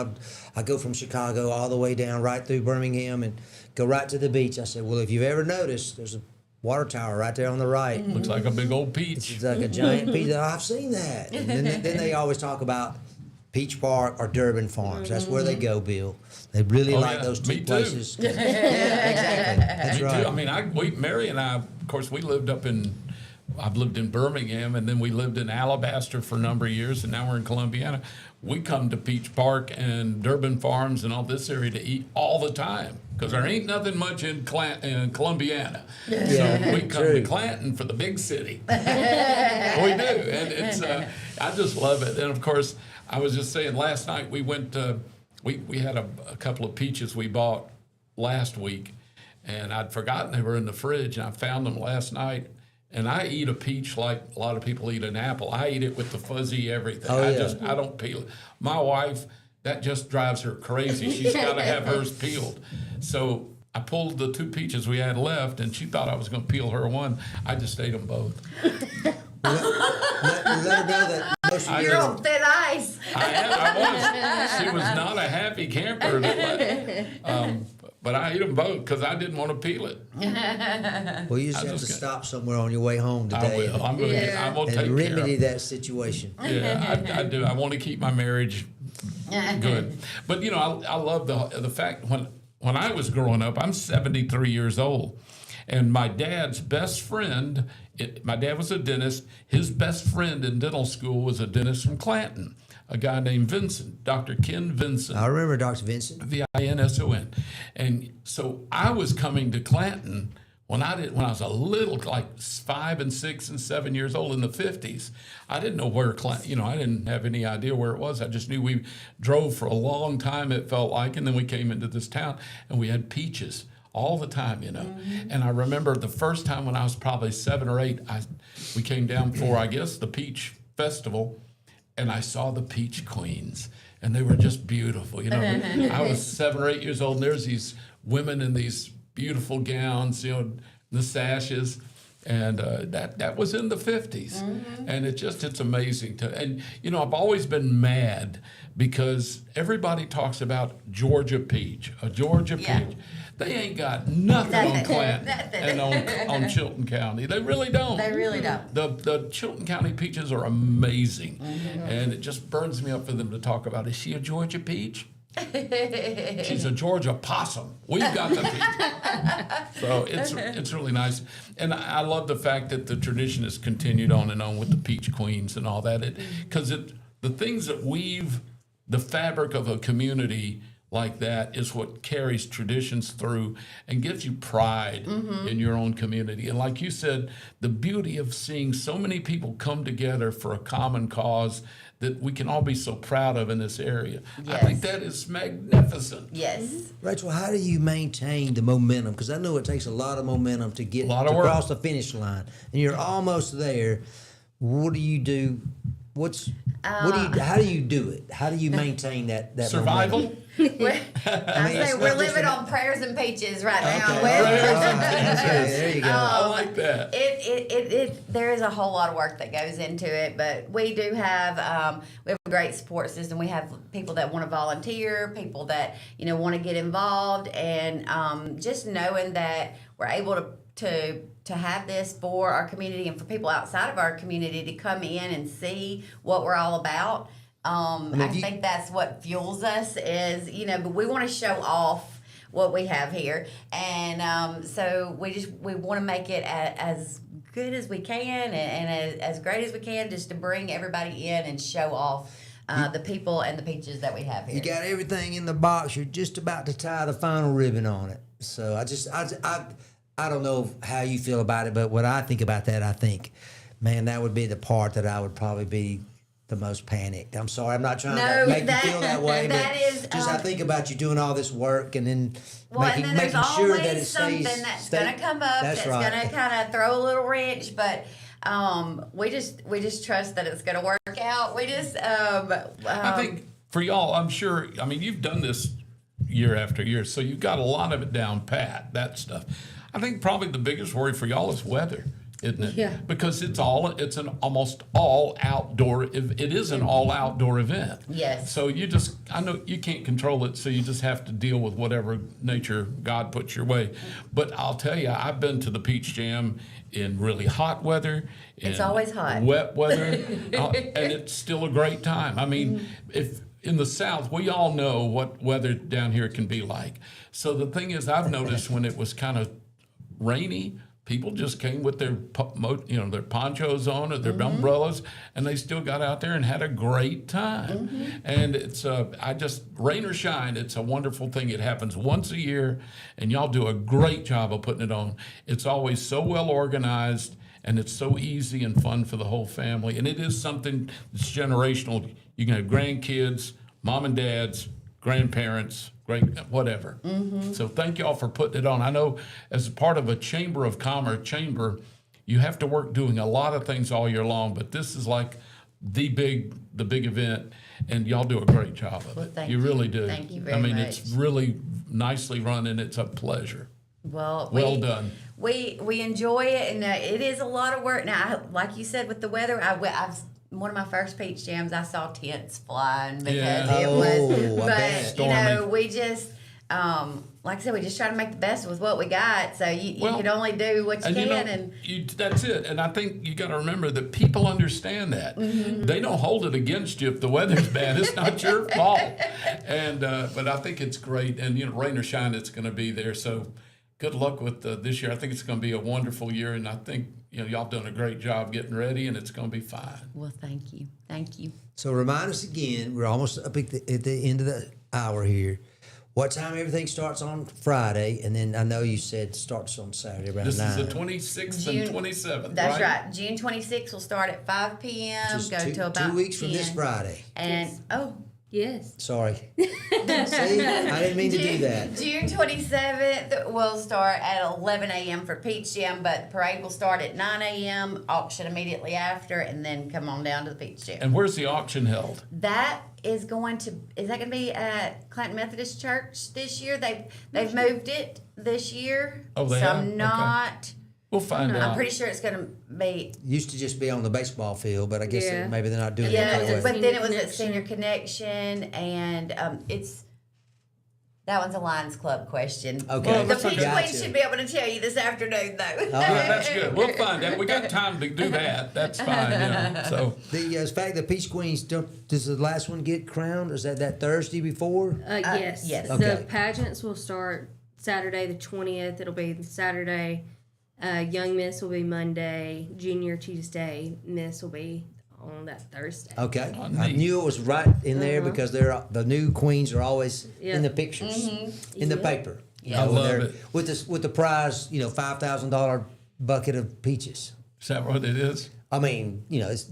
C: I go from Chicago all the way down right through Birmingham and go right to the beach." I said, "Well, if you've ever noticed, there's a water tower right there on the right.
B: Looks like a big old peach.
C: It's like a giant peach. Oh, I've seen that." And then they always talk about Peach Park or Durban Farms. That's where they go, Bill. They really like
B: yeah.
C: those
B: Me
C: two
B: too.
C: places. Yeah, exactly. That's
B: Me
C: right.
B: too. I mean, Mary and I, of course, I've lived in Birmingham, and then we lived in Alabaster for a number of years, and now we're in Columbiana. We come to Peach Park and Durban Farms and all this area to eat all the time, because there ain't nothing much in Columbiana.
C: Yeah,
B: So we come
C: true.
B: to Clanton for the big city. We do, and it's I just love it. And of course, I was just saying last night we went. We had a couple of peaches we bought last week, and I'd forgotten they were in the fridge, and I found them last night. And I eat a peach like a lot of people eat an apple. I eat it with the fuzzy everything.
C: Oh, yeah.
B: I don't peel it. My wife, that just drives her crazy. She's got to have hers peeled. So I pulled the two peaches we had left, and she thought I was going to peel her one. I just ate them both.
C: Let her know that most of
H: You're on thin ice.
B: I was. She was not a happy camper. But I ate them both because I didn't want to peel it.
C: Well, you just have to stop somewhere on your way home today.
B: I will. I'm going to
C: and
B: take care of
C: remedy
B: it.
C: that situation.
B: Yeah, I do. I want to keep my marriage good. But, I love the fact when I was growing up, I'm 73 years old. And my dad's best friend, my dad was a dentist. His best friend in dental school was a dentist from Clanton, a guy named Vincent, Dr. Ken Vincent.
C: I remember Dr. Vincent.
B: Vinson. And so I was coming to Clanton when I was a little, like 5 and 6 and 7 years old in the 50s. I didn't know where Clanton, I didn't have any idea where it was. I just knew we drove for a long time, it felt like, and then we came into this town and we had peaches all the time, And I remember the first time when I was probably 7 or 8, we came down for, I guess, the Peach Festival, and I saw the Peach Queens, and they were just beautiful. I was 7 or 8 years old, and there's these women in these beautiful gowns, the sashes, and that was in the 50s. And it's amazing and I've always been mad because everybody talks about Georgia peach, a Georgia peach. They ain't got nothing on Clanton and on Chilton County. They really don't.
H: They really don't.
B: The Chilton County peaches are amazing, and it just burns me up for them to talk about. Is she a Georgia peach? She's a Georgia possum. We've got the peach. So it's really nice, and I love the fact that the tradition has continued on and on with the Peach Queens and all that. Because the things that weave the fabric of a community like that is what carries traditions through and gives you pride in your own community. And like you said, the beauty of seeing so many people come together for a common cause that we can all be so proud of in this area. I think that is magnificent.
H: Yes.
C: Rachel, how do you maintain the momentum? Because I know it takes a lot of momentum to get across the finish line, and you're almost there. What do you do? How do you do it? How do you maintain that
B: Survival?
C: momentum?
H: I say we're living on prayers and peaches right now.
C: There you go.
B: I like that.
H: There is a whole lot of work that goes into it, but we do have we have a great support system. We have people that want to volunteer, people that want to get involved, and just knowing that we're able to have this for our community and for people outside of our community to come in and see what we're all about. I think that's what fuels us is, but we want to show off what we have here. And so we want to make it as good as we can and as great as we can, just to bring everybody in and show off the people and the peaches that we have here.
C: You got everything in the box. You're just about to tie the final ribbon on it. So I don't know how you feel about it, but what I think about that, I think, man, that would be the part that I would probably be the most panicked. I'm sorry, I'm not trying to make you feel that way, but I think about you doing all this work and then making sure that it
H: something
C: stays.
H: That's going to come up that's going to kind of throw a little wrench, but we just trust that it's going to work out. We just
B: I think for y'all, I'm sure. I mean, you've done this year after year, so you've got a lot of it down pat. That stuff. I think probably the biggest worry for y'all is weather, isn't it?
G: Yeah.
B: Because it's an almost all outdoor. It is an all outdoor event.
H: Yes.
B: So I know you can't control it, so you just have to deal with whatever nature God puts your way. But I'll tell you, I've been to the Peach Jam in really hot weather.
H: It's always hot.
B: Wet weather, and it's still a great time. I mean, if in the South, we all know what weather down here can be like. So the thing is, I've noticed when it was kind of rainy, people just came with their their ponchos on or their umbrellas, and they still got out there and had a great time. And it's rain or shine, it's a wonderful thing. It happens once a year, and y'all do a great job of putting it on. It's always so well organized, and it's so easy and fun for the whole family. And it is something that's generational. You can have grandkids, mom and dads, grandparents, great whatever. So thank y'all for putting it on. I know as a part of a Chamber of Commerce you have to work doing a lot of things all year long, but this is like the big event, and y'all do a great job of it.
H: Thank
B: you really do.
H: Thank you very much.
B: It's really nicely run, and it's a pleasure.
H: Well
B: done.
H: We enjoy it, and it is a lot of work. Now, like you said, with the weather, I've one of my first Peach Jams, I saw tents flying because it was. But we just, like I said, we just try to make the best with what we got. So you can only do what you can,
B: that's it. And I think you got to remember that people understand that. They don't hold it against you if the weather's bad. It's not your fault. And but I think it's great. And rain or shine, it's going to be there. So good luck with this year. I think it's going to be a wonderful year, and I think y'all done a great job getting ready, and it's going to be fine.
H: Well, thank you.
C: So remind us again. We're almost up at the end of the hour here. What time everything starts on Friday, and then I know you said starts on Saturday around 9.
B: This is the 26th and 27th.
H: That's right. June 26th will start at 5 p.m.
C: Just
H: go till about
C: 2 weeks
H: 10.
C: from this Friday.
H: And
G: Yes.
C: Sorry. See, I didn't mean to do that.
H: June 27th will start at 11 a.m. for Peach Jam, but the parade will start at 9 a.m., auction immediately after, and then come on down to the Peach Jam.
B: And where's the auction held?
H: That is going to be at Clanton Methodist Church this year? They've moved it this year.
B: Oh, they
H: so
B: have?
H: I'm not.
B: We'll find out.
H: I'm pretty sure it's going to be.
C: Used to just be on the baseball field, but I guess maybe they're not doing it that way.
H: But then it was at Senior Connection, and that one's a Lions Club question.
C: Okay.
H: Well, the Peach
C: Gotcha.
H: Queen should be able to tell you this afternoon, though.
B: Yeah, that's good. We'll find out. We got time to do that. That's fine. So
C: the fact that Peach Queens does the last one get crowned? Is that Thursday before?
G: Yes.
H: Yes.
C: Okay.
G: The pageants will start Saturday the 20th. It'll be Saturday. Young Miss will be Monday. Junior Tuesday. Miss will be on that Thursday.
C: Okay,
B: Oh,
C: I
B: neat.
C: knew it was right in there because the new queens are always
G: Yeah.
C: in the pictures, in the
G: Yeah.
C: paper. You
B: I
C: know,
B: love
C: they're-
B: it.
C: with the prize, $5,000 bucket of peaches.
B: Is that what it is?
C: I mean, it's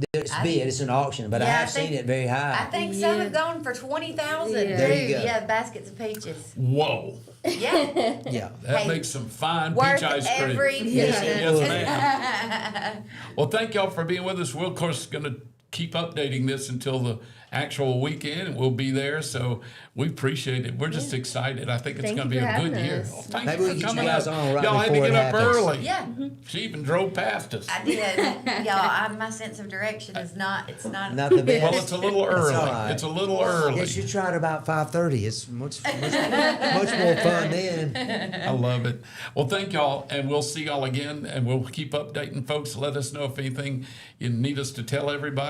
C: bid, it's an auction, but I
H: Yeah,
C: have
H: I think-
C: seen it very high.
H: I think some have gone for 20,000.
G: Yeah.
C: There you go.
H: Yeah, baskets of peaches.
B: Whoa,
H: Yeah,
C: Yeah.
B: that
H: Hey,
B: makes some fine
H: worth
B: peach ice cream.
H: every
C: Yes,
H: penny.
C: it would.
B: Yes, ma'am. Well, thank y'all for being with us. We're, of course, going to keep updating this until the actual weekend, and we'll be there. So we appreciate it. We're just excited. I think it's
G: Thank
B: going to
G: you
B: be
G: for
B: a good
G: having
B: year.
G: us.
B: Well, thank
C: Maybe
B: you
C: we
B: for
C: can get
B: coming
C: you guys
B: up.
C: on right
B: Y'all had to
C: before
B: get
C: it
B: up
C: happens.
B: early.
H: Yeah,
B: She even drove past us.
H: I did. Y'all, my sense of direction is not, it's not.
C: Not the best.
B: Well, it's a little early.
C: all right.
B: It's a little early.
C: Yes, you tried about 5:30. It's much more fun then.
B: I love it. Well, thank y'all, and we'll see y'all again, and we'll keep updating folks. Let us know if anything you need us to tell everybody.